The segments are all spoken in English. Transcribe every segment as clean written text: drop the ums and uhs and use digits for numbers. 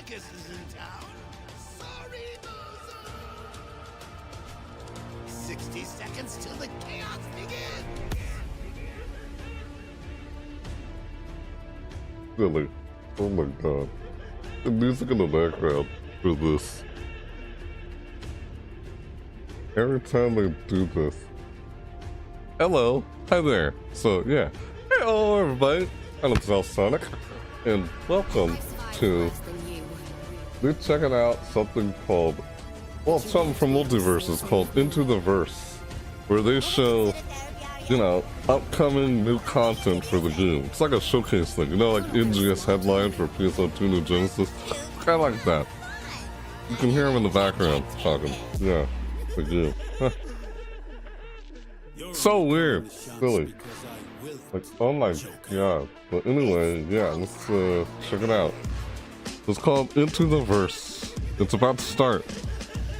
circus is in town. Sorry, Bozo. 60 seconds till the chaos begins. Really? Oh my god. The music in the background for this. Every time they do this. Hello. Hi there. So, yeah. Hello, everybody. I'm Alsonic, and welcome to we're checking out something called, well, something from MultiVersus called Into the Verse, where they show, you know, upcoming new content for the game. It's like a showcase thing, you know, like NGS headline for PSO2 New Genesis, kind of like that. You can hear him in the background talking. Yeah, the game. So weird, silly. Like, oh my god. But anyway, yeah, let's check it out. It's called Into the Verse. It's about to start.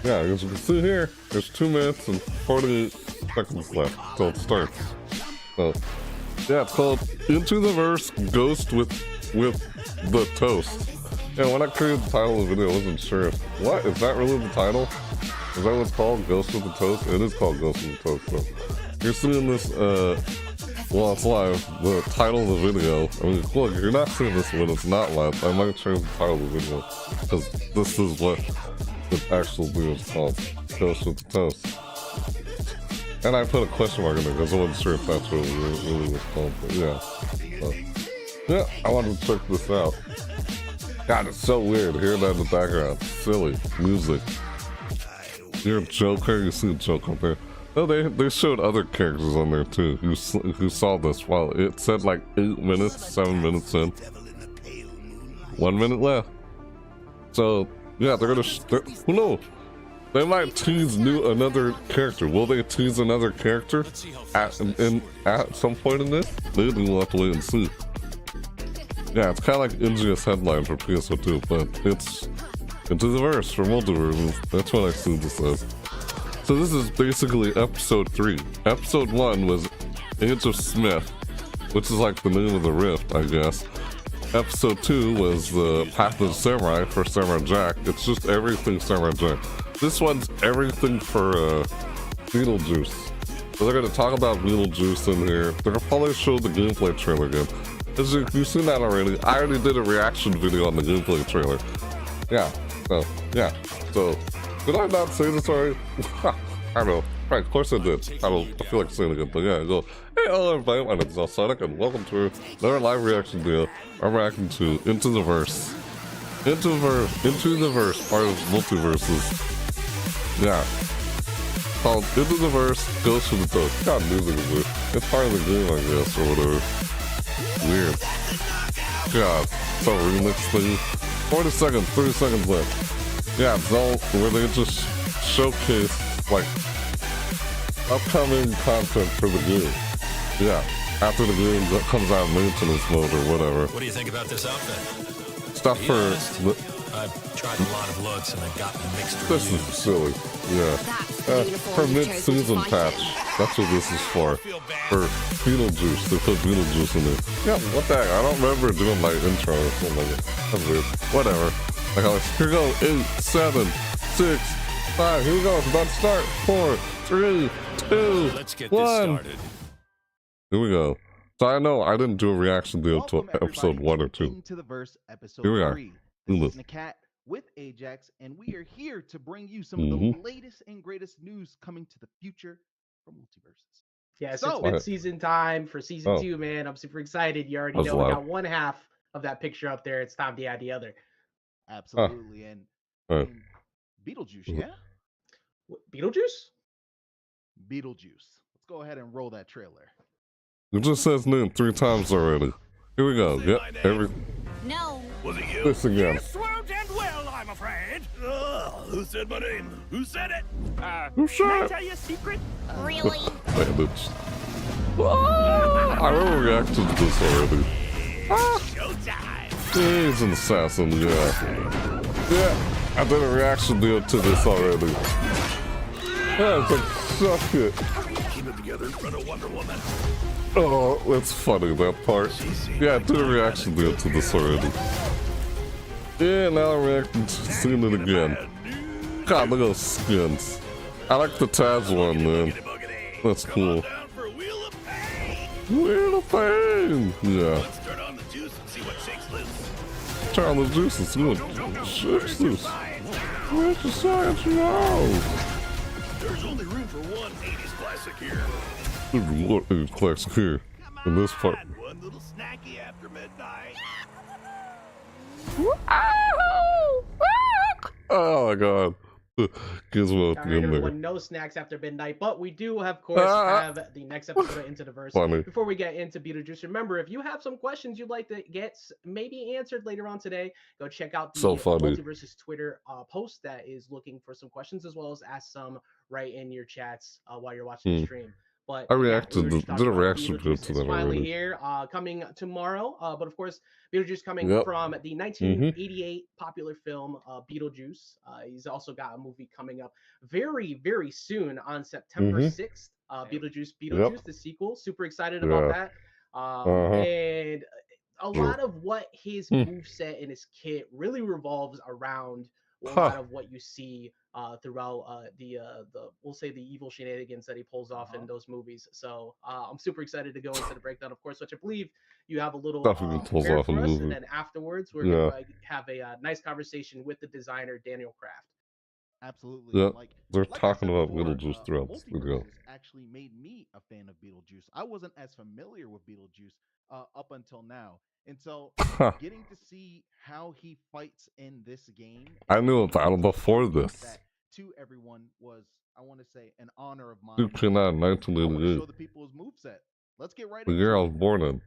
Yeah, as you can see here, there's 2 minutes and 48 seconds left till it starts. So, yeah, it's called Into the Verse Ghost with the Toast. Yeah, when I created the title of the video, I wasn't sure if, what? Is that really the title? Is that what it's called? Ghost with the Toast? It is called Ghost with the Toast, so. You're seeing this, well, it's live, the title of the video. I mean, look, if you're not seeing this when it's not live, I might change the title of the video, because this is what the actual video is called, Ghost with the Toast. And I put a question mark in there, because I wasn't sure if that's what it really was called, but yeah. So, yeah, I wanted to check this out. God, it's so weird, hearing that in the background. Silly music. You're a Joker, you see a joke up there. Oh, they showed other characters on there too who saw this while it said like 8 minutes, 7 minutes in. 1 minute left. So yeah, they're gonna. Who knows? They might tease another character. Will they tease another character at some point in this? Maybe we'll have to wait and see. Yeah, it's kind of like NGS headline for PSO2, but it's Into the Verse for MultiVersus. That's what I see this as. So this is basically episode 3. Episode 1 was Age of Smith, which is like the name of the rift, I guess. Episode 2 was the Path of Samurai for Samurai Jack. It's just everything Samurai Jack. This one's everything for Beetlejuice. So they're gonna talk about Beetlejuice in here. They're gonna probably show the gameplay trailer again. As you've seen that already. I already did a reaction video on the gameplay trailer. Yeah. So yeah. So. Did I not say this already? I don't know. Right, of course I did. I feel like saying it again, but yeah, I go, hey, hello everybody, my name is Alsonic, and welcome to another live reaction video. I'm reacting to Into the Verse. Into the Verse, part of MultiVersus. Yeah. Called Into the Verse, Ghost with the Toast. God, music is weird. It's part of the game, I guess, or whatever. Weird. God, some remix thing. 40 seconds, 30 seconds left. Yeah, it's all where they just showcase, like, upcoming content for the game. Yeah, after the game comes out of maintenance mode or whatever. What do you think about this outfit? Stuff for... I've tried a lot of looks and I've gotten mixed reviews. This is silly, yeah. For Midseason Patch, that's what this is for. For Beetlejuice, they put Beetlejuice in there. Yeah, what the heck, I don't remember doing my intro or something like that. That's weird. Whatever. Like, here we go, 8, 7, 6, 5, here we go, it's about to start, 4, 3, 2, Let's get 1. this started. Here we go. So I know I didn't do a reaction video to episode 1 or 2. Into the Verse, episode Here we are. 3. This is NAKAT with Ajax, and we are here to bring you some of the latest and greatest news coming to the future from MultiVersus. Yeah, so it's mid-season time for season 2, man. I'm super excited. You already know we got one half of that picture up there. It's time to add the other. Absolutely, and Beetlejuice, yeah? What, Beetlejuice? Beetlejuice. Let's go ahead and roll that trailer. It just says name 3 times already. Here we go. Yep, No. Was it you? this again. Yes, won't end well, I'm afraid. Who said my name? Who said it? Who said Can I it? tell you a secret? Really? Bandits. I remember reacting to this already. Showtime. He's an assassin, yeah. Yeah, I did a reaction video to this already. Yeah, it's like, suck it. Keep it together in front of Wonder Woman. Oh, that's funny, that part. Yeah, I did a reaction video to this already. Yeah, now I'm reacting to seeing it again. God, look at those skins. I like the Taz one, man. That's cool. Wheel of Pain! Yeah. Let's turn on the juice and see what shakes loose. Turn on the juice and see what shakes loose. Where's the science now? There's only room for one 80s classic here. There's one 80s classic here. In this part. One little snacky after midnight. Oh my god. Gizmo All right, in there. everyone, no snacks after midnight, but we do, of course, have the next episode of Into the Verse. Funny. Before we get into Beetlejuice, remember, if you have some questions you'd like to get maybe answered later on today, go check out the MultiVersus Twitter post that is looking for some questions, as well as ask some right in your chats while you're watching the stream. But I reacted, did a reaction to them finally already. here, coming tomorrow. But of course, Beetlejuice coming from the 1988 popular film Beetlejuice. He's also got a movie coming up very, very soon on September 6th. Beetlejuice, the sequel. Super excited about that. And a lot of what his moveset and his kit really revolves around a lot of what you see throughout the we'll say the evil shenanigans that he pulls off in those movies. So I'm super excited to go into the breakdown, of course, which I believe you have a little pulls off for in us, movie. and then afterwards we're gonna have a nice conversation with the designer Daniel Kraft. Absolutely. Yeah, they're like I talking said about before, Beetlejuice throughout this video. MultiVersus actually made me a fan of Beetlejuice. I wasn't as familiar with Beetlejuice up until now. And so getting to see how he fights in this game. I knew about him before this. That to everyone was, I want to say, an honor of mine. You came out in I want to 1988. show the people his moveset. Let's get right The into year I it. was born in.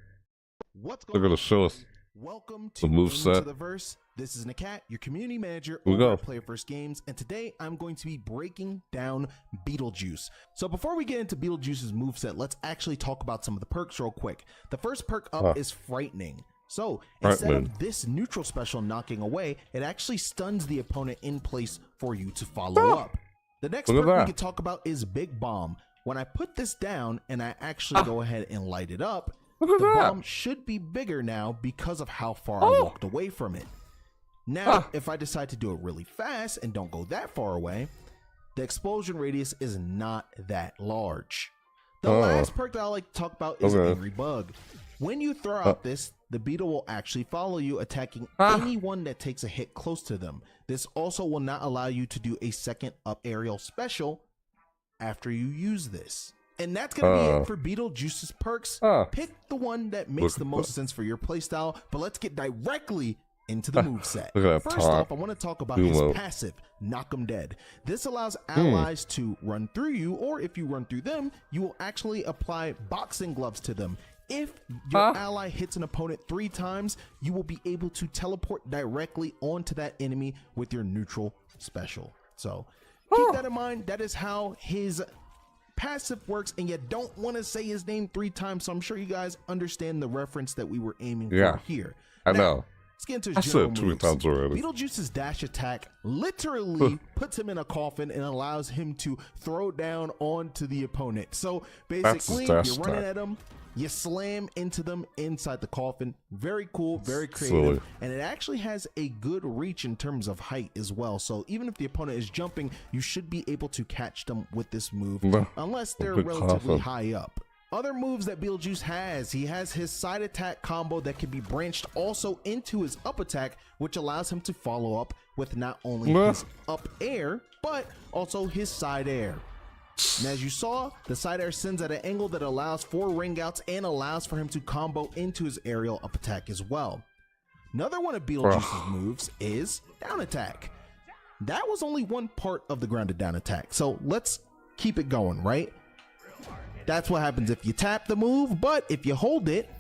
What's They're going gonna on? show us Welcome the to moveset. Into the Verse. This is NAKAT, your community manager We over go. at Player First Games, and today I'm going to be breaking down Beetlejuice. So before we get into Beetlejuice's moveset, let's actually talk about some of the perks real quick. The first perk up is Frightening. So instead of this neutral special knocking away, it actually stuns the opponent in place for you to follow up. The next perk we can talk about is Big Bomb. When I put this down and I actually go ahead and light it up, the bomb should be bigger now because of how far I walked away from it. Now, if I decide to do it really fast and don't go that far away, the explosion radius is not that large. The last perk that I like to talk about is Angry Bug. When you throw out this, the beetle will actually follow you, attacking anyone that takes a hit close to them. This also will not allow you to do a second up aerial special after you use this. And that's going to be it for Beetlejuice's perks. Pick the one that makes the most sense for your playstyle, but let's get directly into the moveset. First off, I want to talk about his passive, Knock 'em Dead. This allows allies to run through you, or if you run through them, you will actually apply boxing gloves to them. If your ally hits an opponent 3 times, you will be able to teleport directly onto that enemy with your neutral special. So keep that in mind. That is how his passive works, and you don't want to say his name 3 times, so I'm sure you guys understand the reference that we were aiming for here. I know. Let's get into his general said 2 moves. times already. Beetlejuice's dash attack literally puts him in a coffin and allows him to throw down onto the opponent. So basically, you're running at him, you slam into them inside the coffin. Very cool, very creative, and it actually has a good reach in terms of height as well. So even if the opponent is jumping, you should be able to catch them with this move, unless they're relatively high up. Other moves that Beetlejuice has, he has his side attack combo that can be branched also into his up attack, which allows him to follow up with not only his up air, but also his side air. And as you saw, the side air sends at an angle that allows for ring outs and allows for him to combo into his aerial up attack as well. Another one of Beetlejuice's moves is down attack. That was only one part of the grounded down attack, so let's keep it going, right? That's what happens if you tap the move, but if you hold it,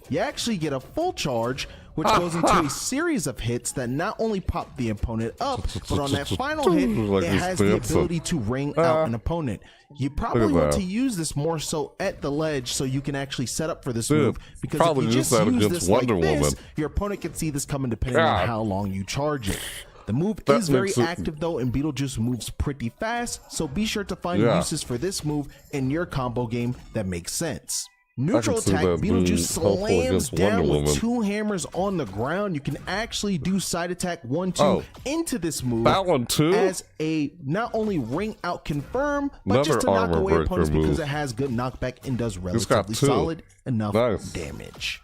you actually get a full charge, which goes into a series of hits that not only pop the opponent up, but on that final hit, it has the ability to ring out an opponent. You probably want to use this more so at the ledge so you can actually set up for this move, because if you just use this like this, your opponent can see this coming depending on how long you charge it. The move is very active though, and Beetlejuice moves pretty fast, so be sure to find uses for this move in your combo game that makes sense. Neutral see attack, that being Beetlejuice helpful slams against down Wonder with Woman. 2 hammers on the ground. You can actually do side attack 1-2 into this move. That one too? As a not only ring out confirm, but Another just to knock armor away breaker opponents because move. it has good knockback and does got relatively 2. solid enough Nice. damage.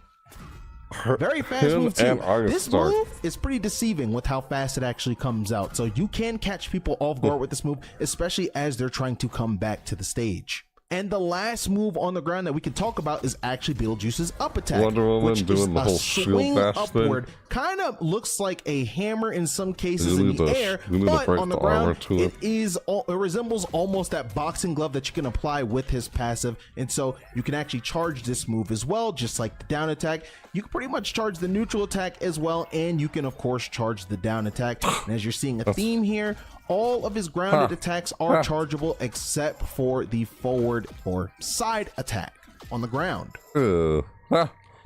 Very fast Him move too. and Arya This Stark. move is pretty deceiving with how fast it actually comes out. So you can catch people off guard with this move, especially as they're trying to come back to the stage. And the last move on the ground that we can talk about is actually Beetlejuice's up attack, Wonder Woman which doing is the a whole shield swing bash upward. thing. Kind of looks like a hammer in some cases You in need the to- air, you need to but break on the the armor ground to it it. resembles almost that boxing glove that you can apply with his passive, and so you can actually charge this move as well, just like the down attack. You can pretty much charge the neutral attack as well, and you can of course charge the down attack. And as you're seeing a theme here, all of his grounded attacks are chargeable except for the forward or side attack on the ground.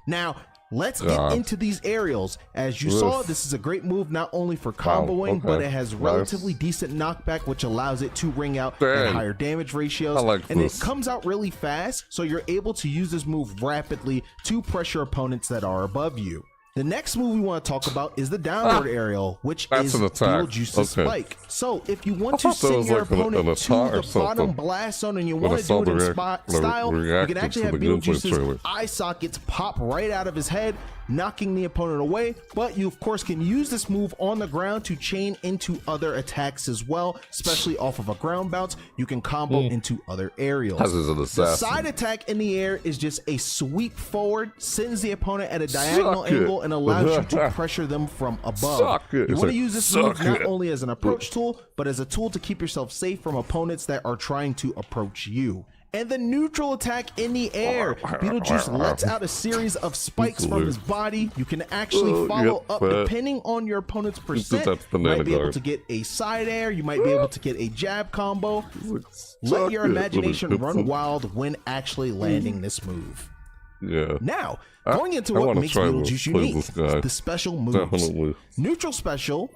Now, let's get into these aerials. As you saw, this is a great move not only for comboing, but it has relatively decent knockback, which allows it to ring out at higher damage ratios. I like and this. it comes out really fast, so you're able to use this move rapidly to pressure opponents that are above you. The next move we want to talk about is the downward aerial, which is an attack. Beetlejuice's Okay. spike. So if you want I to thought that send was your like an opponent attack to or the bottom something. blast zone and you When I want to saw do it the in reac- style, you reacted can actually to have the gameplay Beetlejuice's trailer. eye sockets pop right out of his head, knocking the opponent away. But you of course can use this move on the ground to chain into other attacks as well, especially off of a ground bounce. You can combo into other aerials. As is an The assassin. side attack in the air is just a sweep forward, sends the opponent at a diagonal Suck it. angle, and allows you to pressure them from above. Suck it. You It's want to like, use this suck move not it. only as an approach tool, but as a tool to keep yourself safe from opponents that are trying to approach you. And the neutral attack in the air. Beetlejuice lets out a series of spikes from his body. You can actually follow up depending on your opponent's percent. that's You might banana be able guard. to get a side air. You might be able to get a jab combo. Let Suck your it. imagination run wild when actually landing this move. Yeah. Now, I- going into I what wanna makes try Beetlejuice this- play unique, this guy. the special moves. Definitely. Neutral special.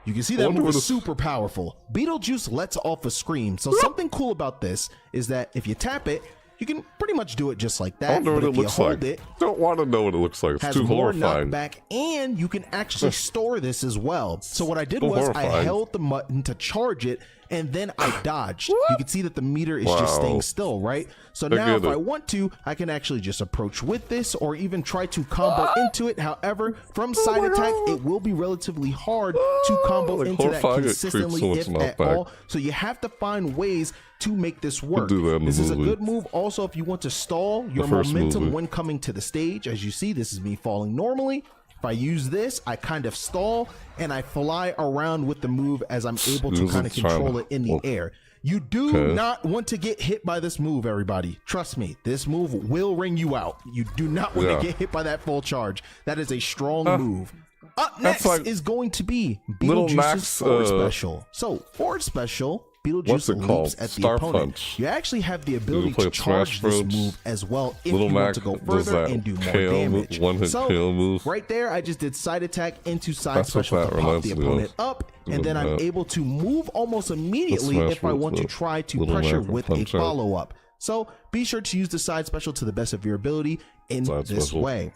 You can see that Wonder move what is it- super powerful. Beetlejuice lets off a scream. So something cool about this is that if you tap it, you can pretty much do it just like I that. don't know But what if it you looks hold like. it, Don't want to know what it looks like. It's has too more horrifying. knockback, and you can actually store this as well. So what I did So was I horrifying. held the button to charge it, and then I dodged. You can see that the meter is just staying Wow. still, right? So now if get I it. want to, I can actually just approach with this or even try to combo into it. However, from side attack, it will be relatively hard to combo Like into that horrifying, it creeps consistently, so much if at knockback. all. So you have to find ways to make this work. do that in the This is a movie. good move. Also, if you want to stall your first momentum movie. when coming to the stage, as you see, this is me falling normally. If I use this, I kind of stall and I fly around with the move as I'm able to Use kind it of trying control to- it in the well, air. You do okay. not want to get hit by this move, everybody. Trust me, this move will ring you out. You do not want Yeah. to get hit by that full charge. That is a strong move. Up That's next like is going to be Little Beetlejuice's Max, forward special. So, forward special, What's Beetlejuice it called? leaps at the Star opponent. Punch. You actually have the ability play to charge Smash this Bros. move as well if Little you want Mac to go does further that and do more KO move, damage. one-hit So, KO move. right there, I just did side attack into side That's what special to that pop reminds the me of. opponent up, and then I'm that. able to move almost immediately Smash if I Bros. want to the try to Little pressure Mac with a punch out. follow-up. So be sure to use the side special to the best of your ability in Side this special. way.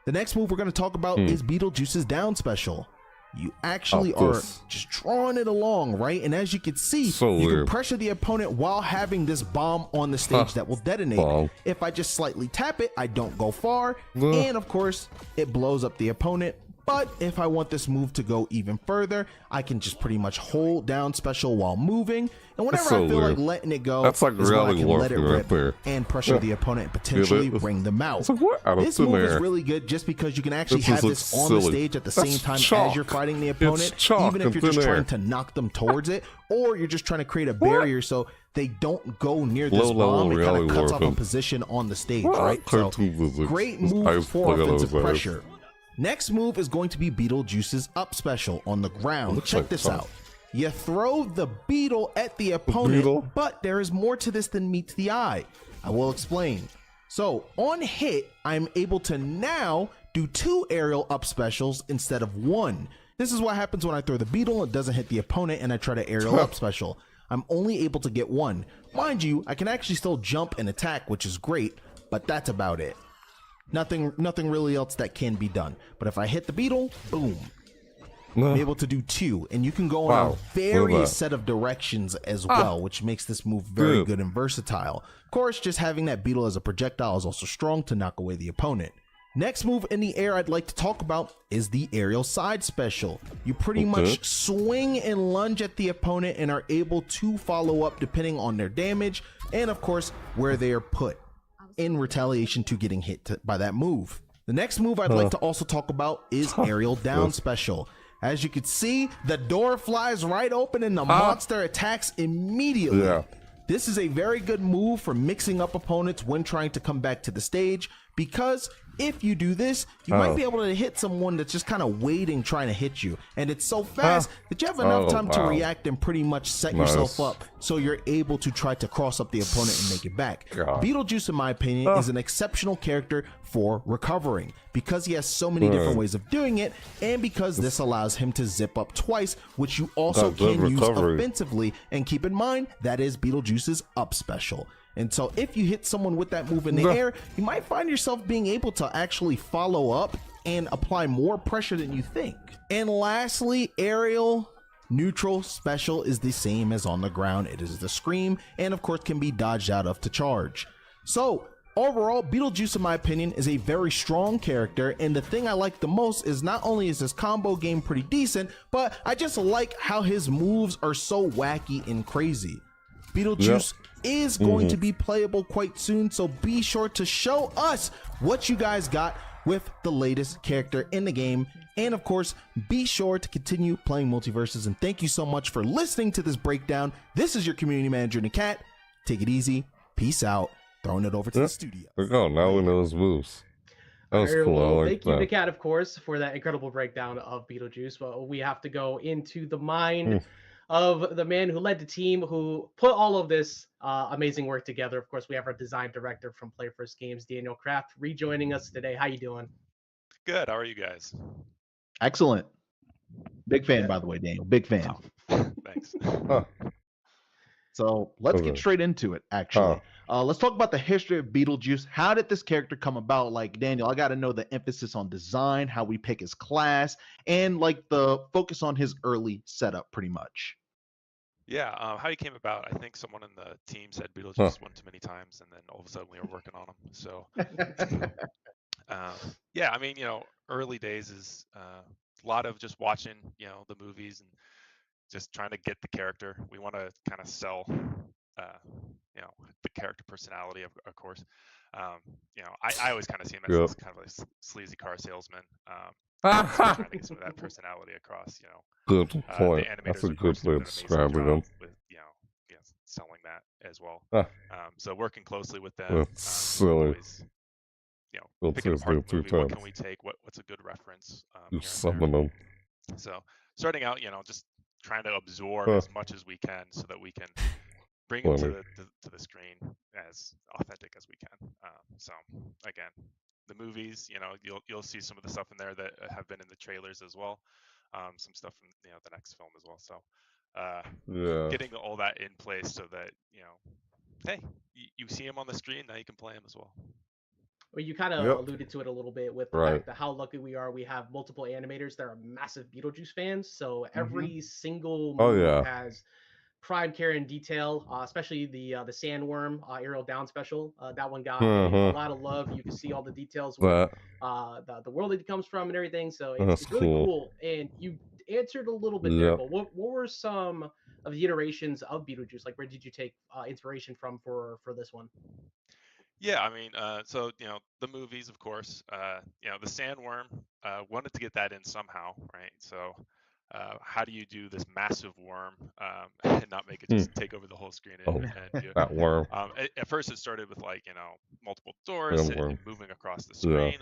The next move we're going to talk about is Beetlejuice's down special. You actually Oh, are this. just drawing it along, right? And as you can see, So you can weird. pressure the opponent while having this bomb on the stage that will detonate. Bomb. If I just slightly tap it, I don't go far. And of course, it blows up the opponent. But if I want this move to go even further, I can just pretty much hold down special while moving. And whenever so I feel like weird. letting it go, That's like is when I reality can let it warfare right rip there. and pressure Yeah. the opponent and potentially it? bring them out. It's like, what? Out of This thin move is air. really good just because you can actually This have just this looks on the silly. stage at the That's same time chalk. as you're fighting the It's opponent, chalk even if and you're just thin trying air. to knock them towards it, or you're just trying to create a barrier so they don't go near this Low-level bomb. It kind reality of cuts off a warfare. position on the stage, Well, right? So cartoon physics. great His move eyes for plug out of offensive his eyes. pressure. Next move is going to be Beetlejuice's up special on the ground. Looks Check like this fun. out. You throw the beetle at the opponent, beetle? but there is more to this than meets the eye. I will explain. So on hit, I'm able to now do 2 aerial up specials instead of 1. This is what happens when I throw the beetle, it doesn't hit the opponent, and I try to aerial up special. I'm only able to get one. Mind you, I can actually still jump and attack, which is great, but that's about it. Nothing really else that can be done. But if I hit the beetle, boom. I'm able to do 2, and you can go on a various set of directions as well, which makes this move very good and versatile. Of course, just having that beetle as a projectile is also strong to knock away the opponent. Next move in the air I'd like to talk about is the aerial side special. You pretty much swing and lunge at the opponent and are able to follow up depending on their damage and of course where they are put in retaliation to getting hit by that move. The next move I'd like to also talk about is aerial down special. As you can see, the door flies right open and the monster attacks immediately. This is a very good move for mixing up opponents when trying to come back to the stage, because if you do this, you might be able to hit someone that's just kind of waiting, trying to hit you. And it's so fast that you have enough time to react and pretty much set yourself up so you're able to try to cross up the opponent and make it back. Beetlejuice, in my opinion, is an exceptional character for recovering because he has so many different ways of doing it, and because this allows him to zip up twice, which you also can use offensively. And keep in mind, that is Beetlejuice's up special. And so if you hit someone with that move in the air, you might find yourself being able to actually follow up and apply more pressure than you think. And lastly, aerial neutral special is the same as on the ground. It is the scream, and of course can be dodged out of to charge. So overall, Beetlejuice, in my opinion, is a very strong character, and the thing I like the most is not only is his combo game pretty decent, but I just like how his moves are so wacky and crazy. Beetlejuice is going to be playable quite soon, so be sure to show us what you guys got with the latest character in the game. And of course, be sure to continue playing MultiVersus, and thank you so much for listening to this breakdown. This is your community manager, NAKAT. Take it easy. Peace out. Throwing it over to the studio. There we go. Now we know his moves. That was cool. Well, I like thank you, NAKAT, of course, for that incredible breakdown of Beetlejuice. Well, we have to go into the mind of the man who led the team, who put all of this amazing work together. Of course, we have our design director from Play First Games, Daniel Kraft, rejoining us today. How you doing? Good. How are you guys? Excellent. Big fan, by the way, Daniel. Big fan. Thanks. So let's get straight into it, actually. Let's talk about the history of Beetlejuice. How did this character come about? Like, Daniel, I got to know the emphasis on design, how we pick his class, and like the focus on his early setup, pretty much. Yeah, how he came about, I think someone in the team said Beetlejuice one too many times, and then all of a sudden we were working on him. So, yeah, I mean, early days is a lot of just watching, the movies and just trying to get the character. We want to kind of sell, the character personality, of course. I always kind of see him as this kind of a sleazy car salesman. Trying to get some of that personality across, Good point. That's a good way of describing him. With, selling that as well. So working closely with them. That's silly. Always, picking apart the movie, what can we take? What's a good reference? You summon them. So starting out, just trying to absorb as much as we can so that we can bring it to the screen as authentic as we can. So again, the movies, you'll see some of the stuff in there that have been in the trailers as well. Some stuff from the next film as well. So getting all that in place so that hey, you see him on the screen, now you can play him as well. Well, you kind of alluded to it a little bit with the fact that how lucky we are. We have multiple animators that are massive Beetlejuice fans, so every single movie has prime care and detail, especially the sandworm aerial down special. That one got a lot of love. You can see all the details with the world it comes from and everything. So it's really cool. And you answered a little bit there, but what were some of the iterations of Beetlejuice? Like, where did you take inspiration from for this one? Yeah, I mean, so the movies, of course. The sandworm, wanted to get that in somehow, right? So how do you do this massive worm and not make it just take over the whole screen and do it? That worm. At first it started with multiple doors and moving across the screen.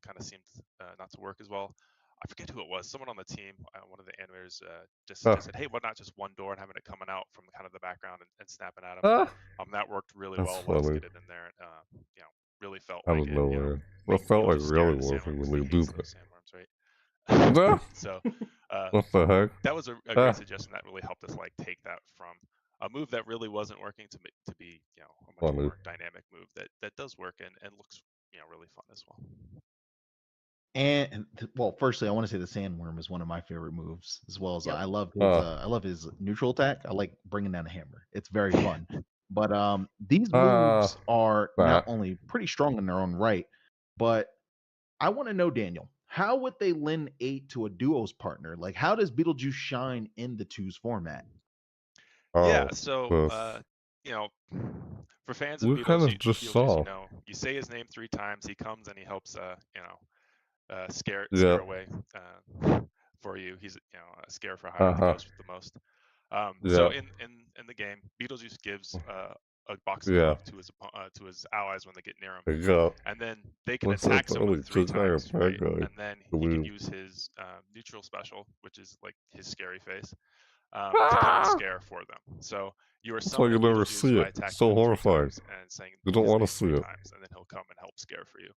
Kind of seemed not to work as well. I forget who it was. Someone on the team, one of the animators, just said, "Hey, why not just one door and having it coming out from kind of the background and snapping at him?" That worked really well. Let's get it in there. Really felt like it. Well, felt like really working when we do that. Sandworms, right? So what the heck? that was a great suggestion that really helped us take that from a move that really wasn't working to be a much more dynamic move that does work and looks really fun as well. And well, firstly, I want to say the sandworm is one of my favorite moves, as well as Yep. I love his neutral attack. I like bringing down a hammer. It's very fun. But these moves are not only pretty strong in their own right, but I want to know, Daniel, how would they lend 8 to a duos partner? Like, how does Beetlejuice shine in the twos format? Yeah, so for fans of Beetlejuice, you say his name 3 times, he comes and he helps scare away for you. He's a scare for hire the ghost with the most. So in the game, Beetlejuice gives a boxing glove to his allies when they get near him, and then they can attack someone 3 times, right? And then he can use his neutral special, which is like his scary face, to come and scare for them. So you are summoning Beetlejuice by attacking so him 3 horrifying. times and saying You don't want to his see name it. 3 times, and then he'll come and help scare for you.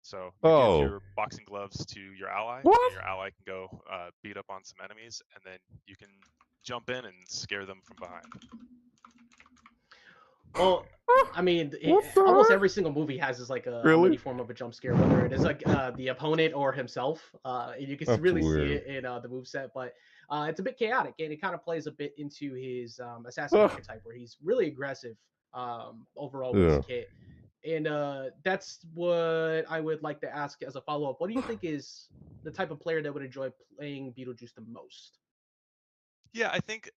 So you give your boxing gloves to your ally, and your ally can go beat up on some enemies, and then you can jump in and scare them from behind. Well, I mean, almost every single movie has this like a mini form of a jump scare, whether it is like the opponent or himself. You can really see it in the moveset, but it's a bit chaotic, and it kind of plays a bit into his assassin archetype, where he's really aggressive overall with his kit. And that's what I would like to ask as a follow-up. What do you think is the type of player that would enjoy playing Beetlejuice the most? Yeah, I think,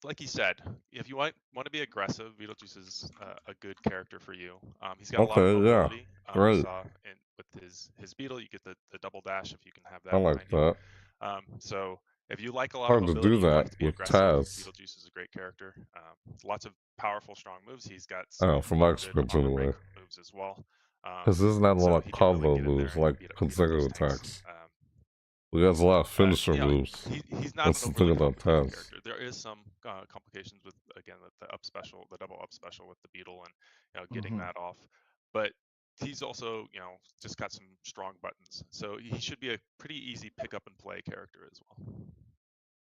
like you said, if you want to be aggressive, Beetlejuice is a good character for you. He's got a lot of mobility. You saw with his beetle, you get the double dash if you can have that. I like that. So if you like a lot of mobility, you like to be aggressive, Beetlejuice is a great character. Lots of powerful, strong moves. He's got some from my experience anyway. Moves as well. Because there's not a lot of combo moves like consecutive attacks. He has a lot of finisher moves. He's not That's the thing about Taz. There is some complications with, again, the up special, the double up special with the beetle, and getting that off. But he's also just got some strong buttons, so he should be a pretty easy pick up and play character as well.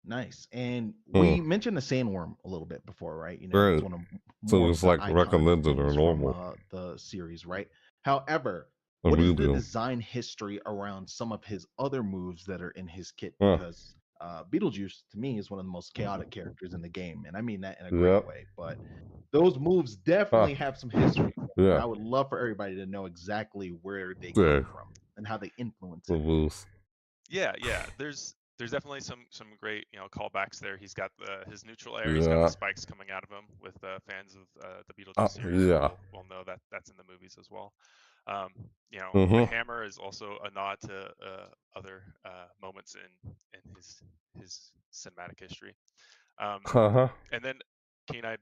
Nice. And we mentioned the sandworm a little bit before, right? It's one of so it's like recommended or normal from, the series, right? However, what is the design history around some of his other moves that are in his kit? Because Beetlejuice, to me, is one of the most chaotic characters in the game, and I mean that in a great way. But those moves definitely have some history. I would love for everybody to know exactly where they come from and how they influence it. Yeah. There's definitely some great callbacks there. He's got his neutral air. He's got the spikes coming out of him. With fans of the Beetlejuice series, will know that that's in the movies as well. The hammer is also a nod to other moments in his cinematic history. And then keen-eyed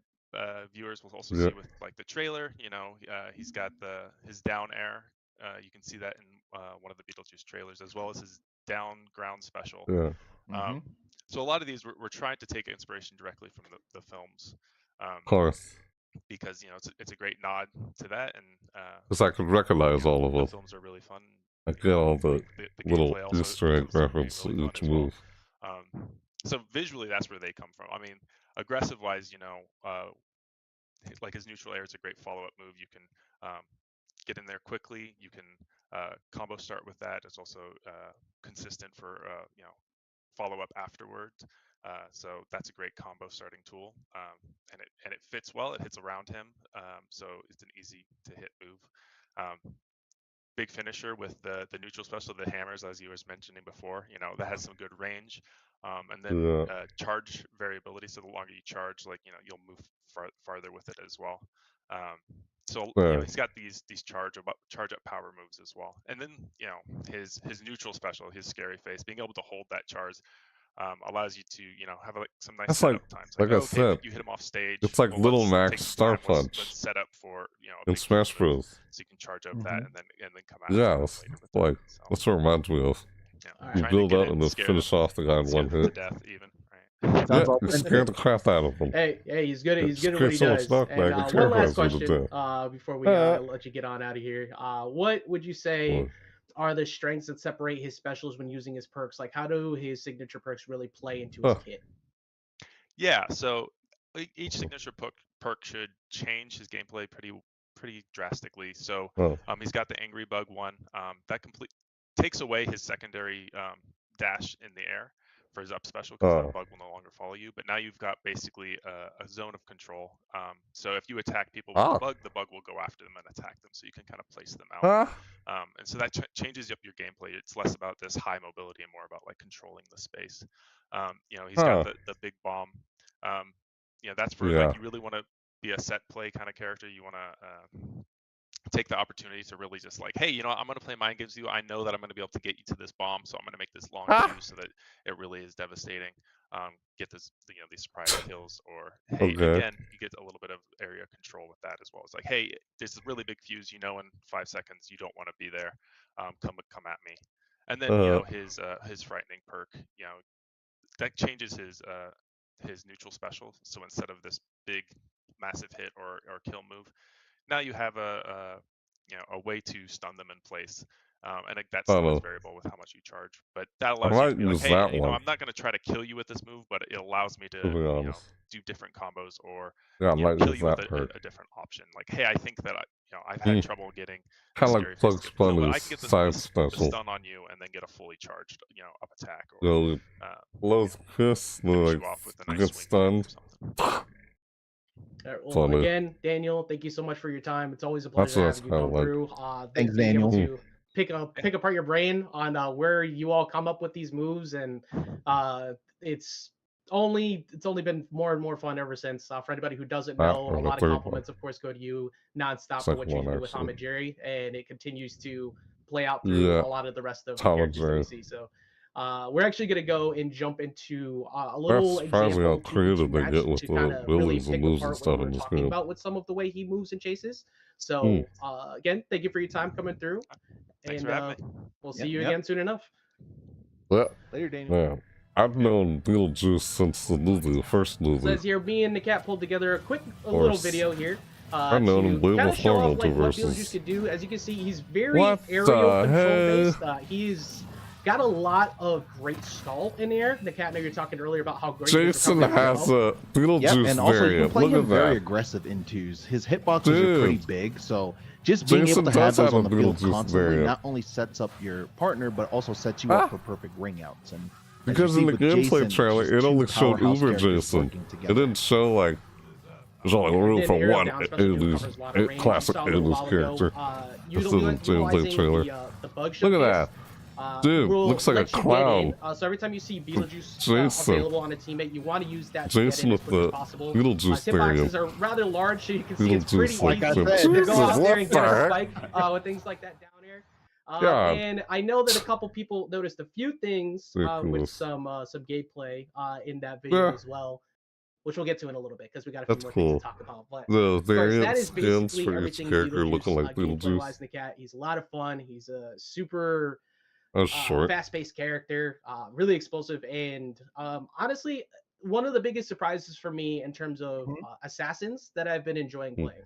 viewers will also see with like the trailer. He's got his down air. You can see that in one of the Beetlejuice trailers, as well as his down ground special. So a lot of these we're trying to take inspiration directly from the films. Of course. Because it's a great nod to that, and because I could recognize all of them. The films are really fun. I get all the little Easter egg reference to each move. So visually, that's where they come from. I mean, aggressive wise, like his neutral air is a great follow-up move. You can get in there quickly. You can combo start with that. It's also consistent for follow-up afterwards. So that's a great combo starting tool, and it fits well. It hits around him, so it's an easy to hit move. Big finisher with the neutral special, the hammers, as you was mentioning before. That has some good range, and then charge variability. So the longer you charge, you'll move farther with it as well. So he's got these charge up power moves as well, and then his neutral special, his scary face, being able to hold that charge. Allows you to have some nice setup times. Like I said, you hit him off stage. It's like Little Mac's Star Punch. Let's set up for in Smash Bros. So you can charge up that and then come out. Yeah, that's what it reminds me of. You build up and then finish off the guy in one hit. Death even. You scare the crap out of him. Hey, he's good. He's good at what he does. And one last question before we let you get on out of here. What would you say are the strengths that separate his specials when using his perks? Like, how do his signature perks really play into his kit? Yeah, so each signature perk should change his gameplay pretty drastically. So he's got the Angry Bug one that takes away his secondary dash in the air for his up special, because that bug will no longer follow you. But now you've got basically a zone of control. So if you attack people with the bug will go after them and attack them. So you can kind of place them out. And so that changes up your gameplay. It's less about this high mobility and more about like controlling the space. You know, he's got the big bomb. You know, that's for like you really want to be a set play kind of character. You want to take the opportunity to really just like, hey, you know, I'm going to play mind games with you. I know that I'm going to be able to get you to this bomb, so I'm going to make this long fuse so that it really is devastating. Get this, you know, these surprise kills, or hey, again, you get a little bit of area control with that as well. It's like, hey, there's a really big fuse. You know, in 5 seconds you don't want to be there. Come at me. And then you know his frightening perk, you know, that changes his neutral special. So instead of this big massive hit or kill move, now you have a way to stun them in place, and that's variable with how much you charge. But that allows you to be like, hey, you know, I'm not going to try to kill you with this move, but it allows me to you know, do different combos, or you know, kill you with a different option. Like, hey, I think that I've had trouble getting kind of like Bugs Bunny's I can get side the special. stun on you and then get a fully charged, you know, up attack, or blows kiss, like get stunned. Well, again, Daniel, thank you so much for your time. It's always a pleasure having you come through. Thanks, Daniel. To pick apart your brain on where you all come up with these moves, and it's only been more and more fun ever since. For anybody who doesn't know, a lot of compliments, of course, go to you nonstop for what you do with Tom and Jerry, and it continues to play out through a lot of the rest of the characters that we see. So. We're actually going to go and jump into a little example how creative they get with the abilities and moves and stuff in this game. About with some of the way he moves and chases. So again, thank you for your time coming through. Thanks and for having me. We'll see you again soon enough. Well, later, Daniel. Yeah. I've known Beetlejuice since the first movie. It says here, me and NAKAT pulled together a little video here. I've known him way before MultiVersus. Like what Beetlejuice could do. As you can see, he's very aerial control based. He's got a lot of great stall in the air. NAKAT, I know you're talking earlier about how great Jason has a Beetlejuice and also variant. you can play him very aggressive in twos. His hitboxes are pretty big, so just being able to have those on the field constantly not only sets up your partner, but also sets you up for perfect ring outs. And because in the gameplay trailer, it only showed Uber Jason. It didn't show like there's only room for one classic 80s character. This is the gameplay trailer. Look at that. Dude, looks like a clown. So every time you see Beetlejuice available on a teammate, you want to use that Jason with the Beetlejuice variant. Hitboxes are rather large, so you can see it's pretty easy to go out there and get a spike with things like that down here. And I know that a couple people noticed a few things with some gameplay in that video as well, which we'll get to in a little bit because we got a few more things to talk about. But the variant that is skins basically for each character looking like Beetlejuice. NAKAT. He's a lot of fun. He's a super short, fast-paced character, really explosive, and honestly, one of the biggest surprises for me in terms of assassins that I've been enjoying playing.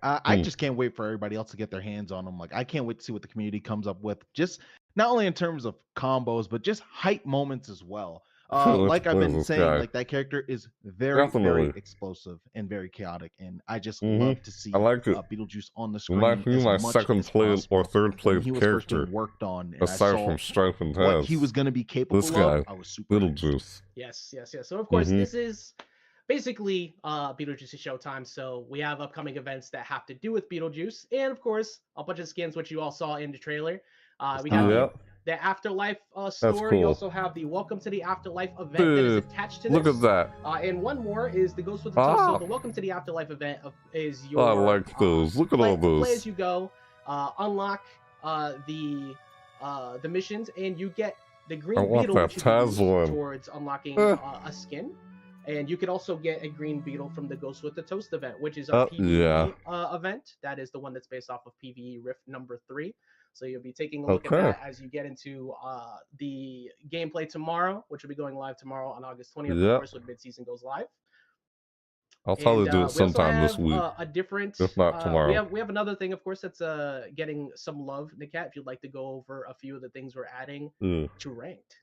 I just can't wait for everybody else to get their hands on them. Like, I can't wait to see what the community comes up with, just not only in terms of combos, but just hype moments as well. Like I've been saying, like that character is very explosive and very chaotic, and I just love to see Beetlejuice on the screen. Might be my second play or third play character. Worked on aside from Strife and Taz. What he was going to be capable of. I was super Beetlejuice. Yes. So of course this is basically Beetlejuice's showtime. So we have upcoming events that have to do with Beetlejuice, and of course a bunch of skins which you all saw in the trailer. We got the Afterlife store. Cool. You also have the Welcome to the Afterlife event that is attached to this. Look at that. And one more is the Ghost with the Toast. So the Welcome to the Afterlife event is your. I like those. Look at all those. Play as you go, unlock the missions, and you get the green beetle which you can use towards unlocking a skin. And you can also get a green beetle from the Ghost with the Toast event, which is a PvE event. That is the one that's based off of PvE Rift number 3. So you'll be taking a look at that as you get into the gameplay tomorrow, which will be going live tomorrow on August 20th, of course, when Midseason goes live. I'll probably do it sometime this week. A different, if not tomorrow. We have another thing, of course, that's getting some love, NAKAT. If you'd like to go over a few of the things we're adding to ranked.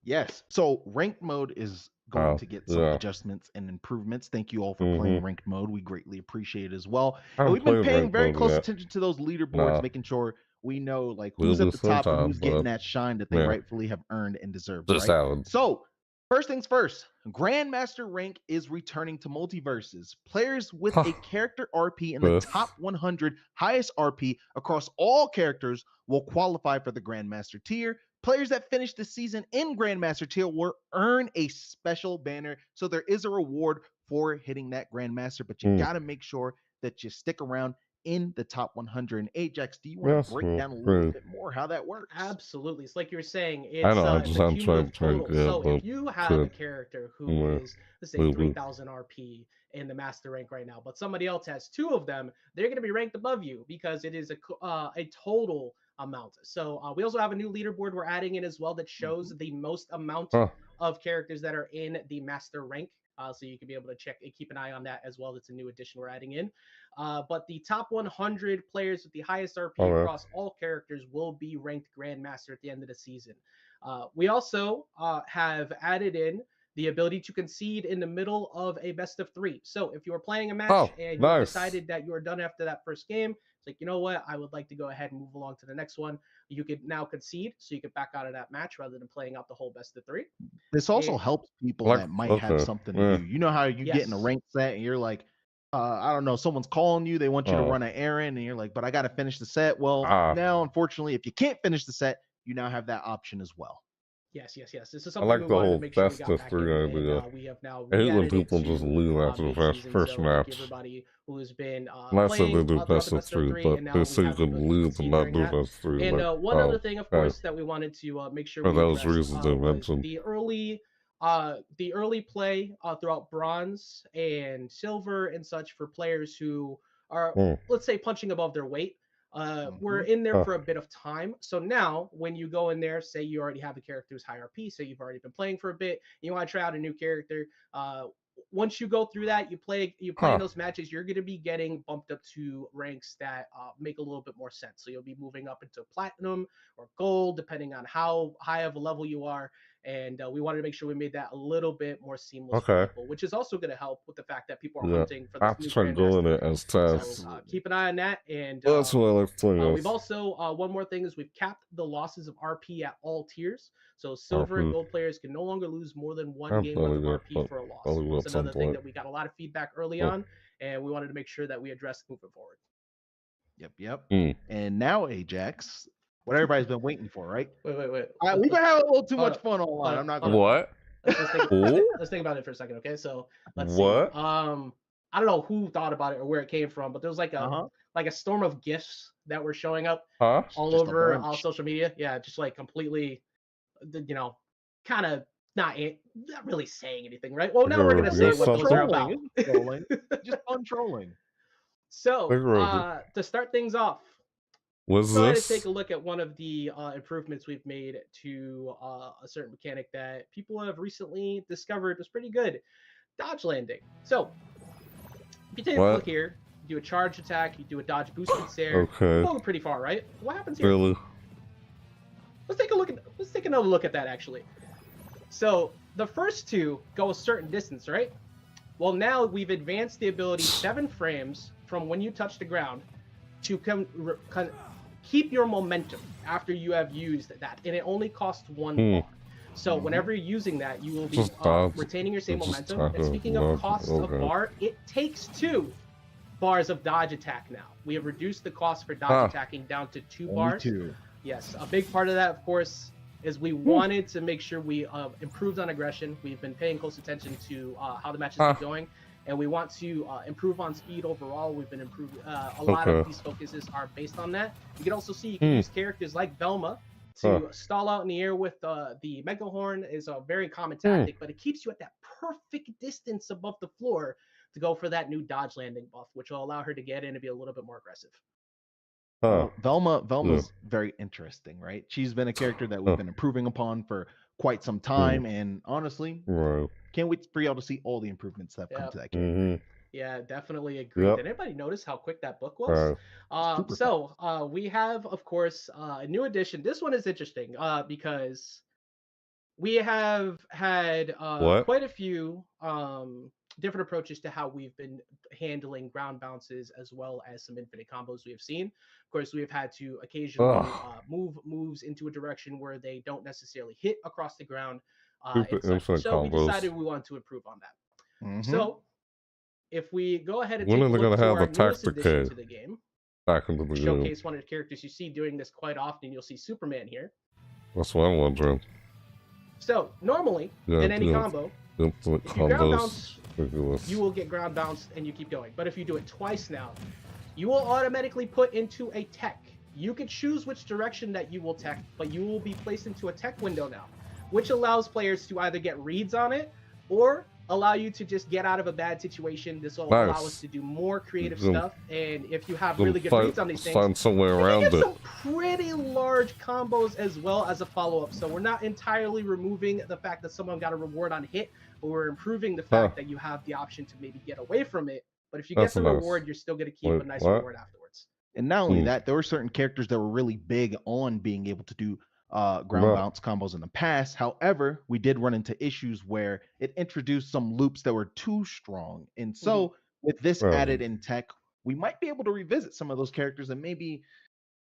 Yes. So ranked mode is going to get some adjustments and improvements. Thank you all for playing ranked mode. We greatly appreciate it as well. And we've been paying very close attention to those leaderboards, making sure we know like who's at the top and who's getting that shine that they rightfully have earned and deserved. Right? So first things first, Grandmaster rank is returning to MultiVersus. Players with a character RP in the top 100 highest RP across all characters will qualify for the Grandmaster tier. Players that finish the season in Grandmaster tier will earn a special banner. So there is a reward for hitting that Grandmaster, but you got to make sure that you stick around in the top 100. And Ajax, do you want to break down a little bit more how that works? Absolutely. It's like you were saying, it's a cumulative total. So if you have a character who is, let's say, 3,000 RP in the master rank right now, but somebody else has 2 of them, they're going to be ranked above you because it is a total amount. So we also have a new leaderboard we're adding in as well that shows the most amount of characters that are in the master rank. So you can be able to check and keep an eye on that as well. That's a new addition we're adding in. But the top 100 players with the highest RP across all characters will be ranked Grandmaster at the end of the season. We also have added in the ability to concede in the middle of a best of 3. So if you are playing a match and you decided that you are done after that first game, it's like, you know what, I would like to go ahead and move along to the next one. You could now concede, so you could back out of that match rather than playing out the whole best of 3. This also helps people that might have something to do. You know how you get in a ranked set and you're like, I don't know, someone's calling you, they want you to run an errand, and you're like, but I got to finish the set. Well, now, unfortunately, if you can't finish the set, you now have that option as well. Yes. This is I something like we the wanted whole to make sure we best got of back 3 in, idea. and we have now I hate when people to, just lose after the first match. Everybody who has been I said they do playing best of 3, but they say you can lose and not do best of 3. And like, one other thing, of course, that we wanted to make sure we those addressed, reasons they mentioned. the early play throughout bronze and silver and such for players who are, let's say, punching above their weight. We're in there for a bit of time. So now when you go in there, say you already have a character who's high RP, so you've already been playing for a bit, you want to try out a new character. Once you go through that, you play in those matches, you're going to be getting bumped up to ranks that make a little bit more sense. So you'll be moving up into platinum or gold, depending on how high of a level you are. And we wanted to make sure we made that a little bit more seamless for people, which is also going to help with the fact that people are hunting for this new Grandmaster. So keep an eye on that. And that's what I like to we've also, one more thing is we've capped the losses of RP at all tiers. So silver and gold players can no longer lose more than 1 game worth of RP for a loss. It's another thing that we got a lot of feedback early on, and we wanted to make sure that we addressed moving forward. Yep. And now, Ajax, what everybody's been waiting for, right? Wait. We've been having a little too much fun online. I'm not gonna. What? Let's think about it for a second, okay? So let's see. I don't know who thought about it or where it came from, but there was like a storm of GIFs that were showing up all over social media. Yeah, just like completely, kind of not really saying anything, right? Well, now we're gonna say what those are about. Just fun trolling. So to start things off, let's take a look at one of the improvements we've made to a certain mechanic that people have recently discovered was pretty good: dodge landing. So if you take a look here, you do a charge attack, you do a dodge boosted stare, going pretty far, right? What happens here? Really? Let's take another look at that actually. So the first 2 go a certain distance, right? Well, now we've advanced the ability 7 frames from when you touch the ground to keep your momentum after you have used that, and it only costs 1 bar. So whenever you're using that, you will be retaining your same momentum. And speaking of costs of bar, it takes 2 bars of dodge attack now. We have reduced the cost for dodge attacking down to 2 bars. Yes, a big part of that, of course, is we wanted to make sure we improved on aggression. We've been paying close attention to how the matches are going, and we want to improve on speed overall. We've been improving. A lot of these focuses are based on that. You can also see you can use characters like Velma to stall out in the air with the Mega Horn. Is a very common tactic, but it keeps you at that perfect distance above the floor to go for that new dodge landing buff, which will allow her to get in and be a little bit more aggressive. Velma's very interesting, right? She's been a character that we've been improving upon for quite some time, and honestly, can't wait for y'all to see all the improvements that have come to that character. Yeah, definitely agree. Did anybody notice how quick that book was? We have, of course, a new edition. This one is interesting because we have had What? quite a few different approaches to how we've been handling ground bounces as well as some infinite combos we have seen. Of course, we have had to occasionally move moves into a direction where they don't necessarily hit across the ground. Stupid infinite So we combos. decided we want to improve on that. Mhm. So if we go ahead and When take are a they look gonna to have our the newest tactic addition cave to the game, back into the game? showcase one of the characters you see doing this quite often. You'll see Superman here. That's what I'm wondering. So normally in any combo, infinite if you ground combos. bounce, Ridiculous. you will get ground bounced and you keep going. But if you do it twice now, you will automatically put into a tech. You can choose which direction that you will tech, but you will be placed into a tech window now, which allows players to either get reads on it or allow you to just get out of a bad situation. This will allow us to do more creative stuff. And if you have really good reads on these things, find some way you around can get it. some pretty large combos as well as a follow-up. So we're not entirely removing the fact that someone got a reward on hit, but we're improving the fact that you have the option to maybe get away from it. But if you get the reward, you're still going to keep a nice reward afterwards. And not only that, there were certain characters that were really big on being able to do ground bounce combos in the past. However, we did run into issues where it introduced some loops that were too strong. And so with this added in tech, we might be able to revisit some of those characters and maybe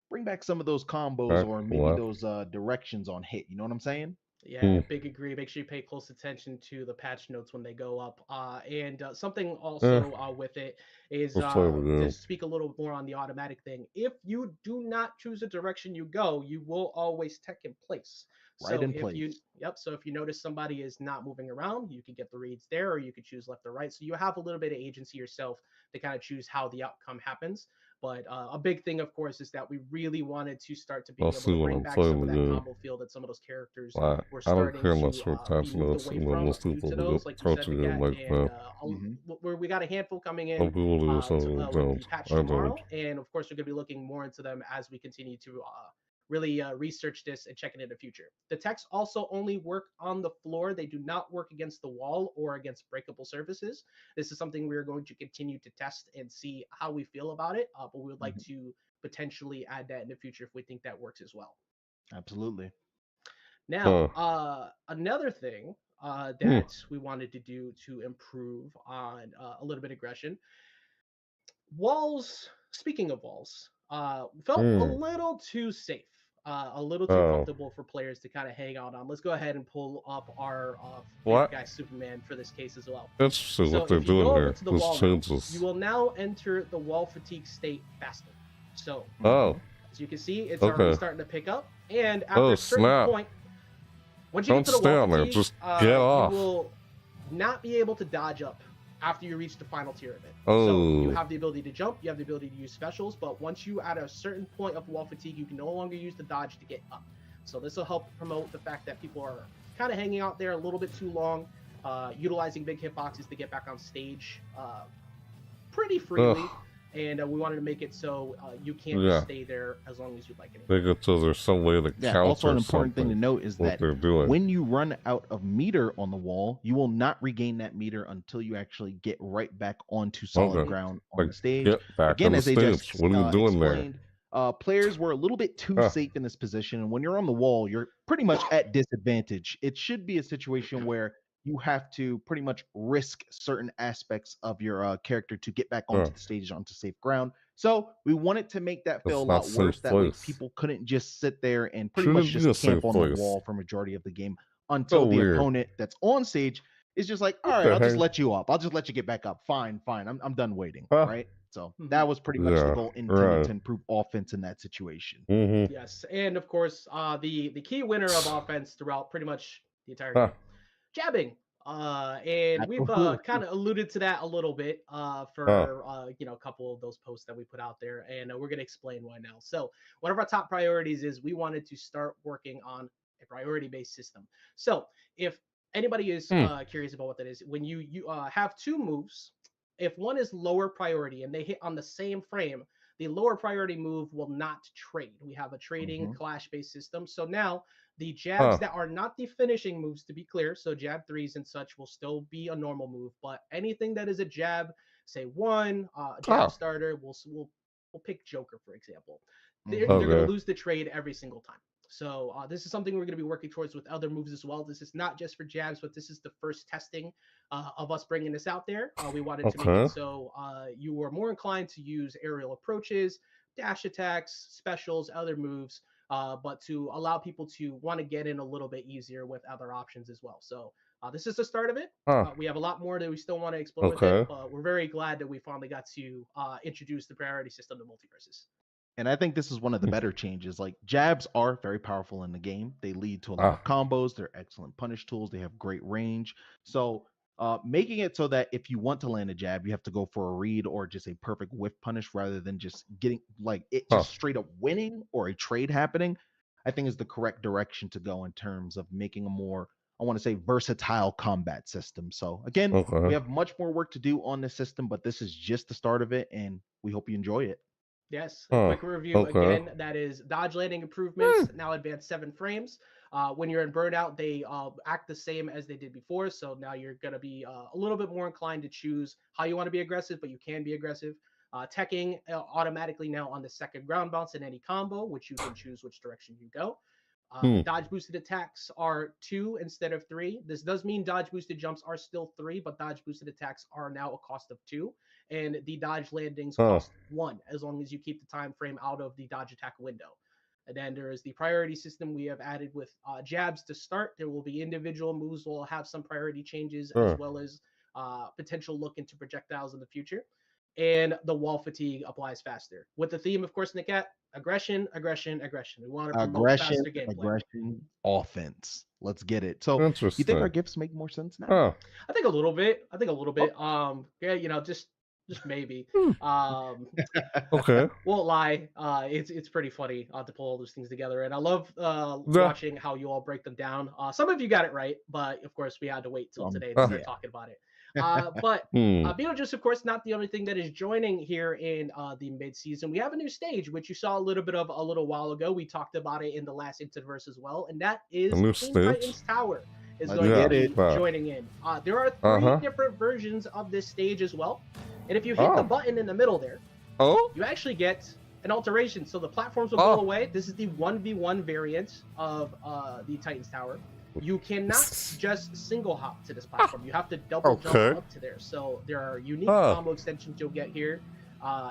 bring back some of those combos or maybe those directions on hit. You know what I'm saying? Yeah, big agree. Make sure you pay close attention to the patch notes when they go up. And something also with it is to speak a little more on the automatic thing. If you do not choose a direction you go, you will always tech in place. So if you notice somebody is not moving around, you can get the reads there, or you could choose left or right. So you have a little bit of agency yourself to kind of choose how the outcome happens. But a big thing, of course, is that we really wanted to start to be able to bring back some of that combo feel that some of those characters were starting to be moved away from due to those, like you said, NAKAT, and we got a handful coming in with the patch tomorrow, and of course we're going to be looking more into them as we continue to really research this and check it in the future. The techs also only work on the floor. They do not work against the wall or against breakable surfaces. This is something we're going to continue to test and see how we feel about it. But we would like to potentially add that in the future if we think that works as well. Absolutely. Now, another thing that we wanted to do to improve on a little bit of aggression. Walls, speaking of walls, felt a little too safe. A little too comfortable for players to kind of hang out on. Let's go ahead and pull up our favorite guy Superman for this case as well. Interesting what they're doing here. This changes. You will now enter the wall fatigue state faster. So, as you can see, it's already starting to pick up. And after a certain point, once you get to the wall fatigue, just get off. You will not be able to dodge up after you reach the final tier of it. So you have the ability to jump, you have the ability to use specials, but once you at a certain point of wall fatigue, you can no longer use the dodge to get up. So this will help promote the fact that people are kind of hanging out there a little bit too long, utilizing big hitboxes to get back on stage pretty freely. And we wanted to make it so you can't just stay there as long as you'd like anymore. Make it so there's some way to counter. Also, an important thing to note is that doing. When you run out of meter on the wall, you will not regain that meter until you actually get right back onto solid ground on the stage. Again, as they just what are you doing explained, players were a little bit too safe in this position. And when you're on the wall, you're pretty much at disadvantage. It should be a situation where you have to pretty much risk certain aspects of your character to get back onto the stage, onto safe ground. So we wanted to make that feel a lot worse. That way people couldn't just sit there and pretty much just camp on the wall for majority of the game until the opponent that's on stage is just like, all right, I'll just let you up. I'll just let you get back up. Fine. I'm done waiting. Right. So that was pretty much the goal, intended to improve offense in that situation. Yes. And of course, the key winner of offense throughout pretty much the entire game. Jabbing. And we've kind of alluded to that a little bit for a couple of those posts that we put out there, and we're going to explain why now. So one of our top priorities is we wanted to start working on a priority-based system. So if anybody is curious about what that is, when you have two moves, if one is lower priority and they hit on the same frame, the lower priority move will not trade. We have a trading clash-based system. So now the jabs that are not the finishing moves, to be clear, so jab threes and such will still be a normal move, but anything that is a jab, say one, jab starter, we'll pick Joker, for example. They're going to lose the trade every single time. So this is something we're going to be working towards with other moves as well. This is not just for jabs, but this is the first testing of us bringing this out there. We wanted to make it so you were more inclined to use aerial approaches, dash attacks, specials, other moves, but to allow people to want to get in a little bit easier with other options as well. So this is the start of it. We have a lot more that we still want to explore with it, but we're very glad that we finally got to introduce the priority system to MultiVersus. And I think this is one of the better changes. Like, jabs are very powerful in the game. They lead to a lot of combos. They're excellent punish tools. They have great range. So making it so that if you want to land a jab, you have to go for a read or just a perfect whiff punish rather than just getting like it just straight up winning or a trade happening, I think is the correct direction to go in terms of making a more, I want to say, versatile combat system. So again, we have much more work to do on this system, but this is just the start of it, and we hope you enjoy it. Yes, a quick review again. That is dodge landing improvements, now advanced 7 frames. When you're in burnout, they act the same as they did before. So now you're going to be a little bit more inclined to choose how you want to be aggressive, but you can be aggressive. Teching automatically now on the second ground bounce in any combo, which you can choose which direction you go. The dodge boosted attacks are 2 instead of 3. This does mean dodge boosted jumps are still 3, but dodge boosted attacks are now a cost of 2. And the dodge landings cost 1, as long as you keep the time frame out of the dodge attack window. And then there is the priority system we have added with jabs to start. There will be individual moves will have some priority changes, as well as potential look into projectiles in the future. And the wall fatigue applies faster. With the theme, of course, NAKAT, aggression, aggression, aggression. We want to promote faster gameplay. Aggression, offense. Let's get it. So you think our gifts make more sense now? I think a little bit. Yeah, you know, just maybe. Won't lie. It's pretty funny to pull all those things together, and I love watching how you all break them down. Some of you got it right, but of course we had to wait till today to start talking about it. But Beetlejuice, of course, not the only thing that is joining here in the mid-season. We have a new stage, which you saw a little bit of a little while ago. We talked about it in the last Interverse as well, and that is Teen Titans Tower is going to be joining in. There are 3 different versions of this stage as well, and if you hit the button in the middle there, you actually get an alteration. So the platforms will go away. This is the 1v1 variant of the Titans Tower. You cannot just single hop to this platform. You have to double jump up to there. So there are unique combo extensions you'll get here.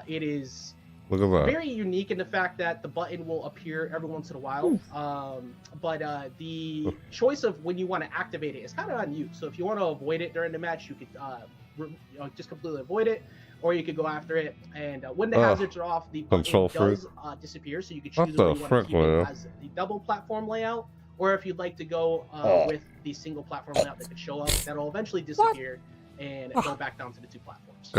It is very unique in the fact that the button will appear every once in a while. But the choice of when you want to activate it is kind of on you. So if you want to avoid it during the match, you could just completely avoid it, or you could go after it. And when the hazards are off, the button does disappear. So you can choose whether you want to keep it as the double platform layout, or if you'd like to go with the single platform layout that could show up, that'll eventually disappear and go back down to the 2 platforms.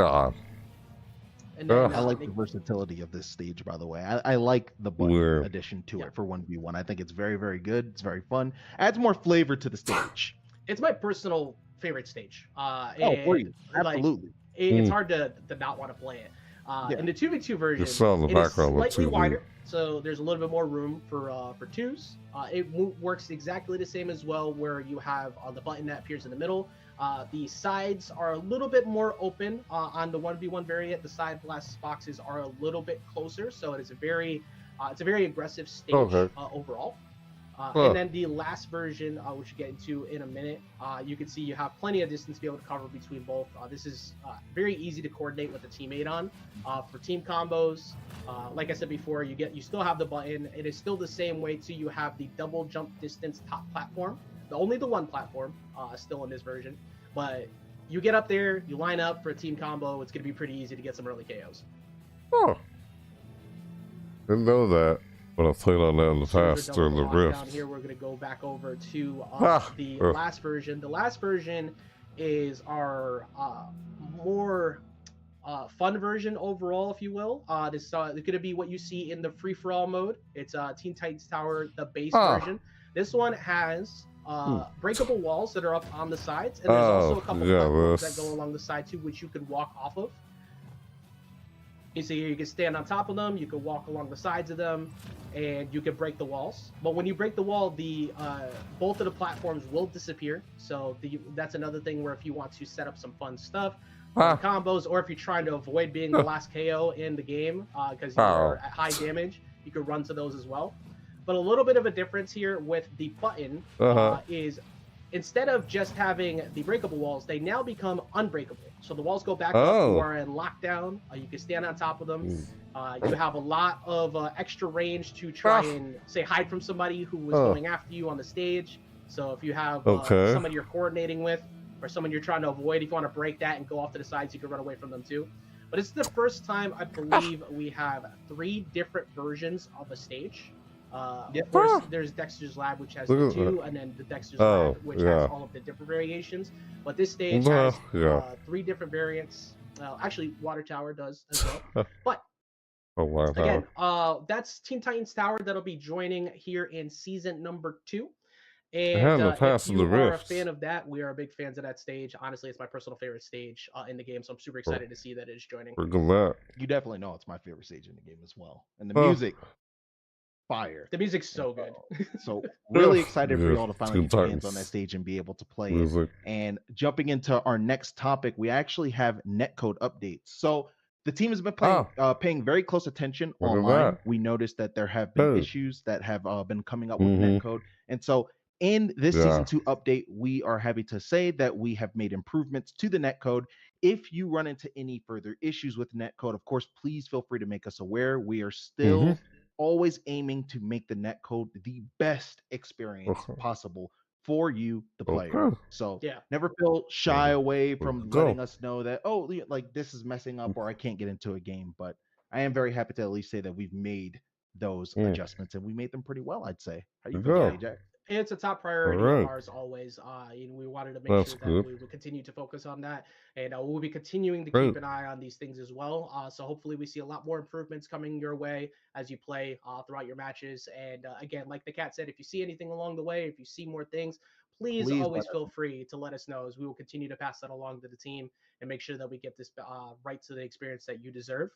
And then, I like the versatility of this stage, by the way. I like the button addition to it for 1v1. I think it's very, very good. It's very fun. Adds more flavor to the stage. It's my personal favorite stage. For you. Absolutely. Like, it's hard to not want to play it. In the 2v2 version, it is slightly wider, so there's a little bit more room for 2s. It works exactly the same as well, where you have the button that appears in the middle. The sides are a little bit more open on the 1v1 variant. The side blast boxes are a little bit closer, so it is a very aggressive stage overall. And then the last version, which we'll get into in a minute, you can see you have plenty of distance to be able to cover between both. This is very easy to coordinate with a teammate on. For team combos, like I said before, you still have the button. It is still the same way too. You have the double jump distance top platform, only the 1 platform still in this version. But you get up there, you line up for a team combo. It's going to be pretty easy to get some early KOs. Didn't know that. But I played on that in the past during the Rift. Down here, we're going to go back over to the last version. The last version is our more fun version overall, if you will. This is going to be what you see in the free-for-all mode. It's Teen Titans Tower, the base version. This one has breakable walls that are up on the sides, and there's also a couple platforms that go along the side too, which you can walk off of. You see here, you can stand on top of them, you can walk along the sides of them, and you can break the walls. But when you break the wall, the both of the platforms will disappear. So that's another thing where if you want to set up some fun stuff, combos, or if you're trying to avoid being the last KO in the game because you're at high damage, you can run to those as well. But a little bit of a difference here with the button is instead of just having the breakable walls, they now become unbreakable. So the walls go back up. You are in lockdown. You can stand on top of them. You have a lot of extra range to try and say hide from somebody who was going after you on the stage. So if you have somebody you're coordinating with or someone you're trying to avoid, if you want to break that and go off to the sides, you can run away from them too. But it's the first time I believe we have 3 different versions of a stage. Of course, there's Dexter's Lab, which has the 2, and then the Dexter's Lab, which has all of the different variations. But this stage has 3 different variants. Actually, Water Tower does as well. But again, that's Teen Titans Tower that'll be joining here in season number 2. And if you are a fan of that, we are big fans of that stage. Honestly, it's my personal favorite stage in the game, so I'm super excited to see that it's joining. You definitely know it's my favorite stage in the game as well. And the music, fire. The music's so good. So really excited for y'all to finally get your hands on that stage and be able to play it. And jumping into our next topic, we actually have netcode updates. So the team has been paying very close attention online. We noticed that there have been issues that have been coming up with netcode. And so in this season 2 update, we are happy to say that we have made improvements to the netcode. If you run into any further issues with netcode, of course, please feel free to make us aware. We are still always aiming to make the netcode the best experience possible for you, the player. So never feel shy away from letting us know that, like this is messing up or I can't get into a game. But I am very happy to at least say that we've made those adjustments and we made them pretty well, I'd say. How you feeling, Jack? It's a top priority of ours always. We wanted to make sure that we would continue to focus on that, and we'll be continuing to keep an eye on these things as well. So hopefully we see a lot more improvements coming your way as you play throughout your matches. And again, like the cat said, if you see anything along the way, if you see more things, please always feel free to let us know, as we will continue to pass that along to the team and make sure that we get this right to the experience that you deserve.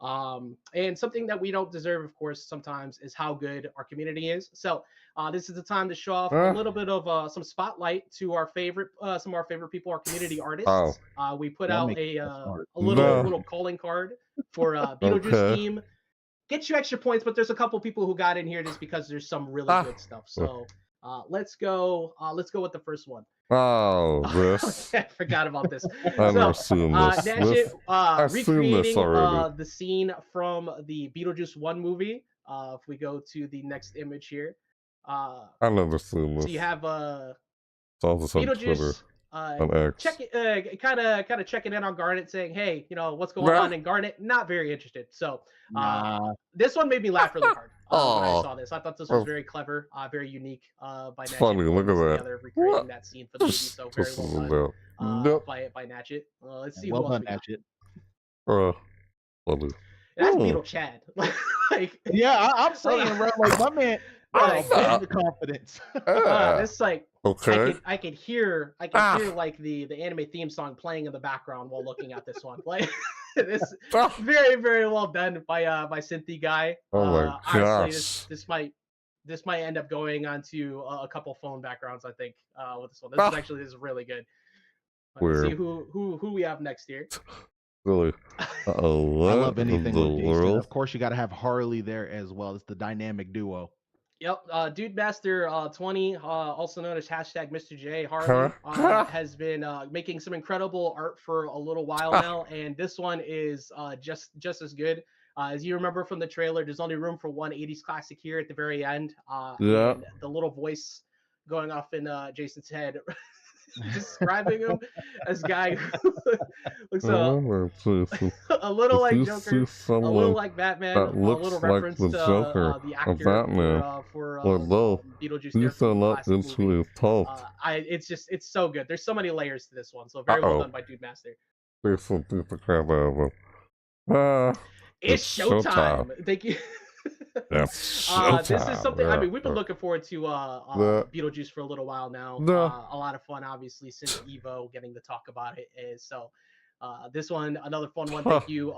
And something that we don't deserve, of course, sometimes is how good our community is. So this is the time to show off a little bit of some spotlight to our favorite, some of our favorite people, our community artists. We put out a little calling card for Beetlejuice team. Get you extra points, but there's a couple people who got in here just because there's some really good stuff. So let's go with the first one. This. I forgot about this. I've never seen this. I've recreating the scene from the Beetlejuice 1 movie. If we go to the next image here. I've never seen this. So you have Beetlejuice on X. Kind of checking in on Garnet, saying, "Hey, what's going on?" And Garnet not very interested. So this one made me laugh really hard when I saw this. I thought this was very clever, very unique. By Natchet. Funny, look at that. Recreating that scene for the movie, so very well done by Natchet. Let's see. Well done, Natchet. Funny. That's Beetle Chad. I'm saying, right? Like my man. The confidence. It's like I can hear like the anime theme song playing in the background while looking at this one. Like this very, very well done by Cynthia Guy. Honestly, this might end up going onto a couple phone backgrounds, I think, with this one. This is really good. Let's see who we have next here. Really? I love anything with Jason. Of course, you got to have Harley there as well. It's the dynamic duo. Yep, Dude Master 20, also known as hashtag Mr. J Harley, has been making some incredible art for a little while now, and this one is just as good. As you remember from the trailer, there's only room for one 80s classic here at the very end. And the little voice going off in Jason's head, describing him as a guy who looks a little like Joker, a little like Batman, a little reference like to Joker the actor Batman. for Beetlejuice. It's so good. There's so many layers to this one, so very well done by Dude Master. There's some the crap out of it. It's showtime. Thank you. This is something. I mean, we've been looking forward to Beetlejuice for a little while now. A lot of fun, obviously, since Evo, getting to talk about it is so. This one, another fun one. Thank you,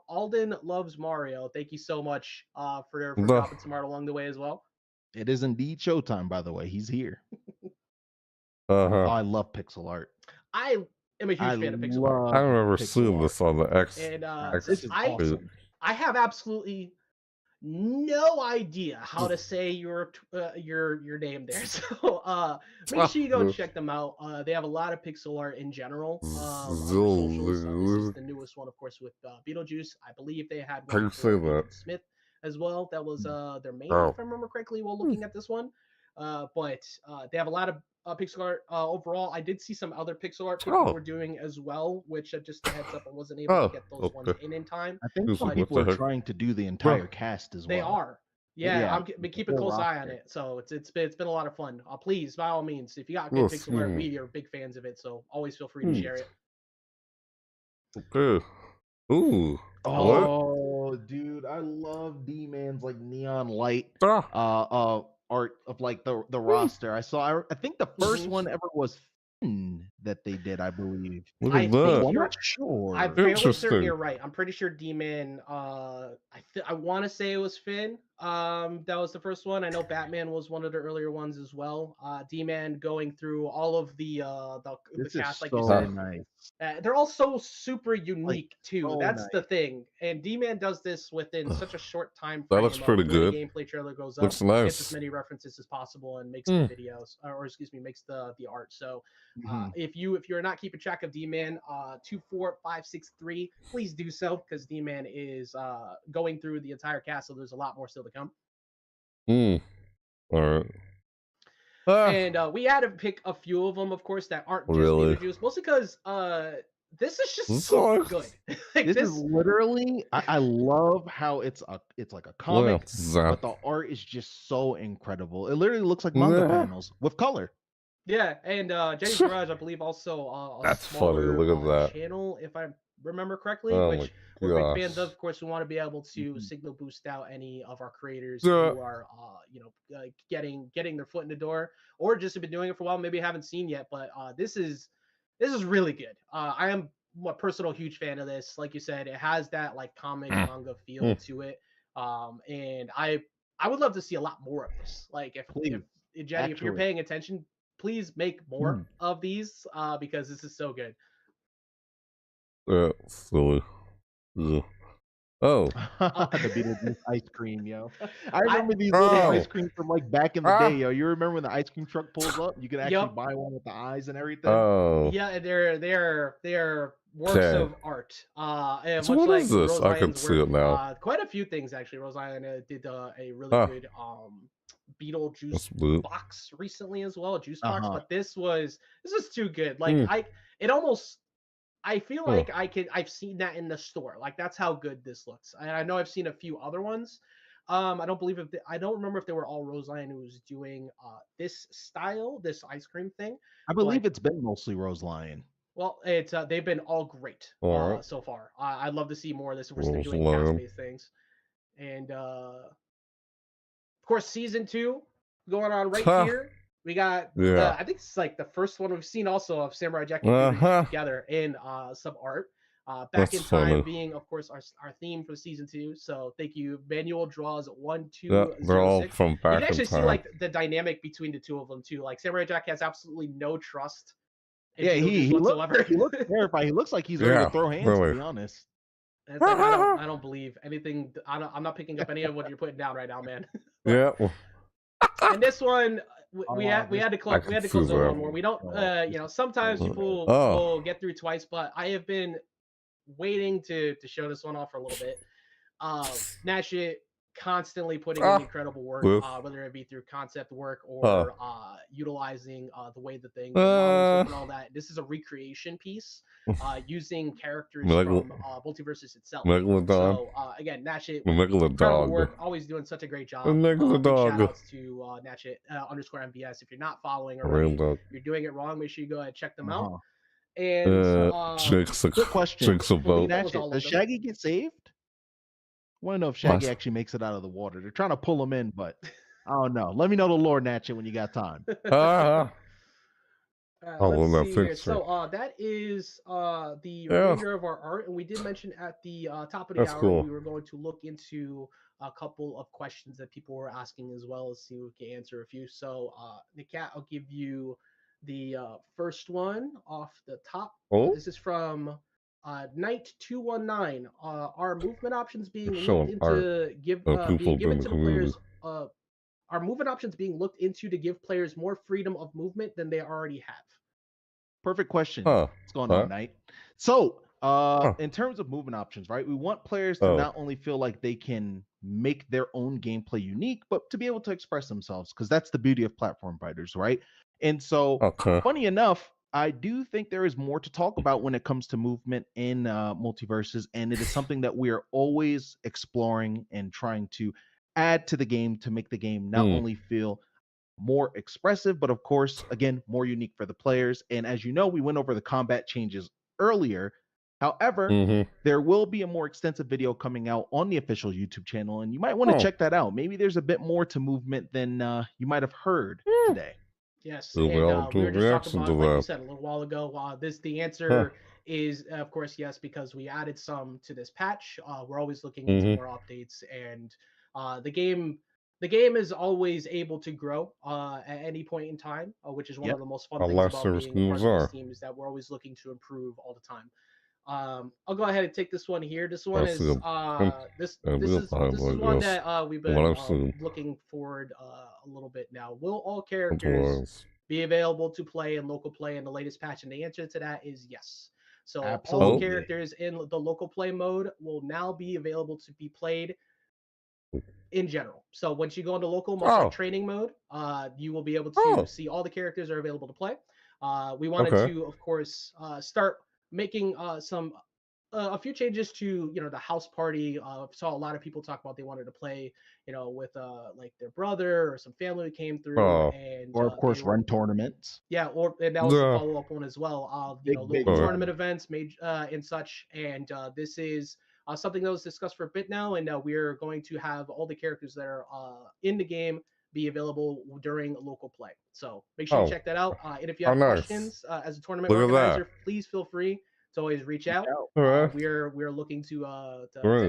Alden Loves Mario. Thank you so much for dropping some art along the way as well. It is indeed showtime, by the way. He's here. I love pixel art. I am a huge fan of pixel art. I've never seen this on the X. And this is awesome. I have absolutely no idea how to say your name there. So make sure you go check them out. They have a lot of pixel art in general on their socials. This is the newest one, of course, with Beetlejuice. I believe they had one for Agent Smith as well. That was their main, if I remember correctly, while looking at this one. But they have a lot of pixel art overall. I did see some other pixel art people were doing as well, which just a heads up, I wasn't able to get those ones in time. I think some people are trying to do the entire cast as well. They are. Yeah, I'm keeping a close eye on it. So it's been a lot of fun. Please, by all means, if you got good pixel art, we are big fans of it. So always feel free to share it. Okay. Ooh. Oh, dude, I love D-Man's like neon light art of like the roster. I think the first one ever was Finn that they did, I believe. I'm not sure. I'm fairly certain you're right. I'm pretty sure D-Man. I want to say it was Finn. That was the first one. I know Batman was one of the earlier ones as well. D-Man going through all of the cast, like you said. Nice. They're all so super unique too. That's the thing. And D-Man does this within such a short time frame. That looks pretty good. The gameplay trailer goes up, looks nice. Gets as many references as possible, and makes the videos, makes the art. So if you're not keeping track of D-Man 24563, please do so, because D-Man is going through the entire cast, so there's a lot more still to come. All right. And we had to pick a few of them, of course, that aren't just Beetlejuice, mostly because this is just so good. This is literally, I love how it's like a comic, but the art is just so incredible. It literally looks like manga panels with color. Yeah, and Jenny's Garage, I believe, also That's smaller, funny. Look at that channel, if I remember correctly, which we're big fans of. Of course, we want to be able to signal boost out any of our creators who are, getting their foot in the door, or just have been doing it for a while, maybe haven't seen yet. But this is really good. I am a personal huge fan of this. Like you said, it has that like comic manga feel to it, and I would love to see a lot more of this. Like if Jenny, if you're paying attention, please make more of these because this is so good. Silly. Oh. The Beetlejuice ice cream, yo. I remember these little ice creams from like back in the day, yo. You remember when the ice cream truck pulls up? You can actually buy one with the eyes and everything. Oh. Yeah, they're works of art. And so what is this? I can see it now. Quite a few things actually. Rose Island did a really good Beetlejuice box recently as well, a juice box. But this is too good. Like I feel like I've seen that in the store. Like that's how good this looks. And I know I've seen a few other ones. I don't remember if they were all Rose Lion who was doing this ice cream thing. I believe it's been mostly Rose Lion. Well, it's they've been all great so far. I'd love to see more of this if we're still doing cast-based things. And of course, season 2 going on right here. We got, I think it's like the first one we've seen also of Samurai Jack and together in some art. Back in Time being, of course, our theme for season 2. So thank you. Manual draws 1206. They're all from back in time. You can actually see like the dynamic between the two of them too. Like Samurai Jack has absolutely no trust. He looks terrified. He looks like he's ready to throw hands. To be honest. It's like, I don't believe anything. I'm not picking up any of what you're putting down right now, man. Yeah. And this one, we had to close the one more. We don't, sometimes people will get through twice, but I have been waiting to show this one off for a little bit. Natchet constantly putting in incredible work, whether it be through concept work or utilizing the way the thing and all that. This is a recreation piece using characters from MultiVersus itself. So again, Natchet, incredible work, always doing such a great job. Shout outs to Natchet _MVS. If you're not following already, you're doing it wrong. Make sure you go ahead and check them out. And quick question: does Shaggy get saved? I want to know if Shaggy actually makes it out of the water. They're trying to pull him in, but I don't know. Let me know the lore, Natchet, when you got time. Let's see here. So that is the remainder of our art, and we did mention at the top of the hour we were going to look into a couple of questions that people were asking as well as see if we can answer a few. So NAKAT, I'll give you the first one off the top. This is from Knight 219. Are movement options being Showing looked art into of being people given in to the the community. players? Are movement options being looked into to give players more freedom of movement than they already have? Perfect question. Huh. What's going Huh? on, Knight? So, Huh. in terms of movement options, right? We want players to not only feel like they can make their own gameplay unique, but to be able to express themselves, because that's the beauty of platform fighters, right? And so, Okay. funny enough, I do think there is more to talk about when it comes to movement in MultiVersus, and it is something that we are always exploring and trying to add to the game to make the game not only feel more expressive, but of course, again, more unique for the players. And as you know, we went over the combat changes earlier. However, there will be a more extensive video coming out on the official YouTube channel, and you might want to check that out. Maybe there's a bit more to movement than you might have heard today. Yes, We'll be and able to we were just talking reaction about, to like you that. said a little while ago. The answer is, of course, yes, because we added some to this patch. We're always looking into more updates, and the game is always able to grow at any point in time, which is one of the most fun things live about service being a part moves of are. this team, is that we're always looking to improve all the time. I'll go ahead and take this one here. This one is this is one that we've been looking forward a little bit now. Will all characters be available to play in local play in the latest patch? And the answer to that is yes. So all characters in the local play mode will now be available to be played in general. So once you go into local, much like training mode, you will be able to see all the characters are available to play. We wanted to, of course, start making a few changes to the house party. Saw a lot of people talk about they wanted to play with like their brother or some family who came through, and or of course run tournaments. Yeah, and that was the follow-up one as well. Local tournament events made and such, and this is something that was discussed for a bit now, and we're going to have all the characters that are in the game be available during local play. So make sure you check that out. And if you have questions as a tournament organizer, please feel free to always reach out. We're looking to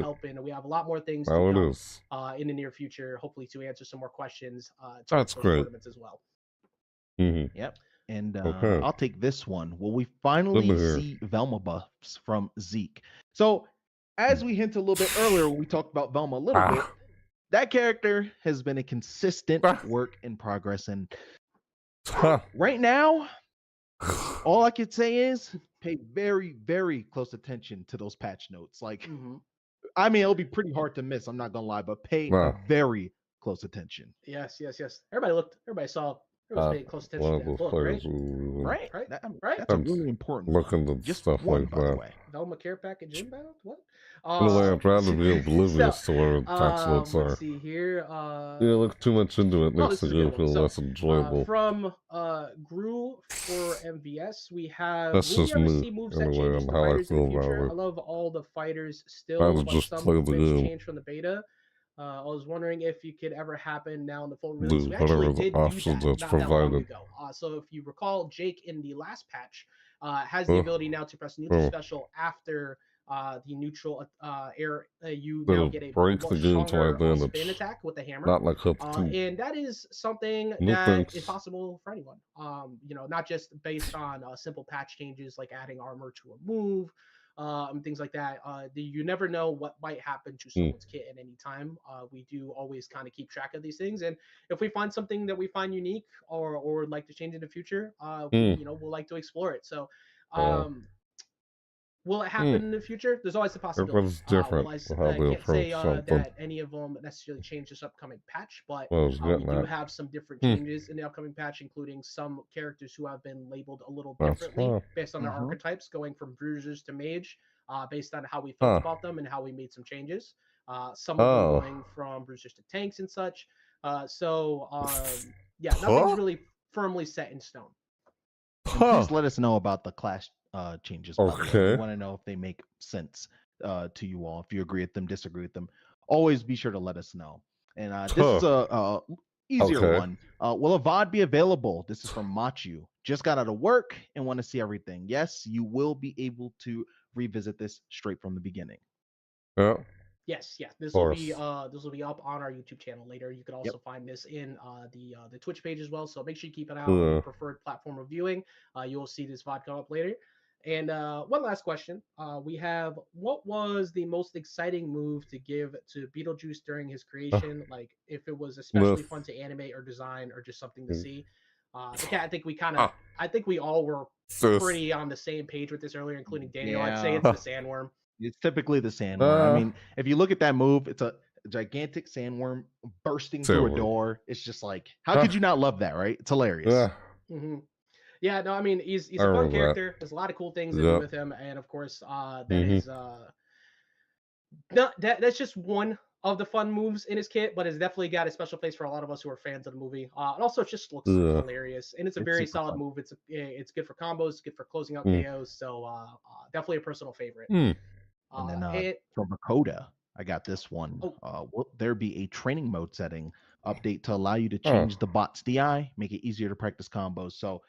help, and we have a lot more things to come in the near future, hopefully to answer some more questions to those tournaments as well. Yep. And I'll take this one. Will we finally see Velma buffs from Zeke? So as we hinted a little bit earlier, we talked about Velma a little bit. That character has been a consistent work in progress, and right now, all I could say is pay very, very close attention to those patch notes. Like, I mean, it'll be pretty hard to miss. I'm not gonna lie, but pay very close attention. Yes. Everybody saw. Everyone's paying close attention to that book, right? Right. That's a really important. Looking at just stuff one, like by the way. way. Velma care package inbound? What? Anyway, I'd rather be oblivious to where patch notes are. Let's see here. Look too much into it makes the game feel less enjoyable. From Gru for MVS, we have. That's just me, anyway, on how I feel about it. I love all the fighters still. But just some play the game. Changed from the beta. I was wondering if it could ever happen now in the full Do release. We whatever actually the did options do that that's not that long provided. ago. So if you recall, Jake in the last patch has the ability now to press neutral special after the neutral air. You now get a break the game to my spin advantage. attack with the hammer. Not like up to and that is something that is possible for anyone. Not just based on simple patch changes like adding armor to a move. And things like that. You never know what might happen to someone's kit at any time. We do always kind of keep track of these things, and if we find something that we find unique or would like to change in the future, we'll like to explore it. So, will it happen in the future? There's always a possibility. Everyone's different. I can't say that any of them necessarily change this upcoming patch, but we do have some different changes in the upcoming patch, including some characters who have been labeled a little differently based on their archetypes, going from bruisers to mage, based on how we felt about them and how we made some changes. Some of them going from bruisers to tanks and such. Nothing's really firmly set in stone. Please let us know about the class changes. We want to know if they make sense to you all. If you agree with them, disagree with them, always be sure to let us know. And this is a easier one. Will a VOD be available? This is from Machu. Just got out of work and want to see everything. Yes, you will be able to revisit this straight from the beginning. Yeah. Yes. This will be up on our YouTube channel later. You can also find this in the Twitch page as well. So make sure you keep an eye on the preferred platform of viewing. You will see this VOD come up later. And one last question. We have, what was the most exciting move to give to Beetlejuice during his creation? Like, if it was especially fun to animate or design or just something to see. I think we I think we all were pretty on the same page with this earlier, including Daniel. I'd say it's the sandworm. It's typically the sandworm. I mean, if you look at that move, it's a gigantic sandworm bursting through a door. It's just like, how could you not love that, right? It's hilarious. Yeah, no, I mean, he's a fun character. There's a lot of cool things to do with him, and of course, that's just one of the fun moves in his kit, but it's definitely got a special place for a lot of us who are fans of the movie. And also, it just looks hilarious, and it's a very solid move. It's good for combos, it's good for closing out KOs, so definitely a personal favorite. And then from Makoda, I got this one. Will there be a training mode setting update to allow you to change the bot's DI, make it easier to practice combos? So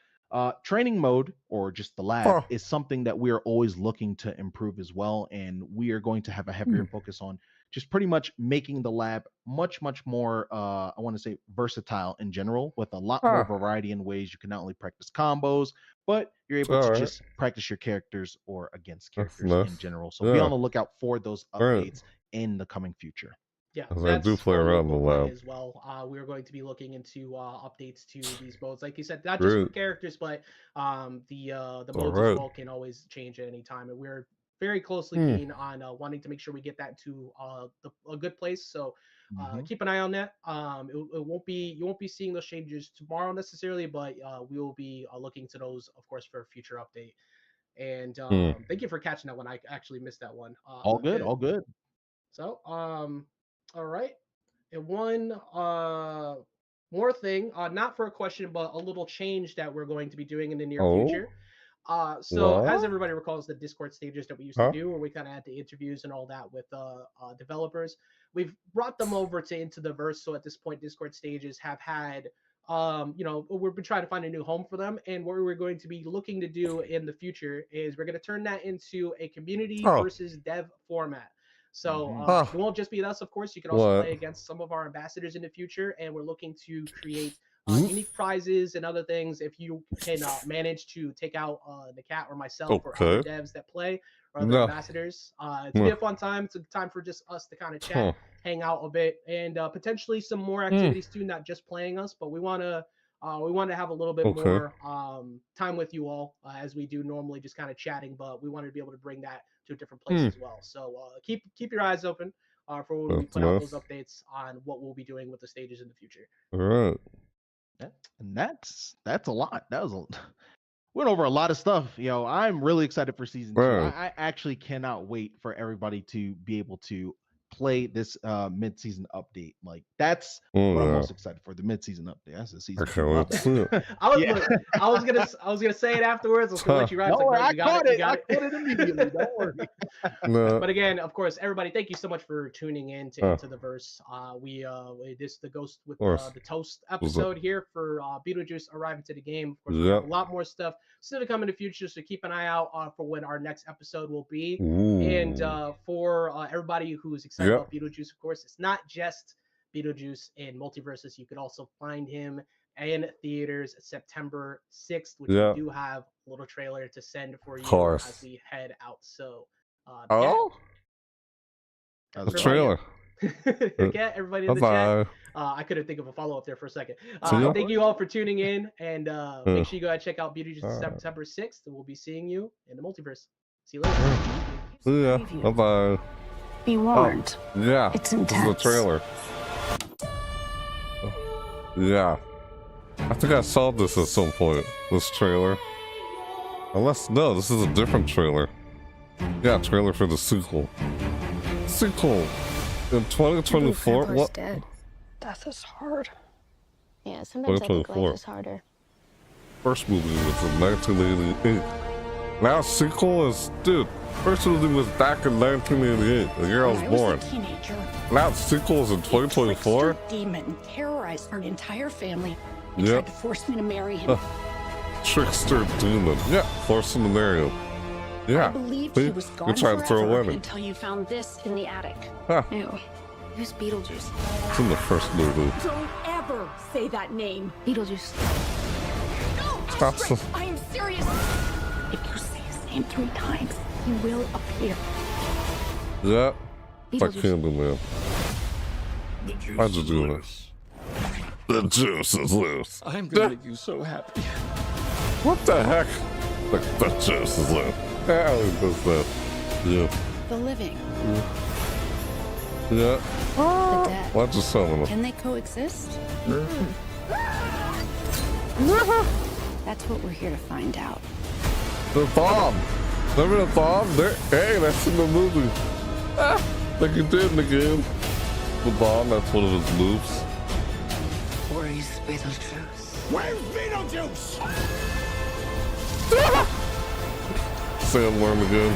training mode, or just the lab, is something that we are always looking to improve as well, and we are going to have a heavier focus on just pretty much making the lab much more I want to say versatile in general, with a lot more variety in ways you can not only practice combos, but you're able to just practice your characters or against characters in general. So be on the lookout for those updates in the coming future. Yeah, I do play around the lab as well. We're going to be looking into updates to these modes, like you said, not just for characters, but the modes as well can always change at any time, and we're very closely keen on wanting to make sure we get that to a good place. So keep an eye on that. You won't be seeing those changes tomorrow necessarily, but we will be looking to those, of course, for a future update. And thank you for catching that one. I actually missed that one. All good. So all right. And one more thing, not for a question, but a little change that we're going to be doing in the near future. So as everybody recalls, the Discord stages that we used to do, where we kind of had the interviews and all that with developers, we've brought them over to Into the Verse. So at this point, Discord stages have had, we've been trying to find a new home for them. And what we're going to be looking to do in the future is we're going to turn that into a community versus dev format. So it won't just be us, of course. You can also play against some of our ambassadors in the future, and we're looking to create unique prizes and other things if you can manage to take out NAKAT or myself or other devs that play or other ambassadors. It's gonna be a fun time. It's a time for just us to kind of chat, hang out a bit, and potentially some more activities too. Not just playing us, but we want to have a little bit more time with you all as we do normally, just kind of chatting. But we wanted to be able to bring that to a different place as well. So keep your eyes open for when we put out those updates on what we'll be doing with the stages in the future. All right. And that's a lot. Went over a lot of stuff. I'm really excited for season 2. I actually cannot wait for everybody to be able to play this mid-season update. Like, that's what I'm most excited for, the mid-season update. That's the season. I was gonna say it afterwards. I was gonna let you ride. I got it immediately. Don't worry. But again, of course, everybody, thank you so much for tuning in to Into the Verse. This the Ghost with the Toast episode here for Beetlejuice arriving to the game. Of course, we have a lot more stuff still to come in the future, so keep an eye out for when our next episode will be. And for everybody who is excited about Beetlejuice, of course, it's not just Beetlejuice in MultiVersus. You can also find him in theaters September 6th, which we do have a little trailer to send for you as we head out. So the trailer. Okay, everybody in the chat. I couldn't think of a follow-up there for a second. Thank you all for tuning in, and make sure you go ahead and check out Beetlejuice September 6th, and we'll be seeing you in the multiverse. See you later. See ya. Bye-bye. Be warned. It's intense. This is the trailer. Yeah. I think I saw this at some point, this trailer. No, this is a different trailer. Yeah, trailer for the sequel. In 2024? What? Dead. Death is hard. Yeah, sometimes I think life is harder. First movie was in 1988. Now sequel is, dude, first movie was back in 1988, the year I was born. A teenager, now sequel is in 2024? Demon terrorized our entire family and tried to force me to marry him. Trickster demon. Yeah, force him to marry him. Yeah. I believed he was gone forever until you found this in the attic. Ew. Who's Beetlejuice? It's in the first movie. Don't ever say that name. Beetlejuice. No, Stop. I am serious. If you say his name 3 times, he will appear. Yeah. It's like Beetlejuice. Candyman. The juice Why'd you is do loose. The juice is loose. I'm gonna make you so happy. What the heck? Like, the juice is loose. Yeah, he does that. Yeah. The living, Yeah. the dead. Why'd you summon him? Can they coexist? That's what we're here to find out. The bomb! Remember the bomb? There, hey, that's in the movie. Ah, like you did in the game. The bomb, that's one of his moves. Where's Beetlejuice? Where's Beetlejuice? Sandworm again.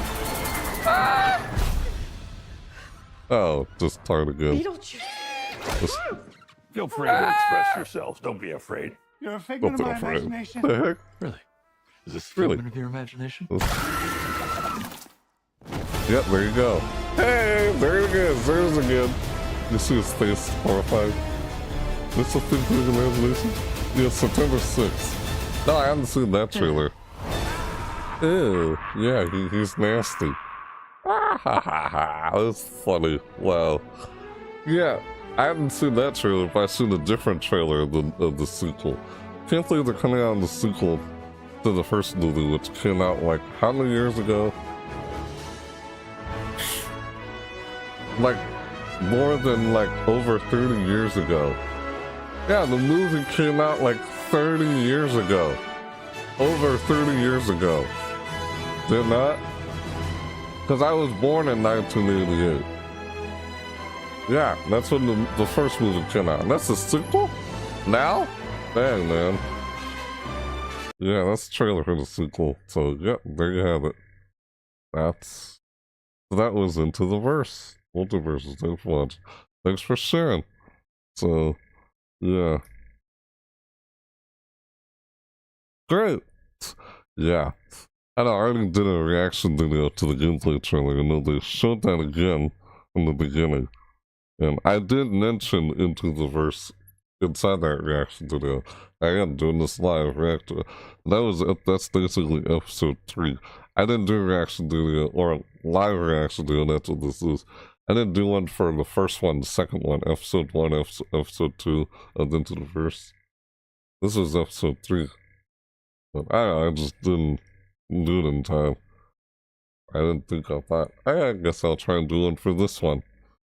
Oh, just tired again. Beetlejuice. Just, Feel free to express yourselves. Don't be afraid. You're a don't figment of feel my afraid. imagination. The heck? Really? Is this Really? figment of your imagination? Yep, there you go. Hey, there it is. There's again. You see his face horrified. This a thing for the imagination? Yeah, September 6th. No, I haven't seen that trailer. Ew. Yeah, he's nasty. That's funny. Wow. Yeah, I haven't seen that trailer, but I've seen a different trailer of the sequel. Can't believe they're coming out on the sequel to the first movie, which came out like how many years ago? Like more than like over 30 years ago. Yeah, the movie came out like 30 years ago. Over 30 years ago. Did not? Because I was born in 1988. Yeah, that's when the first movie came out. And that's the sequel? Now? Dang, man. Yeah, that's the trailer for the sequel. So, yeah, there you have it. That was Into the Verse. MultiVersus. Thanks for watching. Thanks for sharing. So, yeah. Great. Yeah. And I already did a reaction video to the gameplay trailer, and then they showed that again in the beginning. And I did mention Into the Verse inside that reaction video. I am doing this live reaction. That's basically episode 3. I didn't do a reaction video or a live reaction video, that's what this is. I didn't do one for the first one, the second one, episode 1, episode 2 of Into the Verse. This was episode 3. But I just didn't do it in time. I didn't think I thought, I guess I'll try and do one for this one.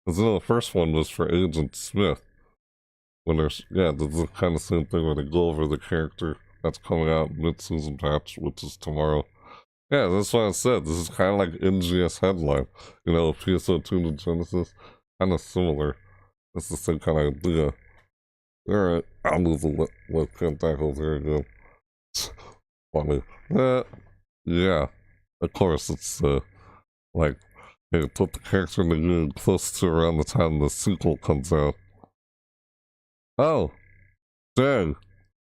Because the first one was for Agent Smith. When there's, yeah, this is the kind of same thing where they go over the character that's coming out mid-season patch, which is tomorrow. Yeah, that's what I said. This is kind of like NGS headline. You know, PSO2 to Genesis. Kind of similar. It's the same kind of idea. Alright, I'll move the webcam back over here again. Funny. Yeah. Of course, it's like, hey, put the character in the game close to around the time the sequel comes out. Oh, dang.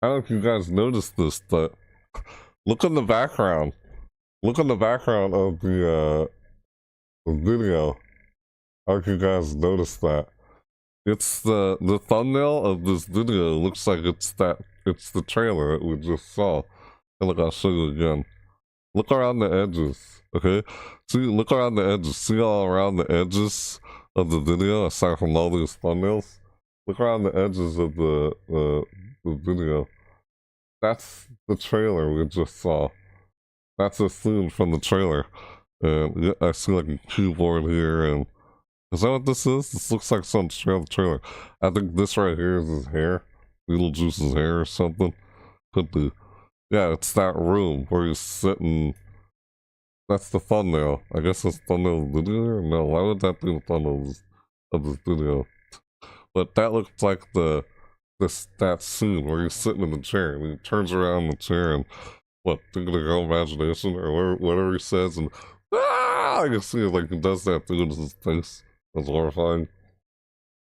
I don't know if you guys noticed this, but look in the background. Look in the background of the video. I don't know if you guys noticed that. It's the thumbnail of this video looks like it's the trailer that we just saw. And look, I'll show you again. Look around the edges, okay? See, look around the edges. See all around the edges of the video, aside from all these thumbnails? Look around the edges of the video. That's the trailer we just saw. That's a scene from the trailer. And yeah, I see like a keyboard here, and is that what this is? This looks like some trailer. I think this right here is his hair. Beetlejuice's hair or something. Could be. Yeah, it's that room where he's sitting. That's the thumbnail. I guess that's the thumbnail of the video? No, why would that be the thumbnail of this video? But that looks like that scene where he's sitting in the chair and he turns around in the chair and what, thinking of your imagination or whatever he says, and I can see it like he does that thing in his face. That's horrifying.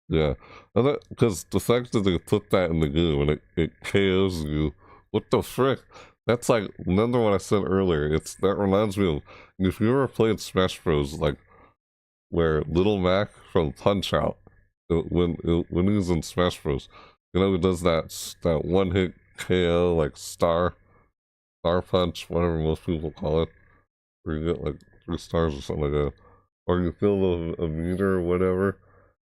Yeah, because the fact that they put that in the game and it KOs you, what the frick? That's like, remember what I said earlier, that reminds me of, if you ever played Smash Bros, like, where Little Mac from Punch-Out, when he was in Smash Bros, you know, he does that one-hit KO, like Star Punch, whatever most people call it. where you get like 3 stars or something like that. Or you fill a meter or whatever,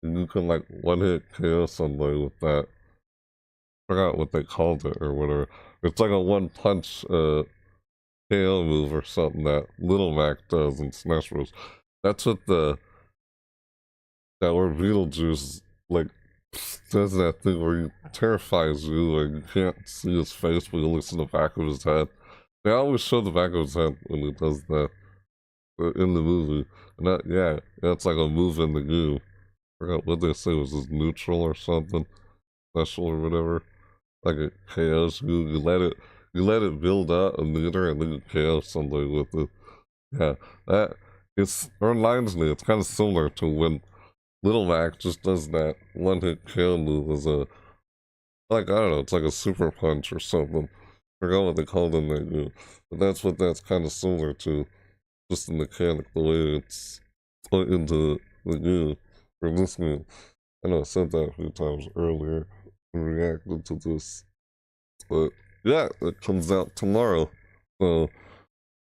and you can like one-hit KO somebody with that. I forgot what they called it or whatever. It's like a one-punch KO move or something that Little Mac does in Smash Bros. That's what where Beetlejuice like does that thing where he terrifies you and you can't see his face, but you look in the back of his head. They always show the back of his head when he does that in the movie. And that, yeah, that's like a move in the game. I forgot what they say was his neutral or something, special or whatever. Like it KOs you. You let it build up a meter and then you KO somebody with it. Yeah, that reminds me. It's kind of similar to when Little Mac just does that one-hit KO move as a, like, I don't know, it's like a super punch or something. I forgot what they called in that move. But that's what that's kind of similar to, just the mechanic, the way it's put into the game, or this game. I know I said that a few times earlier and reacted to this. But, yeah, it comes out tomorrow. So,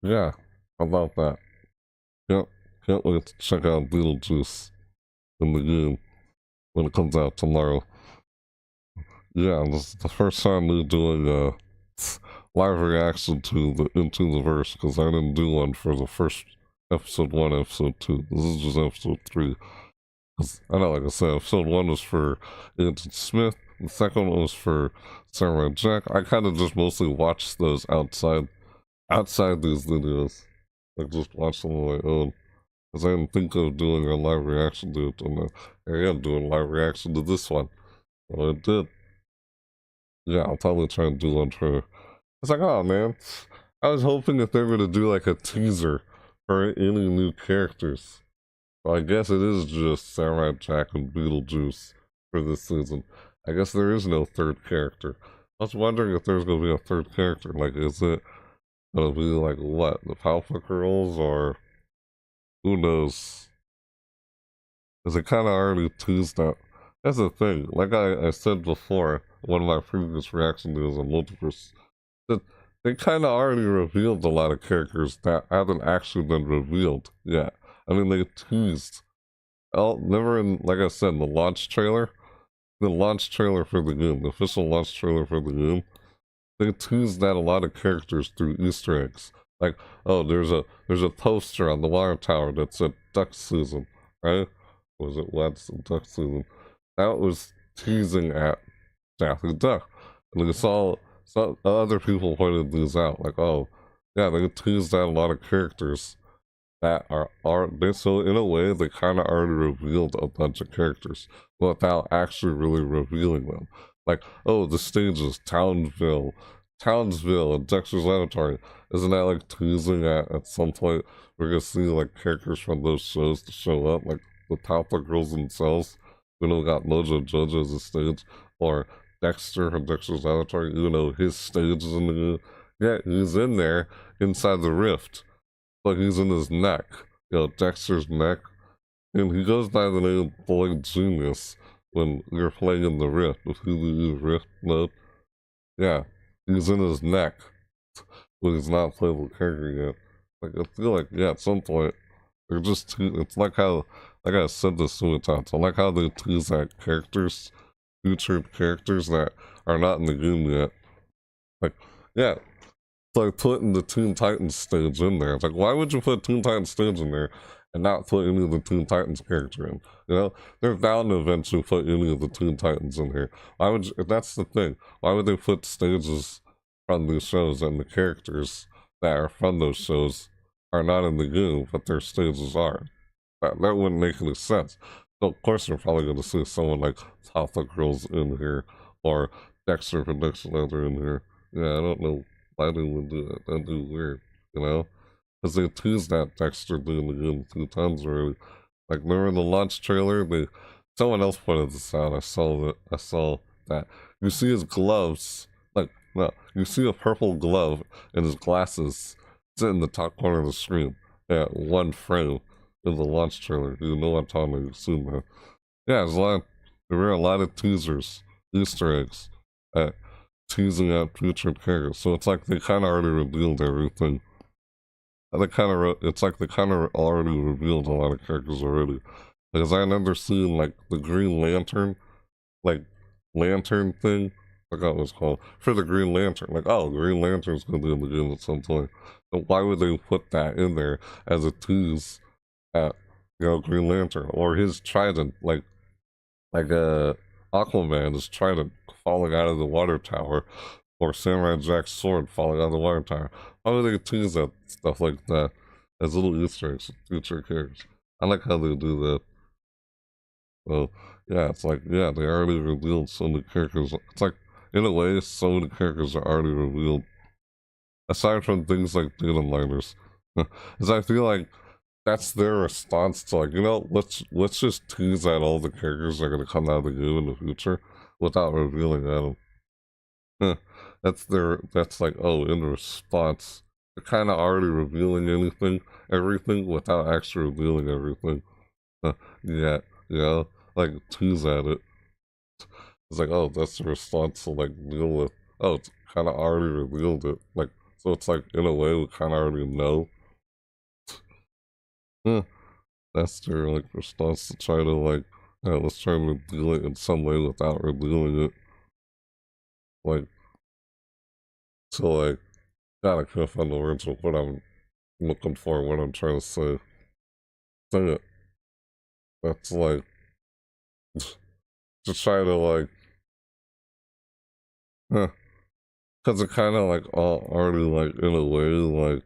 yeah, how about that? Can't wait to check out Beetlejuice in the game when it comes out tomorrow. Yeah, this is the first time we're doing a live reaction to the Into the Verse, because I didn't do one for the first episode 1, episode 2. This is just episode 3. I know, like I said, episode 1 was for Agent Smith, the second one was for Samurai Jack. I kind of just mostly watched those outside these videos. Like, just watch them on my own. Because I didn't think of doing a live reaction to it, and I am doing a live reaction to this one. So I did. Yeah, I'll probably try and do one for... It's like, oh man, I was hoping that they were going to do like a teaser for any new characters. Well, I guess it is just Samurai Jack and Beetlejuice for this season. I guess there is no third character. I was wondering if there's going to be a third character. Like, is it going to be like, what, the Powerpuff Girls, or... Who knows? Because it kind of already teased out. That's the thing. Like I said before, one of my previous reaction videos on MultiVersus, that they kind of already revealed a lot of characters that haven't actually been revealed yet. I mean, they teased. Never in, like I said, the launch trailer for the game, the official launch trailer for the game, they teased out a lot of characters through Easter eggs. Like, oh, there's a poster on the water tower that said duck season, right? Was it what's duck season? That was teasing at Daffy Duck. And we saw some other people pointed these out, like, oh, yeah, they teased out a lot of characters that are so in a way they kind of already revealed a bunch of characters without actually really revealing them. Like, oh, the stages, Townsville, and Dexter's Laboratory. Isn't that like teasing at some point we're gonna see like characters from those shows to show up, like the Powerpuff Girls themselves? We know we got Mojo Jojo as a stage, or Dexter from Dexter's Laboratory, you know, his stage is in the... Yeah, he's in there inside the rift. But he's in his neck. You know, Dexter's neck. And he goes by the name Boy Genius when you're playing in the rift, with Hulu Rift mode. Yeah. He's in his neck, but he's not a playable character yet. Like, I feel like, yeah, at some point, they're just it's like how, like I said this so many times, I like how they tease at characters, featured characters that are not in the game yet. Like, yeah, it's like putting the Teen Titans stage in there. It's like, why would you put Teen Titans stage in there and not put any of the Teen Titans character in? You know, they're bound to eventually put any of the Teen Titans in here. Why would you, that's the thing. Why would they put stages from these shows and the characters that are from those shows are not in the game, but their stages are? That wouldn't make any sense. So of course you're probably going to see someone like Powerpuff Girls in here, or Dexter from Dexter Leather in here. Yeah, I don't know why they would do that. That'd be weird, you know? Because they teased that Dexter doing the game 2 times already. Like, remember the launch trailer? Someone else pointed this out. I saw that. You see his gloves. Like, no, you see a purple glove and his glasses sit in the top corner of the screen at one frame in the launch trailer. You know what I'm talking about. You've seen that. Yeah, there were a lot of teasers, Easter eggs, teasing out featured characters. So it's like they kind of already revealed everything they kind of, it's like they kind of already revealed a lot of characters already. Because I remember seeing like the Green Lantern, like lantern thing, I forgot what it's called, for the Green Lantern. Like, oh, Green Lantern's gonna be in the game at some point. But why would they put that in there as a tease at, you know, Green Lantern or his trident, like Aquaman is trident falling out of the water tower, or Samurai Jack's sword falling out of the water tower? Why would they tease at stuff like that as little Easter eggs, future characters? I like how they do that. Well, yeah, it's like, yeah, they already revealed so many characters. It's like, in a way, so many characters are already revealed. Aside from things like data miners. Because I feel like that's their response to, like, you know, let's just tease at all the characters that are going to come out of the game in the future without revealing at them. That's like, oh, in response. They're kind of already revealing everything without actually revealing everything. Yeah, yeah, like tease at it. It's like, oh, that's the response to like deal with. Oh, it's kind of already revealed it. Like, so it's like, in a way, we kind of already know. That's their like response to try to like, yeah, let's try to deal it in some way without revealing it. Like, so like, God, I can't find the words of what I'm looking for, what I'm trying to say. Dang it. That's like, to try to like, because it kind of like already like in a way like,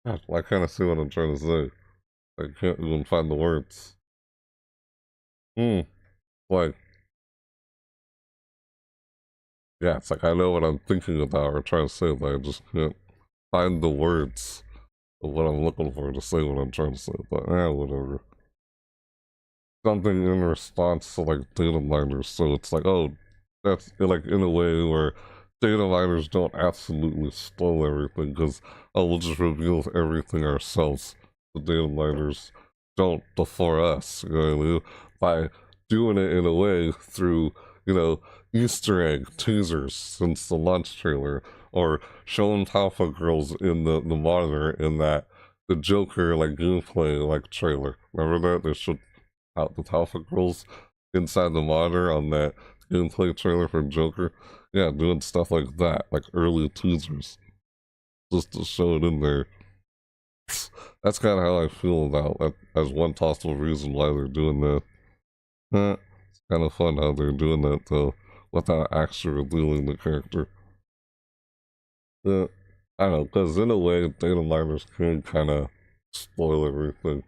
I kind of see what I'm trying to say. I can't even find the words. Like, yeah, it's like I know what I'm thinking about or trying to say, but I just can't find the words of what I'm looking for to say what I'm trying to say. But whatever. Something in response to like data miners, so it's like, oh, that's like in a way where data miners don't absolutely spoil everything because, oh, we'll just reveal everything ourselves. The data miners don't before us, you know what I mean? By doing it in a way through, you know, Easter egg teasers since the launch trailer, or showing Alpha Girls in the monitor in that the Joker like gameplay like trailer. Remember that? They showed out the Alpha Girls inside the monitor on that gameplay trailer for Joker. Yeah, doing stuff like that, like early teasers, just to show it in there. That's kind of how I feel about that as one possible reason why they're doing that. It's kind of fun how they're doing that though, without actually revealing the character. Yeah, I don't know, because in a way, data miners can kind of spoil everything,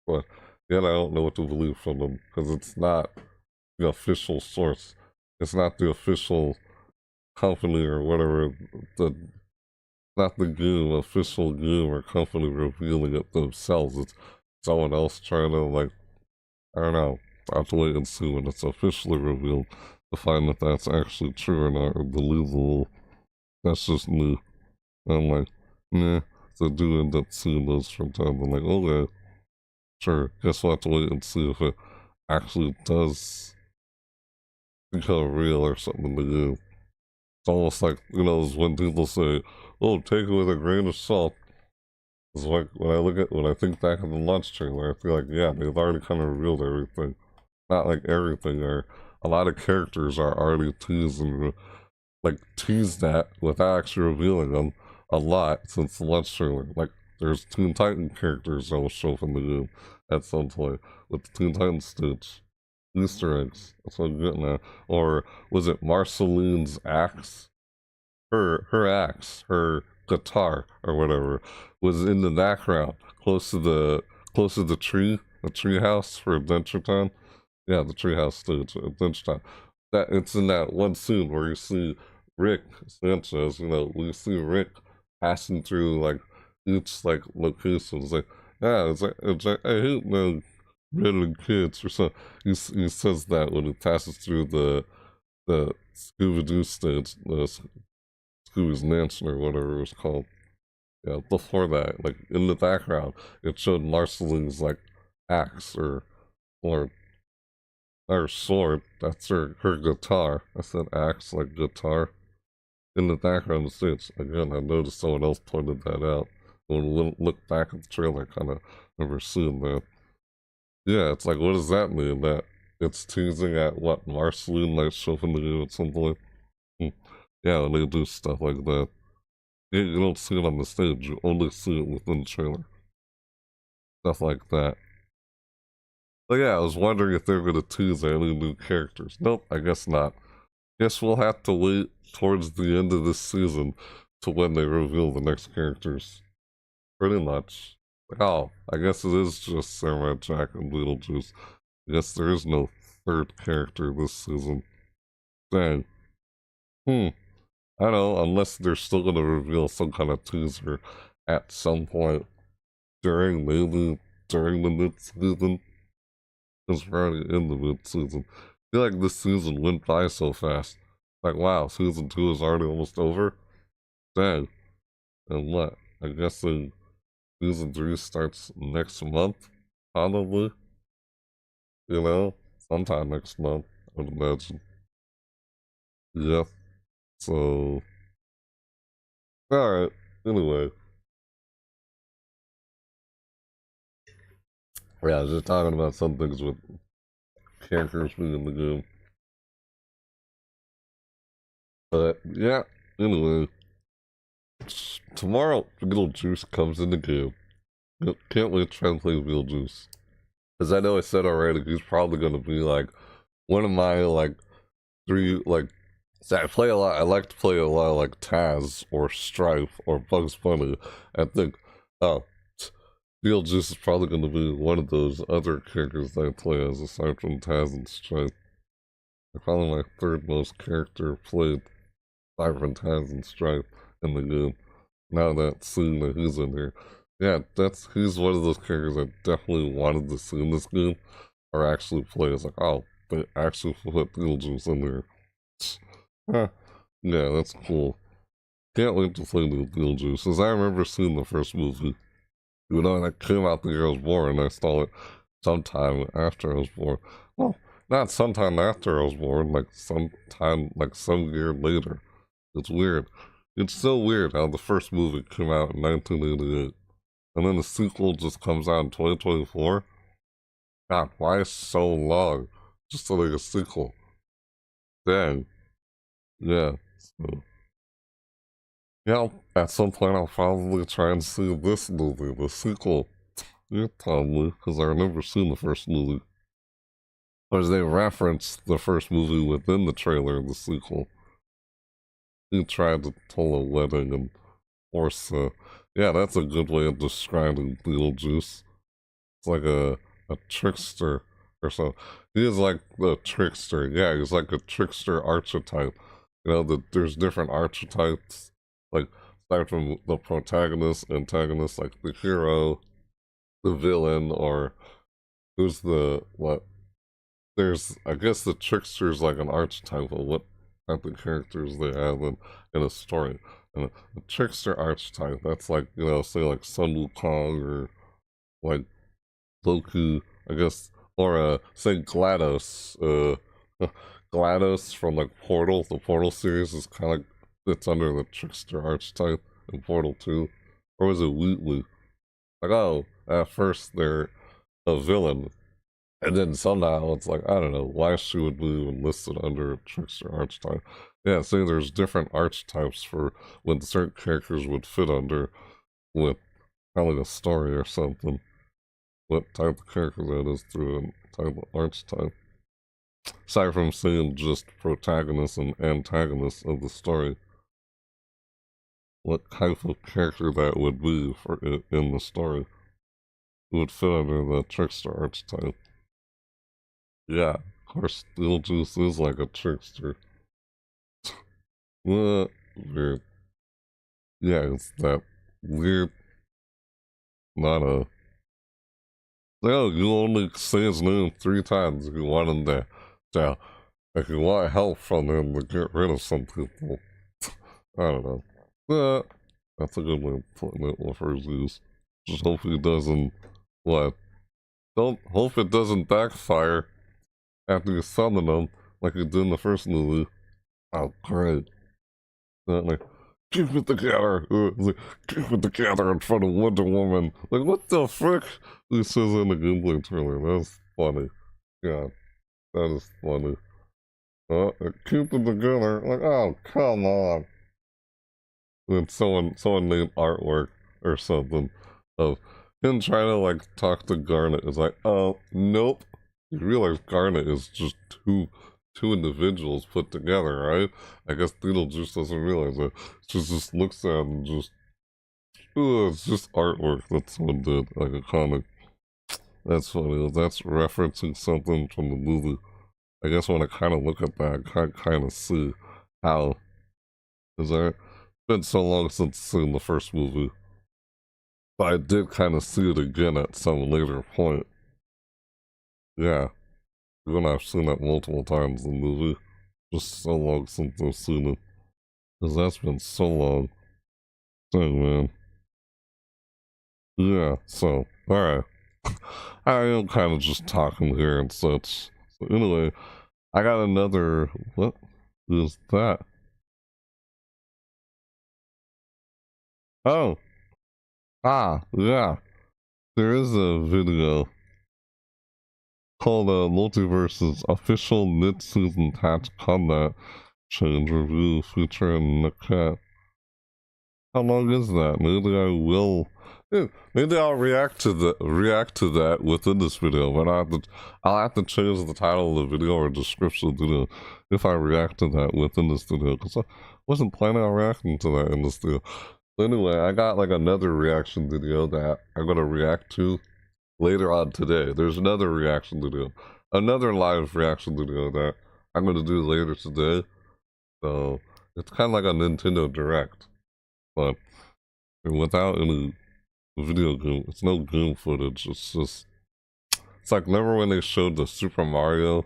but yet I don't know what to believe from them, because it's not the official source. It's not the official company or whatever, not the game, official game or company revealing it themselves. It's someone else trying to, like, I don't know. I have to wait and see when it's officially revealed to find if that's actually true or not, or believable. That's just me. I'm like, nah. So I do end up seeing those from time. I'm like, okay, sure. Guess we'll have to wait and see if it actually does become real or something in the game. It's almost like, you know, when people say, oh, take it with a grain of salt. It's like, when I think back on the launch trailer, I feel like, yeah, they've already kind of revealed everything. Not like everything, or a lot of characters are already teased and, like, teased at without actually revealing them a lot since the launch trailer. Like, there's Teen Titan characters that will show up in the game at some point with the Teen Titan Stitch. Easter eggs. That's what I'm getting at. Or was it Marceline's axe? Her axe, her guitar or whatever, was in the background, close to the tree house for Adventure Time. Yeah, the treehouse stage at Adventure Time. That it's in that one scene where you see Rick Sanchez. You know, we see Rick passing through like each like location. It's like, yeah, it's like I hate no random kids or something. He says that when he passes through the Scooby-Doo stage, Scooby's Mansion or whatever it was called. Yeah, before that, like in the background, it showed Marceline's like axe or sword. That's her guitar. I said axe, like guitar. In the background of the stage. Again, I noticed someone else pointed that out. when we look back at the trailer, I kind of remember seeing that. Yeah, it's like, what does that mean? That it's teasing at what, Marceline might show up in the game at some point? Yeah, when they do stuff like that. You don't see it on the stage, you only see it within the trailer. Stuff like that. But yeah, I was wondering if they were going to tease any new characters. Nope, I guess not. Guess we'll have to wait towards the end of this season to when they reveal the next characters. Pretty much. Oh, I guess it is just Samurai Jack and Beetlejuice. I guess there is no third character this season. Dang. I don't know, unless they're still going to reveal some kind of teaser at some point during the mid-season. Because we're already in the mid-season. I feel like this season went by so fast. Like, wow, season 2 is already almost over? Dang. And what? I guess season 3 starts next month? Probably? You know? Sometime next month, I would imagine. Yeah. So, alright, anyway. Yeah, I was just talking about some things with characters being in the game. But, yeah, anyway. Tomorrow, Beetlejuice comes in the game. Can't wait to try and play Beetlejuice. Because I know I said already, he's probably going to be, like, one of my, like, 3, like, so I like to play a lot of like Taz or Strife or Bugs Bunny. I think, Beetlejuice is probably going to be one of those other characters that I play as, aside from Taz and Strife. They're probably my third most character played, aside from Taz and Strife in the game. Now that seeing that he's in here. Yeah, he's one of those characters I definitely wanted to see in this game, or actually play. It's like, oh, they actually put Beetlejuice in there. Yeah, that's cool. Can't wait to play the Beetlejuice, as I remember seeing the first movie. You know, that came out the year I was born, and I saw it sometime after I was born. Well, not sometime after I was born, like sometime, like some year later. It's weird. It's so weird how the first movie came out in 1988, and then the sequel just comes out in 2024. God, why so long just to make a sequel? Dang. Yeah, so, yeah, at some point I'll probably try and see this movie, the sequel. Yeah, probably, because I remember seeing the first movie. Or they referenced the first movie within the trailer of the sequel. He tried to pull a wedding and force, yeah, that's a good way of describing Beetlejuice. It's like a trickster or so. He is like the trickster, yeah, he's like a trickster archetype. You know, there's different archetypes, like, aside from the protagonist, antagonist, like the hero, the villain, or who's there's, I guess the trickster is like an archetype of what type of characters they have in a story. And a trickster archetype, that's like, you know, say like Sun Wukong, or like Goku, I guess, or say GLaDOS, GLaDOS from like Portal. The Portal series is kind of fits under the trickster archetype in Portal 2. Or was it Wheatley? Like, oh, at first they're a villain, and then somehow it's like, I don't know why she would be even listed under a trickster archetype. Yeah, see, there's different archetypes for when certain characters would fit under with telling a story or something. What type of character that is through a type of archetype. Aside from seeing just protagonists and antagonists of the story, what type of character that would be for it in the story would fit under the trickster archetype. Yeah, of course, Beetlejuice is like a trickster. What? Weird. Yeah, it's that weird, not a... No, you only say his name 3 times if you want him to if you want help from him to get rid of some people. I don't know. But that's a good way of putting it with reviews. Just hope he doesn't, hope it doesn't backfire after you summon him like you did in the first movie. Oh, great. keep it together. Like, keep it together in front of Wonder Woman. Like, what the frick? He says in the gameplay trailer. That's funny. Yeah, that is funny. Keep it together. Like, oh, come on. And someone named artwork or something of him trying to like talk to Garnet. It's like, oh, nope. You realize Garnet is just two individuals put together, right? I guess Beetlejuice doesn't realize it. Just looks at it and just, it's just artwork that someone did, like a comic. That's funny. That's referencing something from the movie. I guess when I kind of look at that, I kind of see how. Is that? It's been so long since seeing the first movie. But I did kind of see it again at some later point. Yeah. Even I've seen it multiple times in the movie. Just so long since I've seen it. Because that's been so long. Dang, man. Yeah, so, alright. I am kind of just talking here and such. So anyway, I got another... What is that? Oh! Ah, yeah. There is a video called MultiVersus Official Midseason Patch Combat Change Review featuring NAKAT. How long is that? Maybe I will. Maybe I'll react to that within this video. But I'll have to change the title of the video or description of the video if I react to that within this video, because I wasn't planning on reacting to that in this video. So anyway, I got like another reaction video that I'm gonna react to later on today. There's another reaction video, another live reaction video that I'm gonna do later today. So it's kind of like a Nintendo Direct, but without any video game. It's no game footage. It's just, it's like, remember when they showed the Super Mario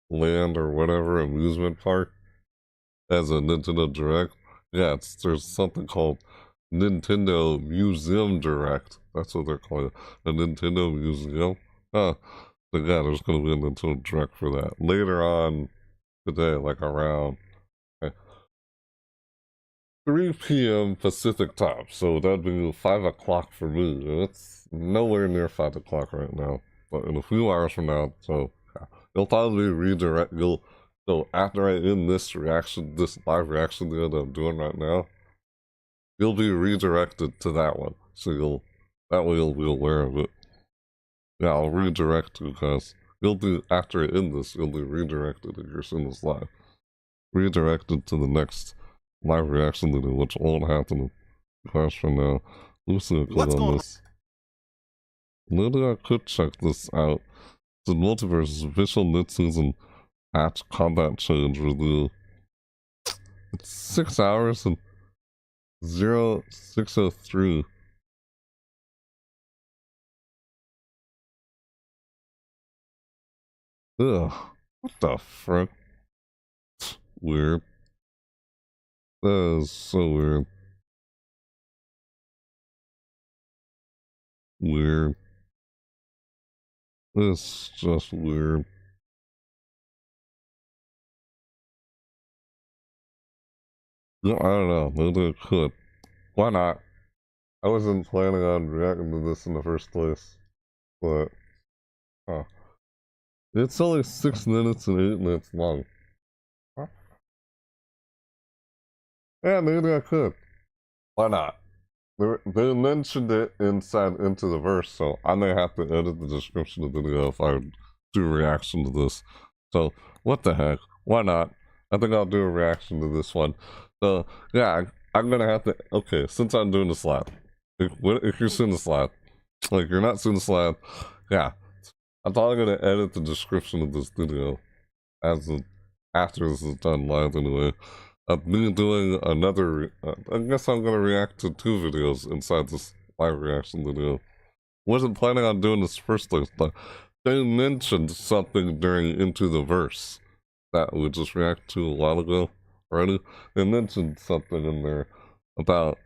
Land or whatever amusement park as a Nintendo Direct? Yeah, there's something called Nintendo Museum Direct. That's what they're calling it. A Nintendo Museum. So yeah, there's gonna be a Nintendo Direct for that later on today, like around 3 p.m. Pacific time. So that'd be 5 o'clock for me. It's nowhere near 5 o'clock right now, but in a few hours from now. So yeah, it'll probably redirect. So after I end this reaction, this live reaction video that I'm doing right now, you'll be redirected to that one. So that way you'll be aware of it. Yeah, I'll redirect you guys. You'll be, after I end this, you'll be redirected if you're seeing this live. Redirected to the next live reaction video, which won't happen in class from now. Lucy could on this. Maybe I could check this out. The MultiVersus official mid-season patch combat change review. It's 6 hours and 0603. Ugh, what the frick? Weird. That is so weird. Weird. It's just weird. No, I don't know. Maybe I could. Why not? I wasn't planning on reacting to this in the first place. But, it's only 6 minutes and 8 minutes long. Huh? Yeah, maybe I could. Why not? They mentioned it inside Into the Verse, so I may have to edit the description of the video if I do a reaction to this. So, what the heck? Why not? I think I'll do a reaction to this one. So, yeah, I'm gonna have to... Okay, since I'm doing this live, if you're seeing this live, like, you're not seeing this live, yeah, I'm probably gonna edit the description of this video after this is done live anyway. Me doing another, I guess I'm gonna react to 2 videos inside this live reaction video. Wasn't planning on doing this first place, but they mentioned something during Into the Verse that we just reacted to a while ago already. They mentioned something in there about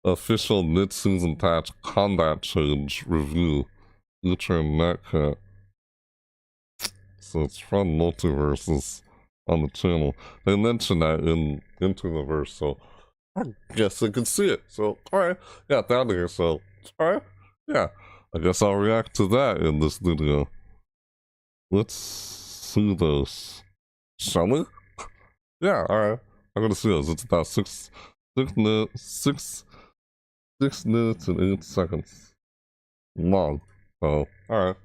official mid-season patch combat change review featuring NAKAT. So it's from MultiVersus on the channel. They mentioned that in Into the Verse, so I guess I can see it. So, alright. Yeah, down here. So, alright. Yeah. I guess I'll react to that in this video. Let's see those. Shall we? Yeah, alright. I'm gonna see those. It's about 6 minutes and 8 seconds long. So, alright.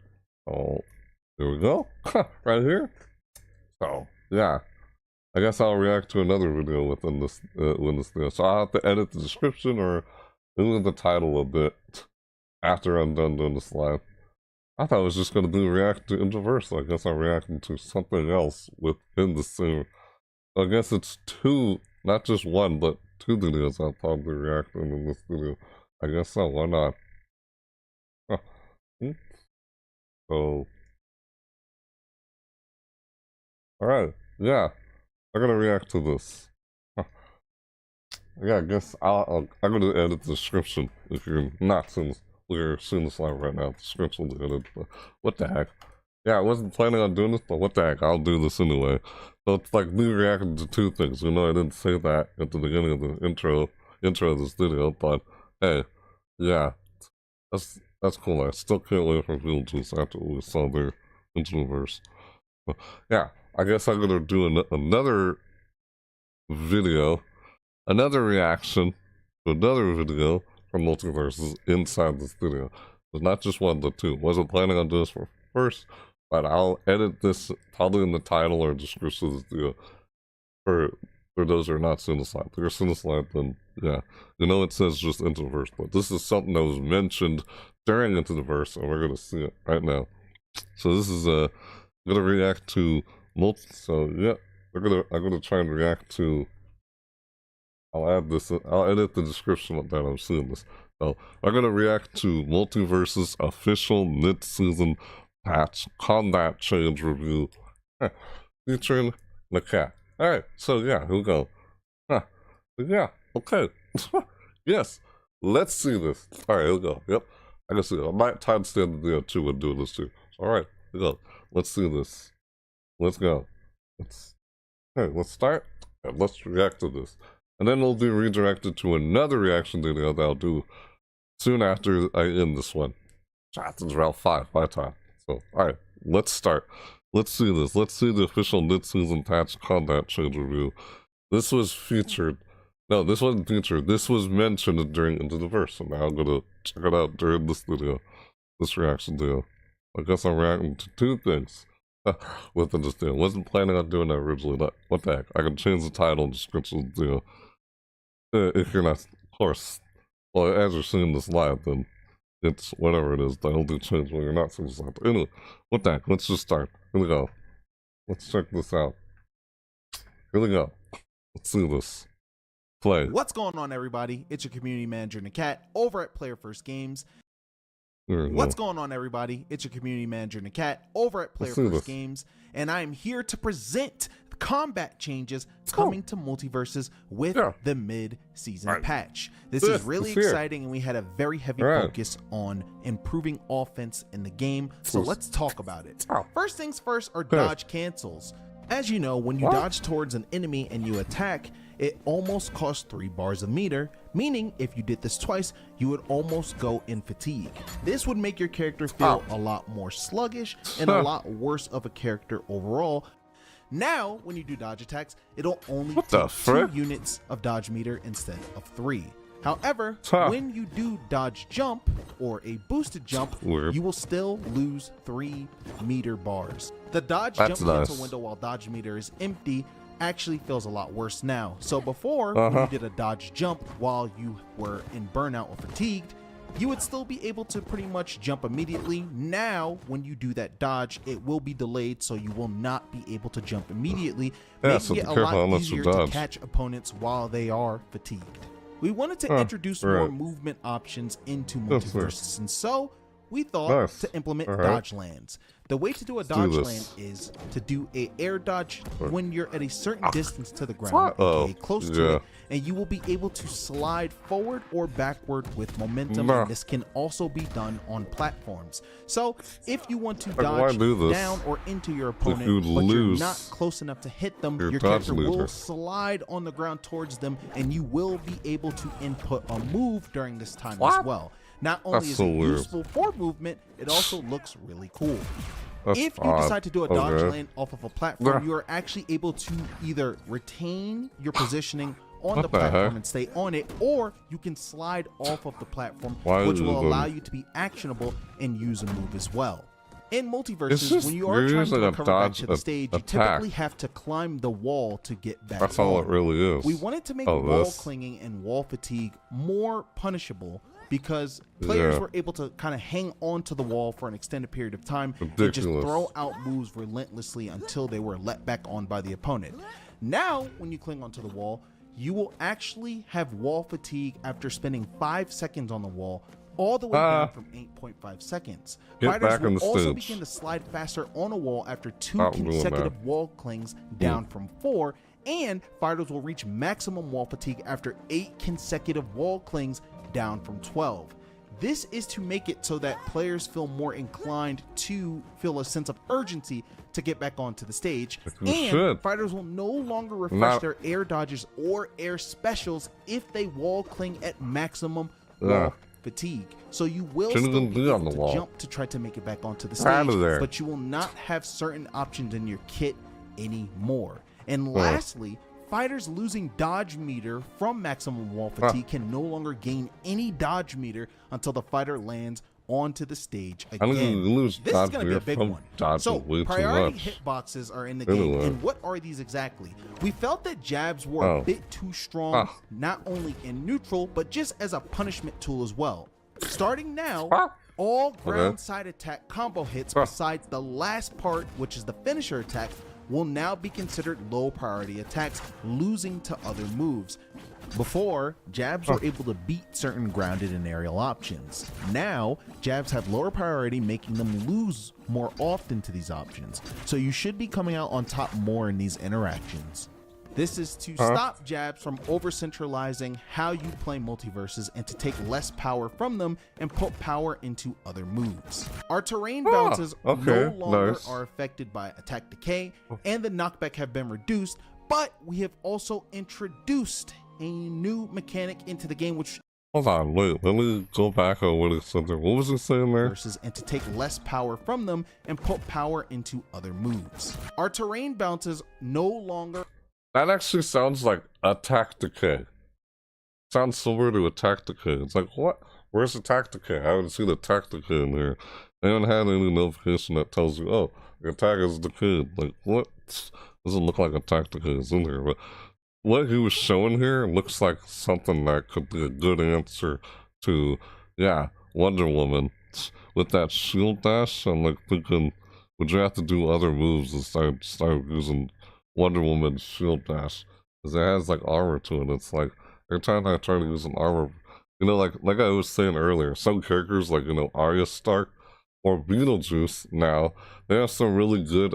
Oh, here we go. Right here. So, yeah. I guess I'll react to another video within this video. So I'll have to edit the description or move the title a bit after I'm done doing this live. I thought I was just gonna do react to MultiVersus. I guess I'm reacting to something else within the same. I guess it's 2, not just 1, but 2 videos I'll probably react in this video. I guess so. Why not? Huh. So, all right, yeah. I'm gonna react to this. Yeah, I guess I'm gonna edit the description if you're not seeing this live right now. The description will edit, but what the heck? Yeah, I wasn't planning on doing this, but what the heck? I'll do this anyway. So it's like me reacting to 2 things. You know, I didn't say that at the beginning of the intro of this video, but hey, yeah, that's cool. I still can't wait for Beetlejuice after we saw their MultiVersus. Yeah. I guess I'm gonna do another video, another reaction to another video from MultiVersus inside this video. It's not just 1, but 2. Wasn't planning on doing this for first, but I'll edit this probably in the title or description of this video for those who are not seeing the slide. If you're seeing the slide, then yeah, you know it says just MultiVersus, but this is something that was mentioned during MultiVersus, and we're gonna see it right now. So this is I'm gonna react to. So yeah, I'm gonna try and react to. I'll edit the description of that I'm seeing this. So I'm gonna react to MultiVersus official mid-season patch combat change review featuring NAKAT. Alright, so yeah, here we go. Yeah, okay. Yes, let's see this. Alright, here we go. Yep, I can see it. I might timestamp the video too and do this too. Alright, here we go. Let's see this. Let's go. Let's start and let's react to this. And then we'll be redirected to another reaction video that I'll do soon after I end this one. It's around 5 my time. So, alright, let's start. Let's see this. Let's see the official mid-season patch combat change review. This was featured. No, this wasn't featured. This was mentioned during MultiVersus. So now I'm gonna check it out during this video. This reaction video. I guess I'm reacting to 2 things. Within this video. Wasn't planning on doing that originally. But what the heck? I can change the title and description of the video. If you're not, of course. Well, as you're seeing this live, then it's whatever it is. That'll do change when you're not seeing this live. But anyway, what the heck? Let's just start. Here we go. Let's check this out. Here we go. Let's see this. Play. What's going on, everybody? It's your community manager, NAKAT, over at Player First Games. What's going on, everybody? It's your community manager, NAKAT, over at Player First Games, and I'm here to present combat changes coming to MultiVersus with the mid-season patch. This is really exciting, and we had a very heavy focus on improving offense in the game, so let's talk about it. First things first are dodge cancels. As you know, when you dodge towards an enemy and you attack, it almost costs 3 bars of meter, meaning if you did this twice, you would almost go in fatigue. This would make your character feel a lot more sluggish and a lot worse of a character overall. Now, when you do dodge attacks, it'll only take 2 units of dodge meter instead of 3. However, when you do dodge jump or a boosted jump, you will still lose 3 meter bars. The dodge jump cancel window while dodge meter is empty actually feels a lot worse now. So before, when you did a dodge jump while you were in burnout or fatigued, you would still be able to pretty much jump immediately. Now, when you do that dodge, it will be delayed, so you will not be able to jump immediately, making it a lot easier to catch opponents while they are fatigued. We wanted to introduce more movement options into MultiVersus, and so we thought to implement dodge lands. The way to do a dodge land is to do a air dodge when you're at a certain distance to the ground, aka close to it, and you will be able to slide forward or backward with momentum, and this can also be done on platforms. So if you want to dodge down or into your opponent, but you're not close enough to hit them, your character will slide on the ground towards them, and you will be able to input a move during this time as well. Not only is it useful for movement, it also looks really cool. If you decide to do a dodge land off of a platform, you are actually able to either retain your positioning on the platform and stay on it, or you can slide off of the platform, which will allow you to be actionable and use a move as well. In MultiVersus, when you are trying to recover back to the stage, you typically have to climb the wall to get back. That's all it really is. We wanted to make wall clinging and wall fatigue more punishable, because players were able to kind of hang on to the wall for an extended period of time and just throw out moves relentlessly until they were let back on by the opponent. Now, when you cling onto the wall, you will actually have wall fatigue after spending 5 seconds on the wall, all the way down from 8.5 seconds. Fighters will also begin to slide faster on a wall after 2 consecutive wall clings down from 4, and fighters will reach maximum wall fatigue after 8 consecutive wall clings down from 12. This is to make it so that players feel more inclined to feel a sense of urgency to get back onto the stage, and fighters will no longer refresh their air dodges or air specials if they wall cling at maximum wall fatigue. So you will still be able to jump to try to make it back onto the stage, but you will not have certain options in your kit anymore. And lastly, fighters losing dodge meter from maximum wall fatigue can no longer gain any dodge meter until the fighter lands onto the stage again. This is going to be a big one. So priority hitboxes are in the game, and what are these exactly? We felt that jabs were a bit too strong, not only in neutral, but just as a punishment tool as well. Starting now, all ground side attack combo hits besides the last part, which is the finisher attack, will now be considered low priority attacks, losing to other moves. Before, jabs were able to beat certain grounded and aerial options. Now, jabs have lower priority, making them lose more often to these options. So you should be coming out on top more in these interactions. This is to stop jabs from over-centralizing how you play MultiVersus and to take less power from them and put power into other moves. Our terrain bounces no longer are affected by attack decay, and the knockback have been reduced, but we have also introduced a new mechanic into the game, which hold on, wait, let me go back on what it said there. What was it saying there? And to take less power from them and put power into other moves. Our terrain bounces no longer. That actually sounds like attack decay. Sounds similar to attack decay. It's like, what? Where's attack decay? I haven't seen attack decay in here. I haven't had any notification that tells you, oh, the attack is decayed. Like, what? Doesn't look like attack decay is in here, but what he was showing here looks like something that could be a good answer to, Wonder Woman with that shield dash. I'm like thinking, would you have to do other moves and start using Wonder Woman's shield dash? Because it has like armor to it. It's like every time I try to use an armor, you know, like I was saying earlier, some characters like, you know, Arya Stark or Beetlejuice now, they have some really good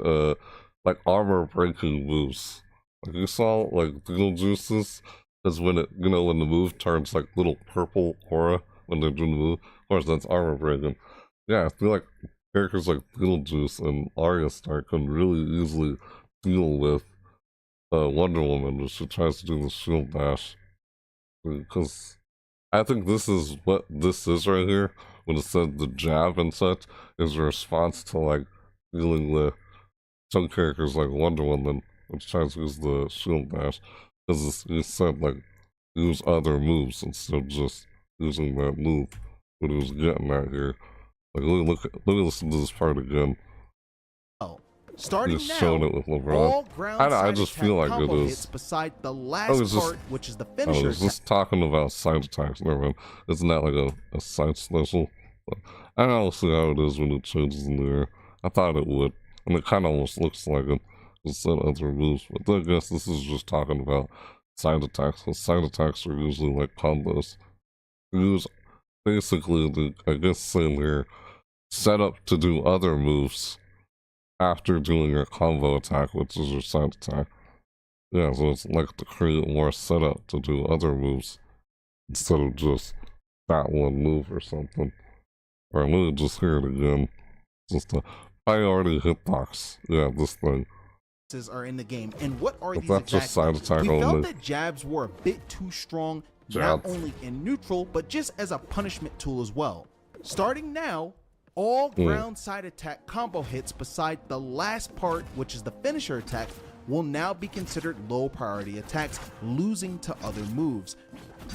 like armor breaking moves. Like you saw like Beetlejuice's, because when it, you know, when the move turns like little purple aura when they're doing the move, of course that's armor breaking. Yeah, I feel like characters like Beetlejuice and Arya Stark can really easily deal with Wonder Woman when she tries to do the shield dash. Because I think this is what this is right here, when it said the jab and such, is a response to like dealing with some characters like Wonder Woman, which tries to use the shield dash, because it said like use other moves instead of just using that move. What he was getting at here. Like let me listen to this part again. Starting He's now, showing it with LeBron. all ground I just feel like it is. Beside the last part, which is the finisher. I was just talking about side attacks. Never mind. Isn't that like a side special? But I don't see how it is when it changes in the air. I thought it would, and it kind of almost looks like it. Instead of other moves, but I guess this is just talking about side attacks. Because side attacks are usually like combos. You use basically the, I guess saying here, set up to do other moves after doing your combo attack, which is your side attack. Yeah, so it's like to create more setup to do other moves instead of just that one move or something. Or let me just hear it again. Just a priority hitbox. Yeah, this thing. Are in the game, and what are these that's just side attack we only. felt that jabs were a bit too strong, not only in neutral, but just as a punishment tool as well. Starting now, all ground side attack combo hits beside the last part, which is the finisher attack, will now be considered low priority attacks, losing to other moves.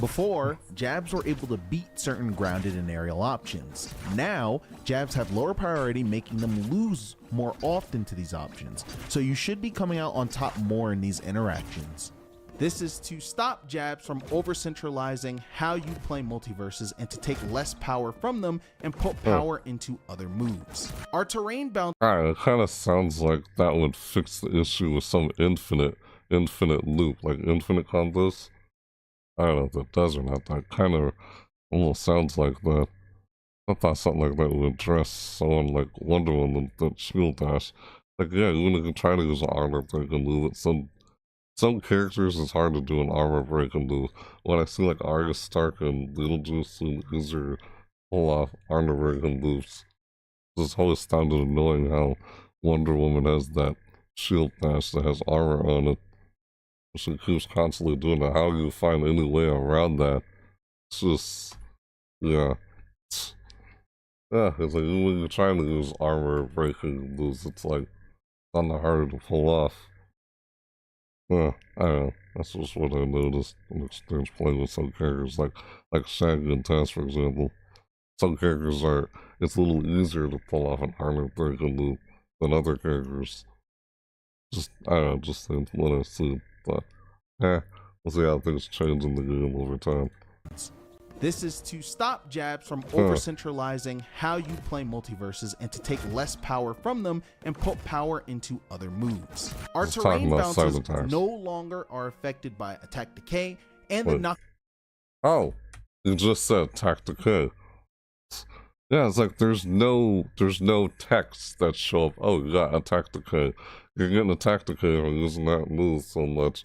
Before, jabs were able to beat certain grounded and aerial options. Now, jabs have lower priority, making them lose more often to these options, so you should be coming out on top more in these interactions. This is to stop jabs from over-centralizing how you play MultiVersus and to take less power from them and put power into other moves. Our terrain bounce. Alright, it kind of sounds like that would fix the issue with some infinite loop, like infinite combos. I don't know if that does or not. That kind of almost sounds like that. I thought something like that would address someone like Wonder Woman that shield dash. Like, yeah, even if you try to use an armor breaking move, some characters it's hard to do an armor breaking move. When I see like Arya Stark and Beetlejuice and user pull off armor breaking moves, it's always sounded annoying how Wonder Woman has that shield dash that has armor on it. She keeps constantly doing that. How do you find any way around that? It's just, yeah. Yeah, it's like when you're trying to use armor breaking moves, it's like kind of harder to pull off. Yeah, I don't know. That's just what I noticed in exchange playing with some characters, like Shaggy and Tess, for example. Some characters it's a little easier to pull off an armor breaking move than other characters. Just, I don't know, just what I see. But, we'll see how things change in the game over time. This is to stop jabs from over-centralizing how you play MultiVersus and to take less power from them and put power into other moves. Our terrain bounces no longer are affected by attack decay and the knock. Oh, you just said attack decay. Yeah, it's like there's no text that show up. Oh, you got attack decay. You're getting attack decay from using that move so much.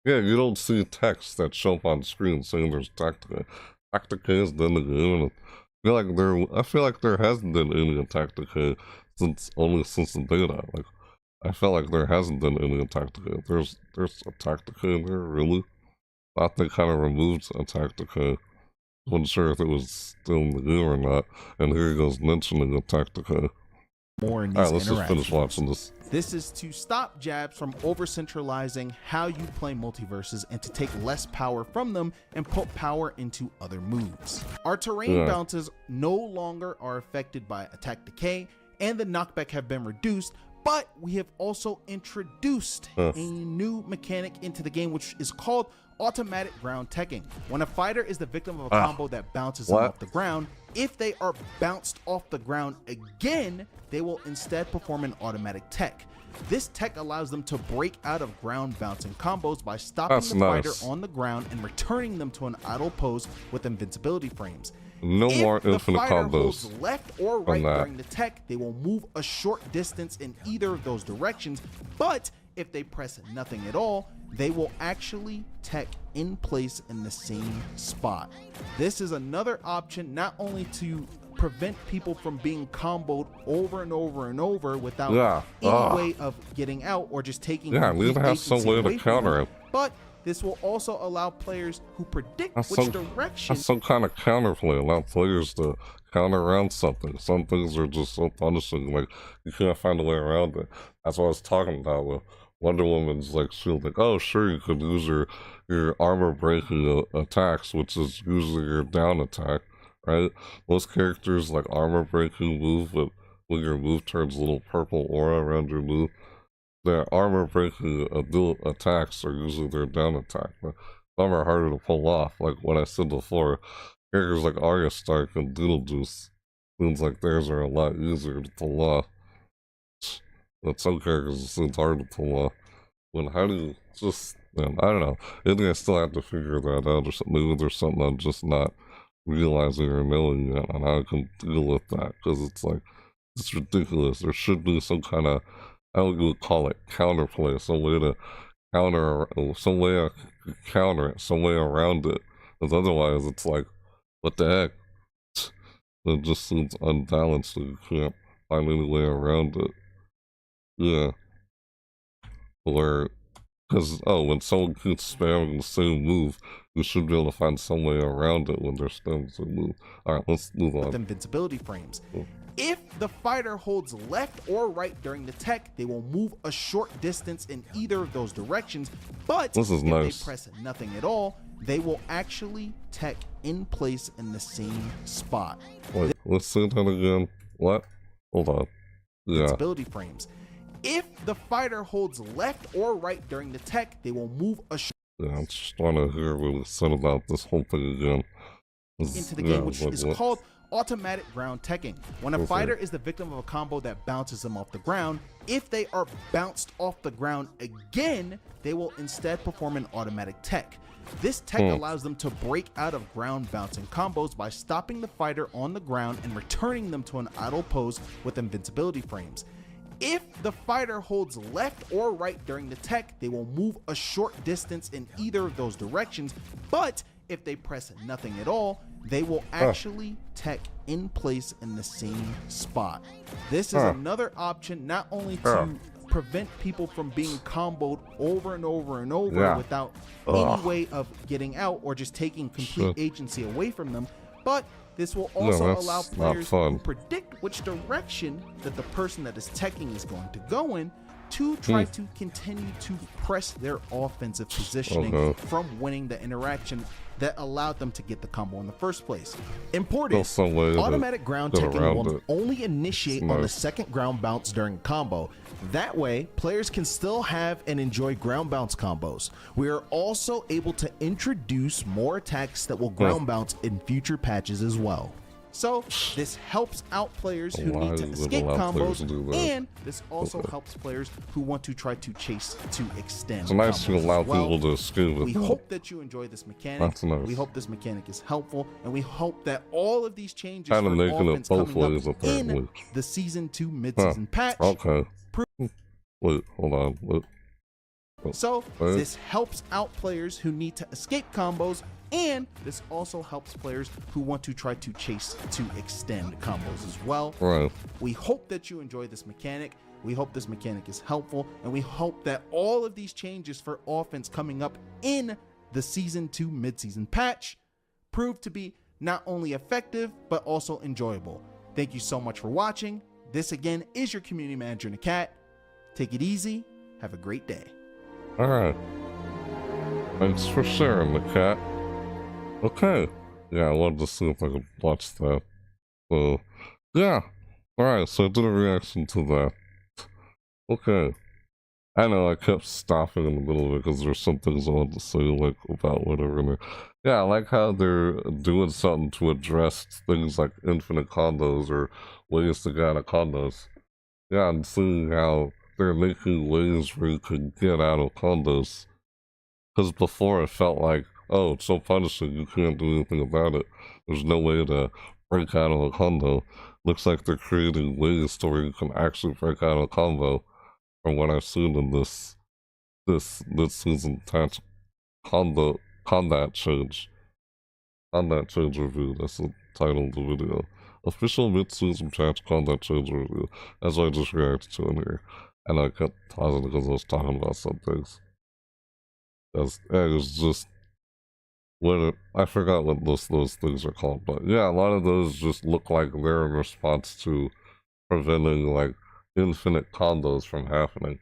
Yeah, you don't see text that show up on the screen saying there's attack decay. Attack decay is done again. I feel like there hasn't been any attack decay since the beta. Like, I felt like there hasn't been any attack decay. There's attack decay in there, really? I thought they kind of removed attack decay. Wasn't sure if it was still in the game or not. And here he goes mentioning attack decay. More in these Alright, let's just finish watching this. This is to stop jabs from over-centralizing how you play MultiVersus and to take less power from them and put power into other moves. Our terrain bounces no longer are affected by attack decay and the knockback have been reduced, but we have also introduced a new mechanic into the game which is called automatic ground teching. When a fighter is the victim of a combo that bounces them off the ground, if they are bounced off the ground again, they will instead perform an automatic tech. This tech allows them to break out of ground bouncing combos by stopping the fighter on the ground and returning them to an idle pose with invincibility frames. No more infinite combos. Holds left or right during the tech, they will move a short distance in either of those directions, but if they press nothing at all, they will actually tech in place in the same spot. This is another option not only to prevent people from being comboed over and over and over without any way of getting out or just taking we have some way to counter it. But this will also allow players who predict which direction. That's some kind of counterplay. Allow players to counter around something. Some things are just so punishing, like you can't find a way around it. That's what I was talking about with Wonder Woman's like shield. Like, oh sure, you could use your armor breaking attacks, which is usually your down attack, right? Most characters like armor breaking move, but when your move turns a little purple aura around your move, their armor breaking attacks are usually their down attack. But some are harder to pull off. Like what I said before, characters like Arya Stark and Beetlejuice, seems like theirs are a lot easier to pull off. But some characters it seems hard to pull off. When how do you just, man, I don't know. I think I still have to figure that out or something. Maybe there's something I'm just not realizing or knowing yet on how I can deal with that, because it's like, it's ridiculous. There should be some kind of, I don't know what you would call it, counterplay, some way to counter, some way to counter it, some way around it, because otherwise it's like, what the heck? It just seems unbalanced and you can't find any way around it. Yeah. Or, because, when someone keeps spamming the same move, you should be able to find some way around it when they're spamming the same move. Alright, let's move on. With invincibility frames. If the fighter holds left or right during the tech, they will move a short distance in either of those directions, but if they press nothing at all, they will actually tech in place in the same spot. Wait, let's say that again. What? Hold on. Yeah. Invincibility frames. If the fighter holds left or right during the tech, they will move a yeah, I'm just trying to hear what we said about this whole thing again. Into the game, which is called automatic ground teching. When a fighter is the victim of a combo that bounces them off the ground, if they are bounced off the ground again, they will instead perform an automatic tech. This tech allows them to break out of ground bouncing combos by stopping the fighter on the ground and returning them to an idle pose with invincibility frames. If the fighter holds left or right during the tech, they will move a short distance in either of those directions, but if they press nothing at all, they will actually tech in place in the same spot. This is another option not only to prevent people from being comboed over and over and over without any way of getting out or just taking complete agency away from them, but this will also allow players to predict which direction that the person that is teching is going to go in to try to continue to press their offensive positioning from winning the interaction that allowed them to get the combo in the first place. Important, automatic ground teching will only initiate on the second ground bounce during a combo. That way, players can still have and enjoy ground bounce combos. We are also able to introduce more attacks that will ground bounce in future patches as well. So this helps out players who need to escape combos, and this also helps players who want to try to chase to extend. It's nice to allow people to escape it. We hope that you enjoy this mechanic. We hope this mechanic is helpful, and we hope that all of these changes for offense coming up in the Season 2 Midseason Patch. Wait, hold on. So this helps out players who need to escape combos, and this also helps players who want to try to chase to extend combos as well. We hope that you enjoy this mechanic. We hope this mechanic is helpful, and we hope that all of these changes for offense coming up in the Season 2 Midseason Patch prove to be not only effective, but also enjoyable. Thank you so much for watching. This again is your community manager, NAKAT. Take it easy. Have a great day. Alright. Thanks for sharing, NAKAT. Okay. Yeah, I wanted to see if I could watch that. So, yeah. Alright, so I did a reaction to that. Okay. I know I kept stopping in the middle of it because there's some things I wanted to say, like, about whatever. Yeah, I like how they're doing something to address things like infinite condos or ways to get out of condos. Yeah, I'm seeing how they're making ways where you can get out of condos. Because before it felt like, oh, it's so punishing, you can't do anything about it. There's no way to break out of a condo. Looks like they're creating ways to where you can actually break out of a combo. From what I've seen in this Midseason Patch Combat Change. Combat Change review, that's the title of the video. Official Midseason Patch Combat Change review. That's what I just reacted to in here. And I kept pausing because I was talking about some things. It was just I forgot what those things are called, but yeah, a lot of those just look like they're in response to preventing like infinite condos from happening.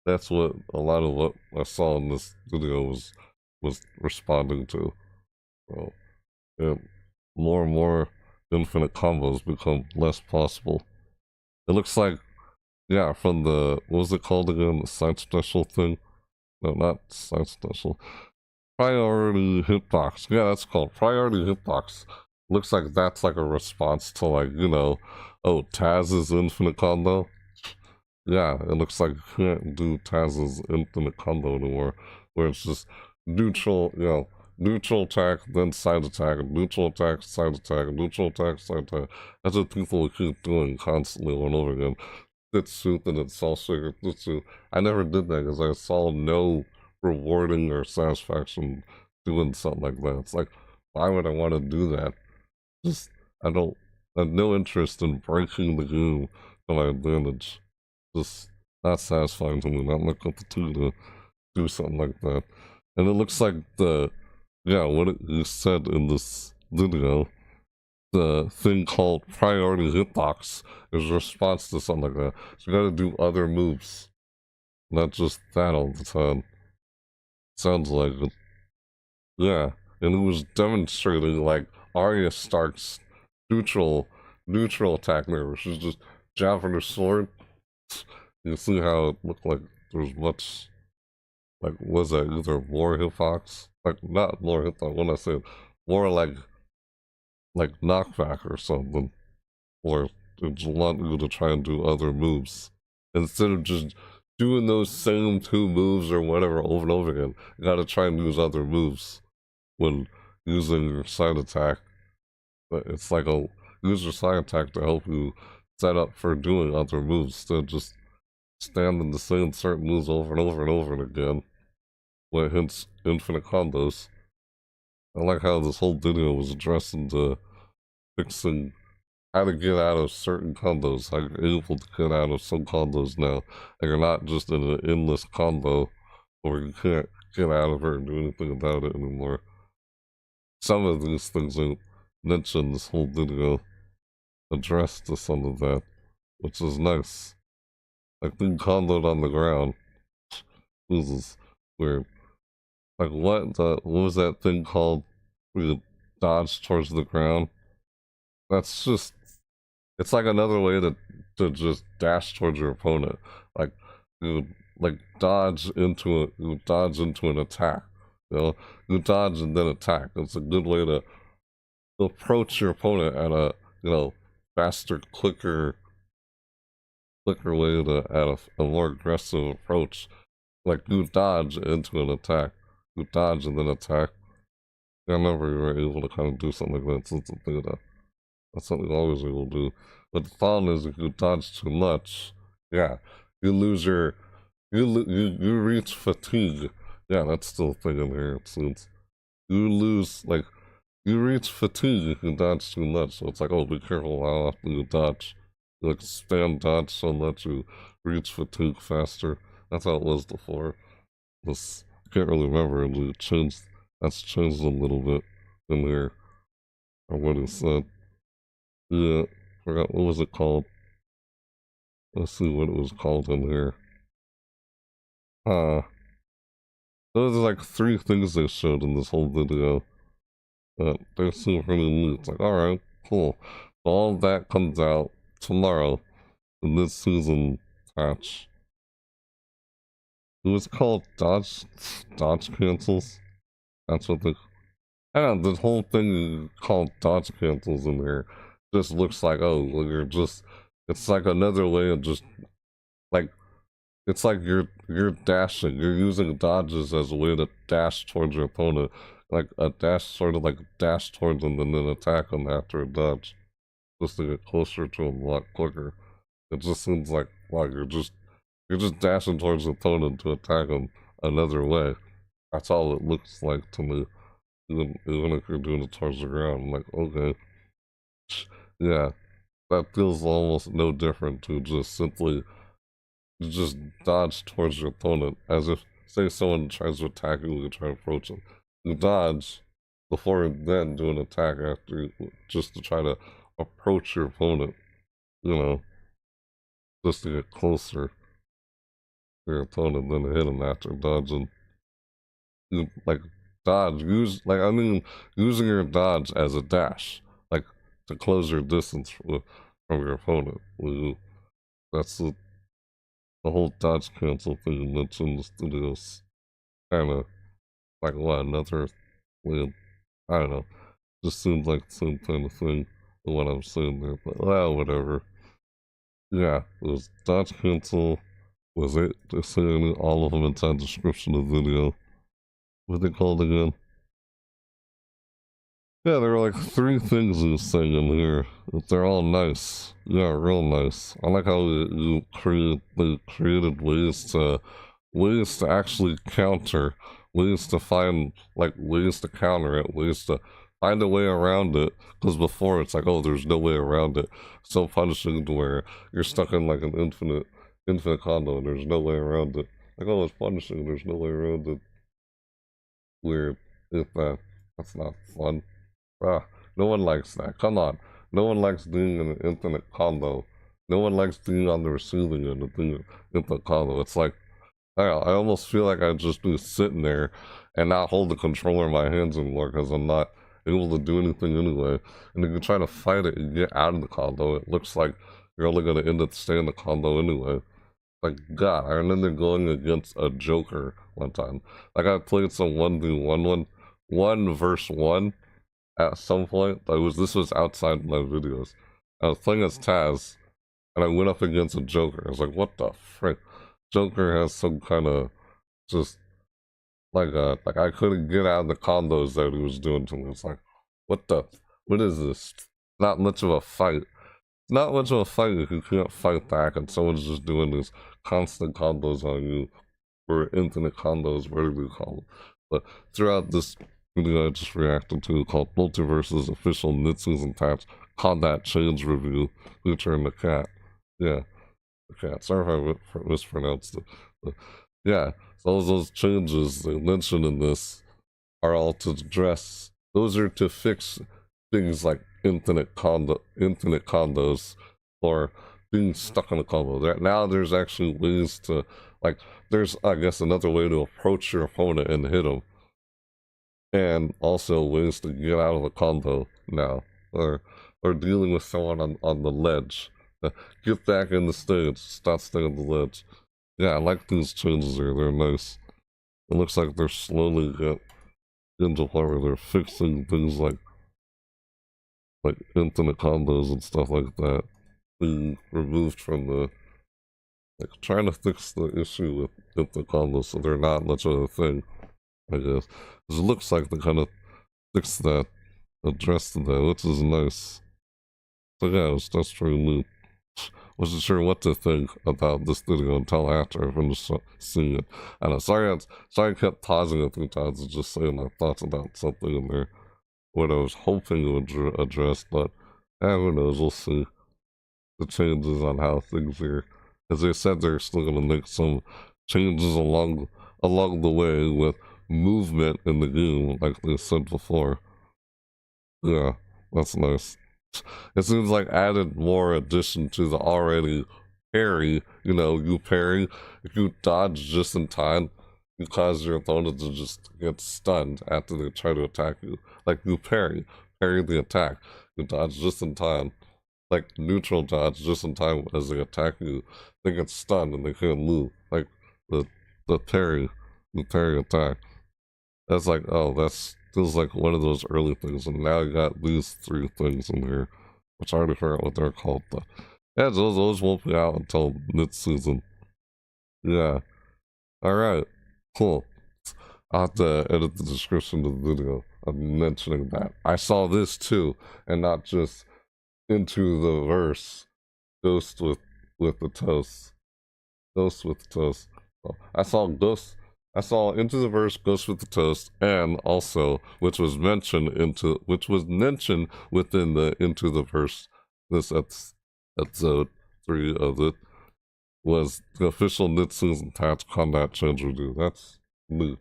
That's what a lot of what I saw in this video was responding to. So yeah, more and more infinite combos become less possible. It looks like, yeah, from the, what was it called again? The side special thing? No, not side special. Priority hitbox. Yeah, that's called priority hitbox. Looks like that's like a response to like, you know, oh, Taz's infinite combo. Yeah, it looks like you can't do Taz's infinite combo anymore, where it's just neutral, you know, neutral attack, then side attack, neutral attack, side attack, neutral attack, side attack. That's what people keep doing constantly over and over again. It's soup and it's all sugar. I never did that because I saw no rewarding or satisfaction doing something like that. It's like, why would I want to do that? Just, I have no interest in breaking the game to my advantage. Just not satisfying to me, not my cup of tea to do something like that. And it looks like what you said in this video, the thing called priority hitbox is a response to something like that. So you gotta do other moves, not just that all the time. Sounds like it. Yeah, and it was demonstrating like Arya Stark's neutral attack there, which is just jabbing her sword. You see how it looked like there's much, like, was that either more hitbox? Like, not more hitbox, when I said more like knockback or something. Or it's want you to try and do other moves. Instead of just doing those same 2 moves or whatever over and over again, you gotta try and use other moves when using your side attack. But it's like use your side attack to help you set up for doing other moves instead of just standing the same certain moves over and over and over again. When it hits infinite combos. I like how this whole video was addressing to fixing how to get out of certain combos, how you're able to get out of some combos now, and you're not just in an endless combo where you can't get out of it or do anything about it anymore. Some of these things I mentioned in this whole video address to some of that, which is nice. Like being comboed on the ground. This is weird. Like what was that thing called where you dodge towards the ground? That's just, it's like another way to just dash towards your opponent. Like you dodge into an attack. You know, you dodge and then attack. It's a good way to approach your opponent at a faster, quicker way at a more aggressive approach. Like you dodge into an attack. You dodge and then attack. I remember you were able to kind of do something like that since the thing that. That's something you're always able to do. But the problem is if you dodge too much, yeah, you lose your you reach fatigue. Yeah, that's still a thing in here. Since you reach fatigue if you dodge too much. So it's like, oh, be careful how often you dodge. You spam dodge so much you reach fatigue faster. That's how it was before. I can't really remember. That's changed a little bit in here. Or what it said. Yeah, forgot what was it called. Let's see what it was called in here. Those are like 3 things they showed in this whole video. They seem pretty neat. It's like, alright, cool. All that comes out tomorrow in this season patch. It was called dodge cancels. That's what the whole thing called dodge cancels in here. Just looks like, oh, it's like another way of just, like, it's like you're dashing, you're using dodges as a way to dash towards your opponent, like a dash, sort of like dash towards them and then attack them after a dodge, just to get closer to them a lot quicker. It just seems like, wow, you're just dashing towards the opponent to attack them another way. That's all it looks like to me, even if you're doing it towards the ground. I'm like, okay. Yeah, that feels almost no different to just simply just dodge towards your opponent, as if, say someone tries to attack you, you try to approach them. You dodge before then do an attack after, just to try to approach your opponent, just to get closer to your opponent, then hit him after dodging. You, using your dodge as a dash, like, to close your distance from your opponent. That's the whole dodge cancel thing you mentioned in the studios. Kind of like, what, another way, I don't know. Just seems like the same kind of thing than what I'm saying there, but well, whatever. Yeah, it was dodge cancel. Was it? They're saying all of them inside the description of the video. What are they called again? Yeah, there are like 3 things he was saying in here. But they're all nice. Yeah, real nice. I like how they created ways to actually counter, ways to find like ways to counter it, ways to find a way around it. Because before it's like, oh, there's no way around it. So punishing to where you're stuck in like an infinite combo and there's no way around it. Like, oh, it's punishing, there's no way around it. Weird. If that's not fun. Ah, no one likes that. Come on. No one likes being in an infinite combo. No one likes being on the receiving end of being infinite combo. It's like, I almost feel like I'd just be sitting there and not hold the controller in my hands anymore because I'm not able to do anything anyway. And if you try to fight it and get out of the combo, it looks like you're only going to end up staying in the combo anyway. Like, God, I remember going against a Joker one time. Like, I played some 1v1 1 versus 1 at some point. This was outside my videos. I was playing as Taz, and I went up against a Joker. I was like, what the frick? Joker has some kind of just like I couldn't get out of the combos that he was doing to me. It's like, what is this? Not much of a fight. Not much of a fight if you can't fight back and someone's just doing these constant combos on you, or infinite combos, whatever you call them. But throughout this video I just reacted to, called MultiVersus Official Midseason Patch Combat Change Review, featuring NAKAT. Yeah, NAKAT. Sorry if I mispronounced it. But yeah, so all those changes they mentioned in this are all to address. Those are to fix things like infinite combos, or being stuck in a combo. Now there's actually ways to, like, there's, I guess, another way to approach your opponent and hit them. And also ways to get out of a combo now. Or dealing with someone on the ledge. Get back in the stage, stop staying on the ledge. Yeah, I like these changes here, they're nice. It looks like they're slowly getting to the point where they're fixing things like infinite combos and stuff like that being removed from the, like, trying to fix the issue with infinite combos so they're not much of a thing, I guess. Because it looks like they kind of fixed that, addressed that, which is nice. So yeah, that's pretty neat. Wasn't sure what to think about this video until after I finished seeing it. I know, sorry I kept pausing a few times and just saying my thoughts about something in there, what I was hoping it would address, but who knows, we'll see the changes on how things are. As they said, they're still going to make some changes along the way with movement in the game, like they said before. Yeah, that's nice. It seems like added more addition to the already parry. You know, you parry, if you dodge just in time, you cause your opponent to just get stunned after they try to attack you. Like, you parry the attack. You dodge just in time. Like, neutral dodge just in time as they attack you. They get stunned and they can't move. Like, the parry attack. That's like, oh, that's feels like one of those early things. And now you got these 3 things in here, which I already forgot what they're called. But yeah, those won't be out until mid-season. Yeah. Alright. Cool. I'll have to edit the description of the video. I'm mentioning that. I saw this too, and not just Into the Verse, Ghost with the Toast. Ghost with the Toast. So I saw Into the Verse, Ghost with the Toast, and also, which was mentioned within the Into the Verse, this episode 3 of it, was the official Midseason Patch Combat Change review. That's neat.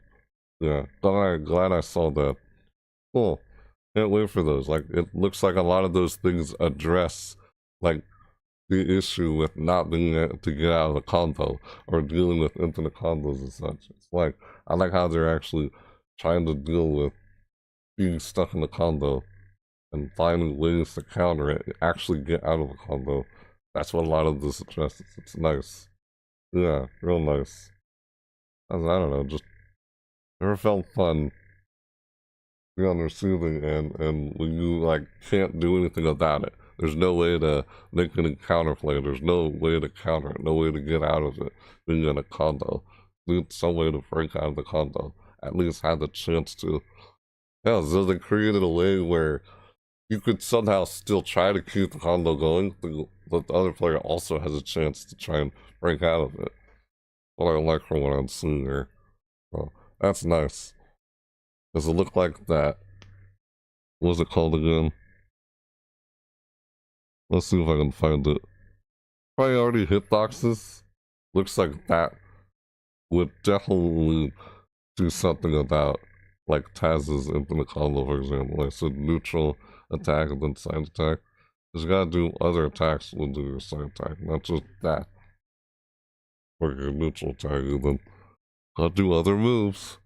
Yeah, glad I saw that. Cool. Can't wait for those. Like, it looks like a lot of those things address, like, the issue with not being able to get out of the combo, or dealing with infinite combos and such. It's like, I like how they're actually trying to deal with being stuck in the combo and finding ways to counter it, actually get out of the combo. That's what a lot of this addresses. It's nice. Yeah, real nice. I don't know, just never felt fun being on the receiving end, and when you, like, can't do anything about it. There's no way to make any counterplay. There's no way to counter it. No way to get out of it being in a combo. Need some way to break out of the combo. At least have the chance to. Yeah, so they created a way where you could somehow still try to keep the combo going, but the other player also has a chance to try and break out of it. What I like from what I'm seeing here. Oh, that's nice. Does it look like that? What's it called again? Let's see if I can find it. Priority hitboxes. Looks like that would definitely do something about like Taz's infinite combo, for example. Like, so neutral attack and then side attack. Just gotta do other attacks will do your side attack, not just that. For your neutral attack, and then gotta do other moves.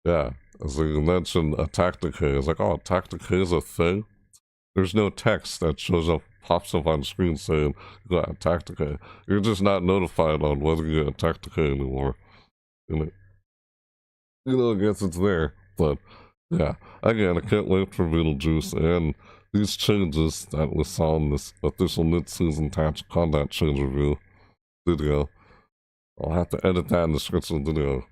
Yeah, as you mentioned, attack decay. It's like, oh, attack decay is a thing. There's no text that shows up, pops up on the screen saying you got attack decay. You're just not notified on whether you get attack decay anymore. You know, I guess it's there, but yeah. Again, I can't wait for Beetlejuice and these changes that we saw in this official mid-season patch combat change review video. I'll have to edit that in the description video.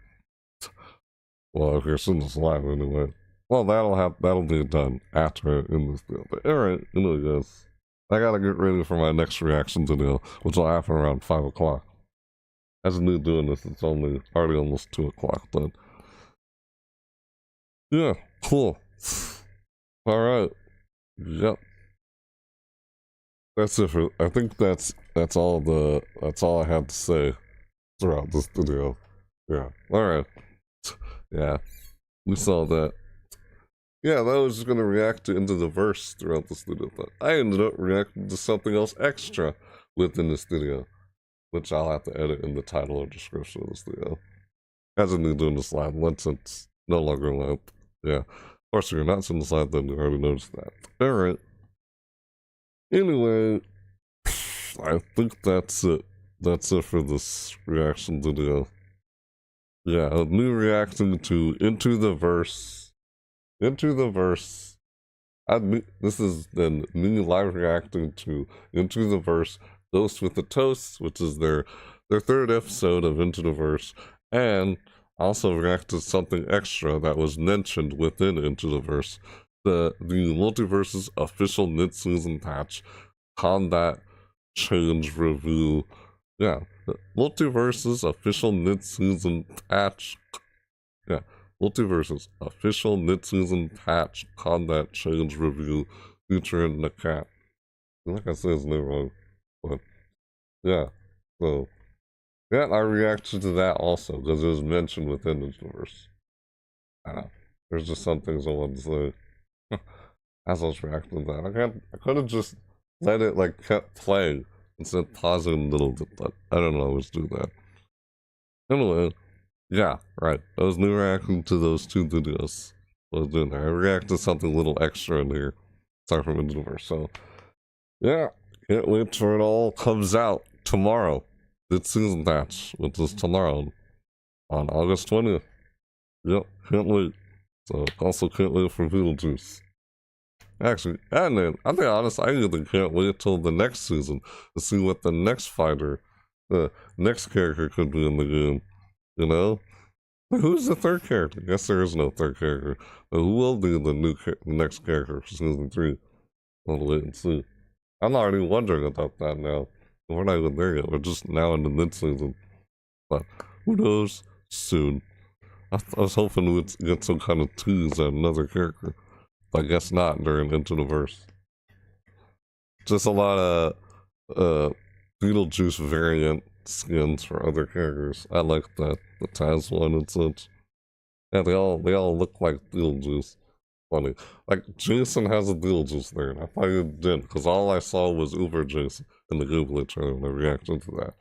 Well, if you're seeing this live anyway. Well, that'll be done after in this video. But alright, you know, guys, I gotta get ready for my next reaction video, which will happen around 5 o'clock. As I'm doing this, it's already almost 2 o'clock, but yeah, cool. Alright. Yep. That's it for, I think that's all I have to say throughout this video. Yeah. Alright. Yeah. We saw that. Yeah, I was just gonna react to Into the Verse throughout this video, but I ended up reacting to something else extra within this video, which I'll have to edit in the title or description of this video. As I'm doing this live, once it's no longer live. Yeah. Of course, if you're not seeing this live, then you already noticed that. Alright. Anyway, I think that's it. That's it for this reaction video. Yeah, me reacting to Into the Verse. Into the Verse. This is then me live reacting to Into the Verse, Ghost with the Toast, which is their third episode of Into the Verse, and also react to something extra that was mentioned within Into the Verse, the MultiVersus official mid-season patch combat change review. Yeah, the MultiVersus official mid-season patch. Yeah. MultiVersus official mid-season patch combat change review featuring NAKAT. Like I said his name wrong, but yeah. So yeah, I reacted to that also because it was mentioned within the universe. I don't know. There's just some things I wanted to say as I was reacting to that. I could have just let it like kept playing instead of pausing a little bit, but I don't always do that. Anyway. Yeah, right. I was new reacting to those two videos. I was doing that. I reacted to something a little extra in here. Sorry from Into the Verse. So, yeah. Can't wait till it all comes out tomorrow. Midseason Patch, which is tomorrow on August 20th. Yep, can't wait. So, also can't wait for Beetlejuice. Actually, and then, I'll be honest, I even can't wait till the next season to see what the next fighter, the next character could be in the game. You know? But who's the third character? I guess there is no third character. But who will be the next character for season 3? We'll wait and see. I'm already wondering about that now. We're not even there yet. We're just now in the mid-season. But who knows? Soon. I was hoping we'd get some kind of tease at another character. But I guess not during Into the Verse. Just a lot of Beetlejuice variant skins for other characters. I like that. The Taz one and such. Yeah, they all look like Beetlejuice. Funny. Like, Jason has a Beetlejuice there, and I thought he didn't, because all I saw was Uber Jason in the gameplay trailer when I reacted to that.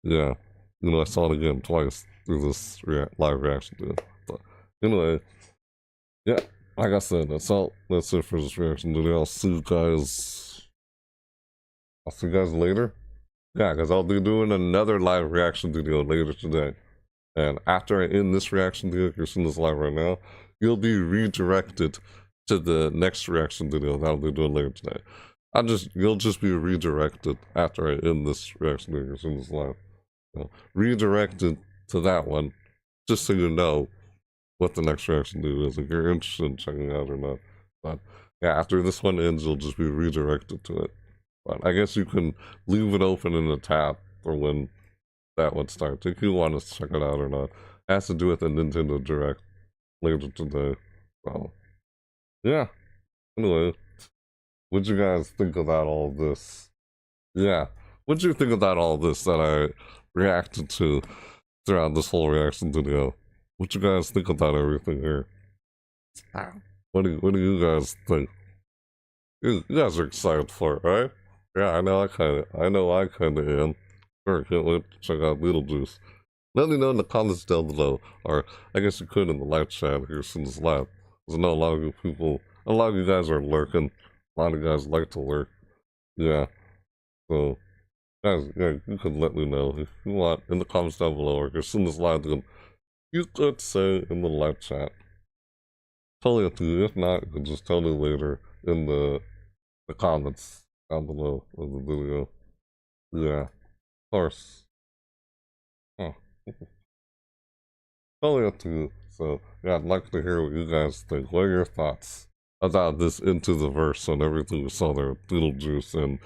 Yeah. You know, I saw it again twice through this live reaction to it. But anyway, yeah, like I said, that's all. That's it for this reaction video. I'll see you guys later. Yeah, because I'll be doing another live reaction video later today. And after I end this reaction video, if you're seeing this live right now, you'll be redirected to the next reaction video that I'll be doing later today. You'll just be redirected after I end this reaction video, if you're seeing this live. So, redirected to that one, just so you know what the next reaction do is, if you're interested in checking out or not. But yeah, after this one ends, you'll just be redirected to it. But I guess you can leave it open in the tab for when that one starts, if you want to check it out or not. It has to do with the Nintendo Direct later today. So yeah. Anyway, what'd you guys think about all this? Yeah. What'd you think about all this that I reacted to throughout this whole reaction video? What you guys think about everything here? What do you guys think? You guys are excited for it, right? Yeah, I know I kinda am. Sure, can't wait to check out Beetlejuice. Let me know in the comments down below, or I guess you could in the live chat here since it's live. Because I know a lot of you guys are lurking. A lot of you guys like to lurk. Yeah. So guys, yeah, you could let me know if you want in the comments down below, or as soon as live, you could say in the live chat. Totally up to you. If not, you can just tell me later in the comments down below of the video. Yeah, of course. Huh. Totally up to you. So yeah, I'd like to hear what you guys think. What are your thoughts about this Into the Verse and everything we saw there with Beetlejuice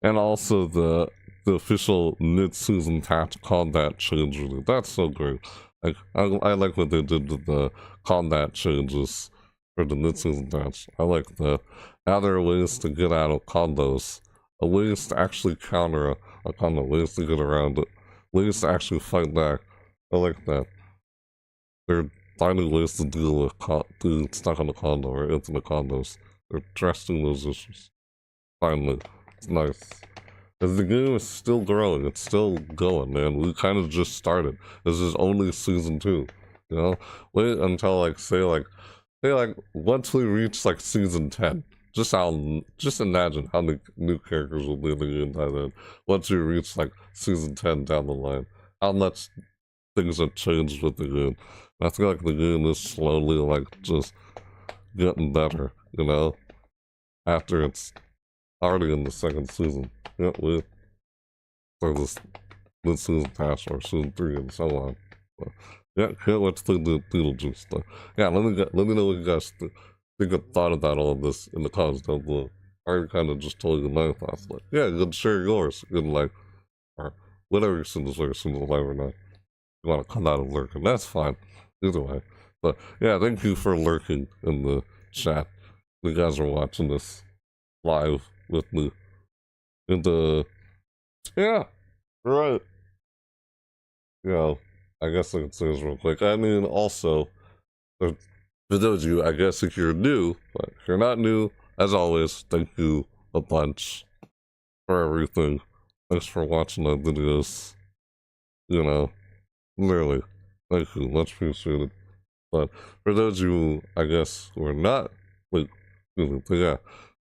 and also the official mid-season patch combat change release? That's so great. I like what they did with the combat changes for the mid-season patch. I like that. Now there are ways to get out of combos, ways to actually counter a combo, ways to get around it, ways to actually fight back. I like that. They're finding ways to deal with being stuck on the combo or infinite combos. They're addressing those issues. Finally. It's nice. Because the game is still growing, it's still going, man. We kind of just started. This is only season 2, you know? Wait until, like, say, once we reach, like, season 10, just imagine how many new characters will be in the game by then. Once we reach, like, season 10 down the line, how much things have changed with the game. I feel like the game is slowly, like, just getting better, you know? After it's already in the second season. Yep, for this season patch or season 3 and so on. But, yeah, can't wait to do Beetlejuice stuff. Yeah, let me know what you guys think of thought about all of this in the comments down below. I already kind of just told you my thoughts. Like, yeah, you can share yours in like, or whatever you send us live or not. You want to come out of lurking, that's fine. Either way. But yeah, thank you for lurking in the chat. You guys are watching this live with me. And yeah, right. You know, I guess I can say this real quick. I mean, also, for those of you, I guess if you're new, but if you're not new, as always, thank you a bunch for everything. Thanks for watching my videos. You know, literally, thank you, much appreciated. But for those of you, I guess, who are not, like, yeah.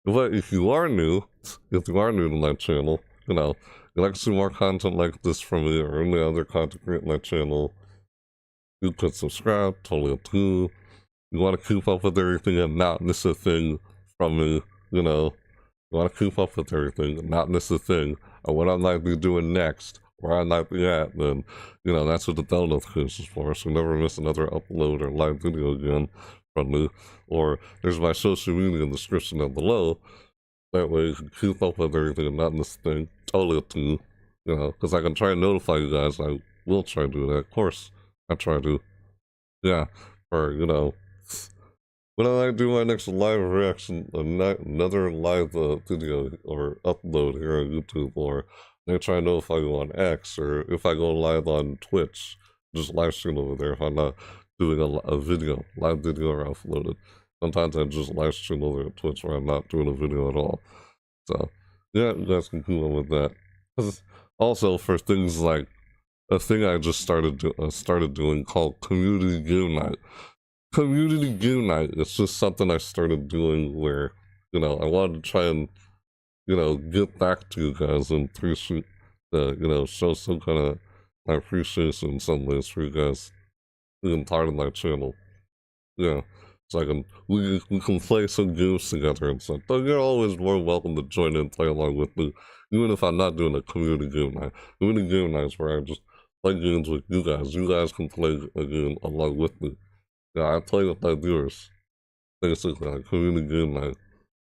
But if you are new to my channel, you know, you'd like to see more content like this from me or any other content created on my channel, you could subscribe, totally up to you. You want to keep up with everything and not miss a thing from me, you know. You want to keep up with everything and not miss a thing or what I might be doing next, where I might be at, then, you know, that's what the bell notification is for, so never miss another upload or live video again from me. Or there's my social media in the description down below. That way you can keep up with everything and not miss a thing. Totally up to you, you know, because I can try and notify you guys. I will try to do that, of course. I try to. Yeah, or, you know, when I do my next live reaction, another live video or upload here on YouTube, or I try to notify you on X, or if I go live on Twitch, just live stream over there if I'm not doing a video, live video or uploaded. Sometimes I just live stream over at Twitch where I'm not doing a video at all. So, yeah, you guys can keep on with that. Also, for things like a thing I just started doing called Community Game Night. Community Game Night, it's just something I started doing where, you know, I wanted to try and, you know, get back to you guys and appreciate, you know, show some kind of my appreciation in some ways for you guys being part of my channel. Yeah, so we can play some games together and stuff. But you're always more welcome to join in and play along with me, even if I'm not doing a community game night. Community game nights where I just play games with you guys. You guys can play a game along with me. Yeah, I play with my viewers. Basically, like community game night.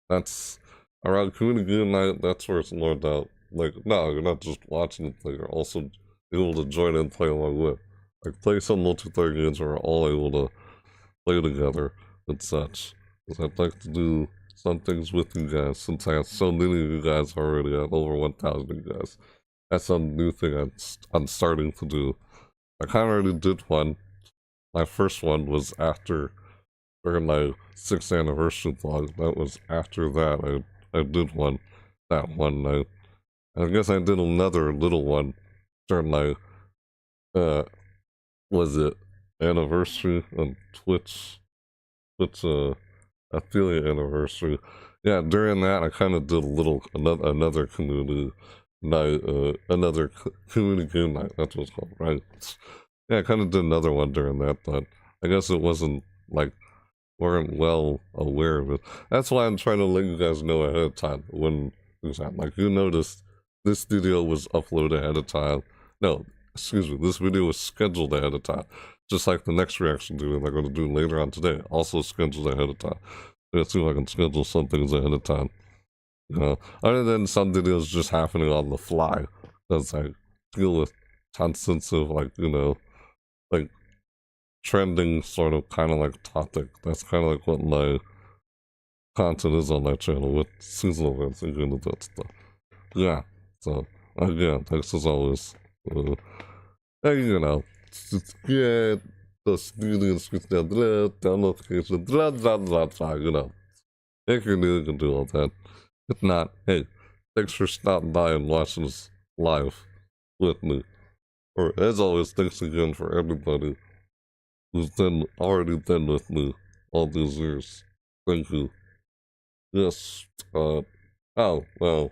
That's around community game night. That's where it's learned out. Like, no, you're not just watching it play. You're also able to join in and play along with. Like, play some multiplayer games where we're all able to play together and such. Because I'd like to do some things with you guys since I have so many of you guys already. I have over 1,000 of you guys. That's some new thing I'm starting to do. I kind of already did one. My first one was after during my 6th anniversary vlog. That was after that. I did one that one night. I guess I did another little one during my was it anniversary on Twitch affiliate anniversary. Yeah, during that I kind of did a little another community night, another community game night. That's what it's called, right? Yeah, I kind of did another one during that, but I guess it wasn't like weren't well aware of it. That's why I'm trying to let you guys know ahead of time when things happen. Like, you noticed this video was uploaded ahead of time. No, excuse me, this video was scheduled ahead of time. Just like the next reaction video they're going to do later on today, also scheduled ahead of time. Let's see if I can schedule some things ahead of time. You know, other than some videos just happening on the fly. Because I deal with constants of, like, you know, like trending sort of kind of like topic. That's kind of like what my content is on my channel with seasonal events and into that stuff. Yeah, so again, thanks as always. And you know, yeah, the students get down notification, you know. If you're new, you can do all that. If not, hey, thanks for stopping by and watching this live with me. Or as always, thanks again for everybody who's already been with me all these years. Thank you. Yes, oh, well,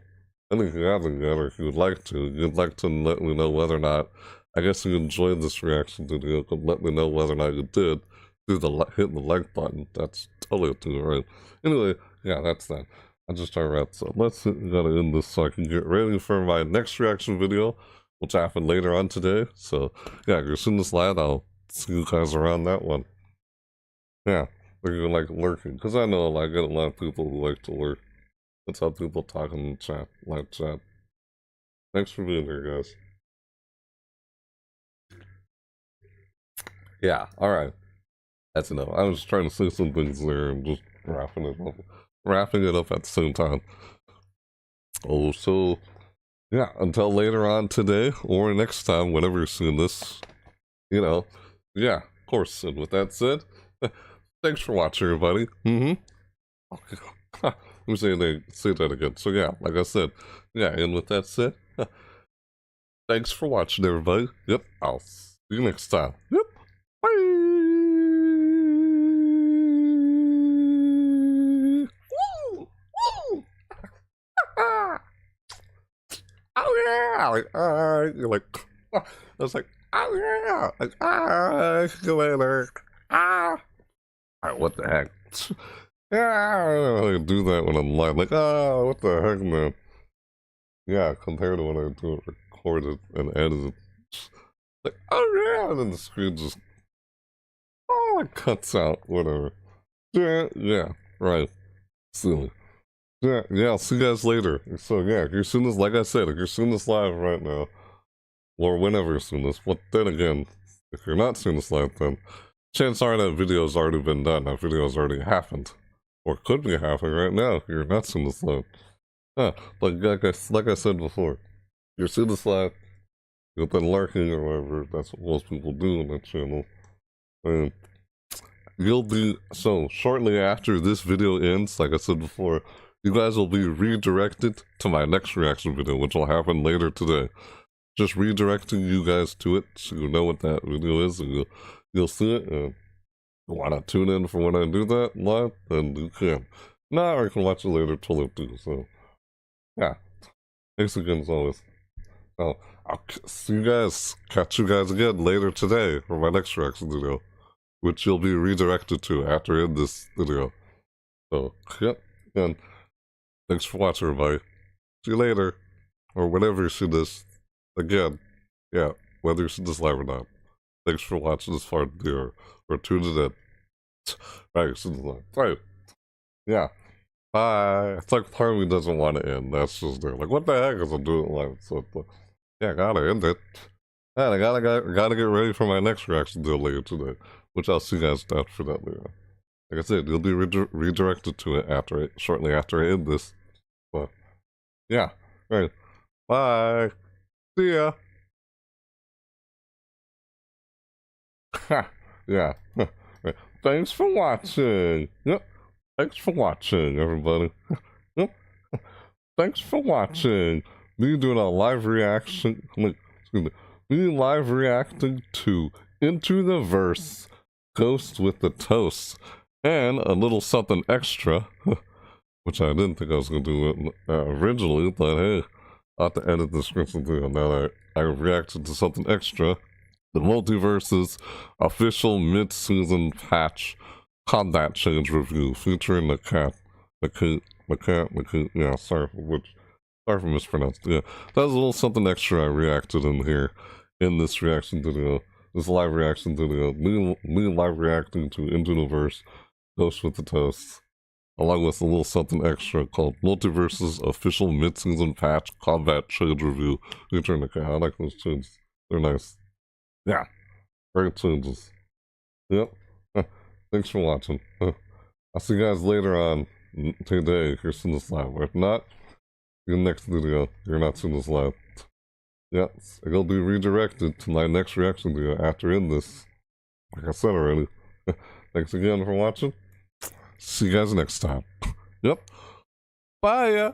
I think you haven't yet, or if you'd like to let me know whether or not, I guess you enjoyed this reaction video, could let me know whether or not you did, hit the like button. That's totally up to you, right? Anyway, yeah, that's that. I just try to wrap this up. Gotta end this so I can get ready for my next reaction video, which happened later on today. So, yeah, if you're seeing this live, I'll see you guys around that one. Yeah, they're like lurking, because I know I get a lot of people who like to lurk. That's how people talk in the chat, live chat. Thanks for being here, guys. Yeah, alright. That's enough. I was trying to say some things there and just wrapping it up at the same time. Oh, so yeah, until later on today or next time, whenever you're seeing this, you know, yeah, of course. And with that said, thanks for watching, everybody. Okay. Let me say that again. So yeah, like I said, yeah, and with that said, thanks for watching, everybody. Yep, I'll see you next time. Yep, bye. Woo! Woo! Oh yeah! Like, you're like, I was like, oh yeah! Like, see you later. Alright, what the heck? Yeah, I don't really do that when I'm live. Like, what the heck, man? Yeah, compared to when I do it recorded and edited. Like, oh yeah! And then the screen just, it cuts out, whatever. Yeah, right. Silly. Yeah, I'll see you guys later. So yeah, if you're seeing this, like I said, if you're seeing this live right now, or whenever you're seeing this, but then again, if you're not seeing this live, then chances are that video's already been done, that video's already happened. Or could be happening right now if you're not seeing this live. But like I said before, if you're seeing this live, you've been lurking or whatever, that's what most people do on that channel. And you'll be, so shortly after this video ends, like I said before, you guys will be redirected to my next reaction video, which will happen later today. Just redirecting you guys to it, so you know what that video is, and you'll see it, and why not tune in for when I do that live, then you can. Or you can watch it later, totally too, so, yeah. Thanks again as always. I'll see you guys, catch you guys again later today for my next reaction video, which you'll be redirected to after in this video. So, yep, and thanks for watching, everybody. See you later, or whenever you see this. Again, yeah, whether you see this live or not. Thanks for watching this far, or tuning in. Right, so it's like, right. Yeah. It's like part of me doesn't want to end. That's just there. Like, what the heck is I doing live? So it's like, yeah, gotta end it. And I gotta get ready for my next reaction deal later today, which I'll see you guys after that later. Like I said, you'll be redirected to it shortly after I end this. But yeah, right. Bye. See ya. Ha. Yeah. Thanks for watching. Yep. Thanks for watching, everybody. Yep. Thanks for watching. Me doing a live reaction. Me live reacting to Into the Verse, Ghost with the Toast, and a little something extra, which I didn't think I was going to do originally, but hey, I'll have to edit the script and do it. Now I reacted to something extra. The MultiVersus official mid-season patch combat change review featuring NAKAT. Yeah, sorry for mispronouncing. Yeah, that was a little something extra I reacted in here in this reaction video, this live reaction video. Me live reacting to Into the Verse, Ghost with the Toast, along with a little something extra called MultiVersus official mid-season patch combat change review featuring NAKAT. I like those tunes. They're nice. Yeah, great tunes. Yep. Thanks for watching. I'll see you guys later on today if you're seeing this live. If not, in the next video, you're not seeing this live. Yeah, it'll be redirected to my next reaction video after in this. Like I said already. Thanks again for watching. See you guys next time. Yep. Bye.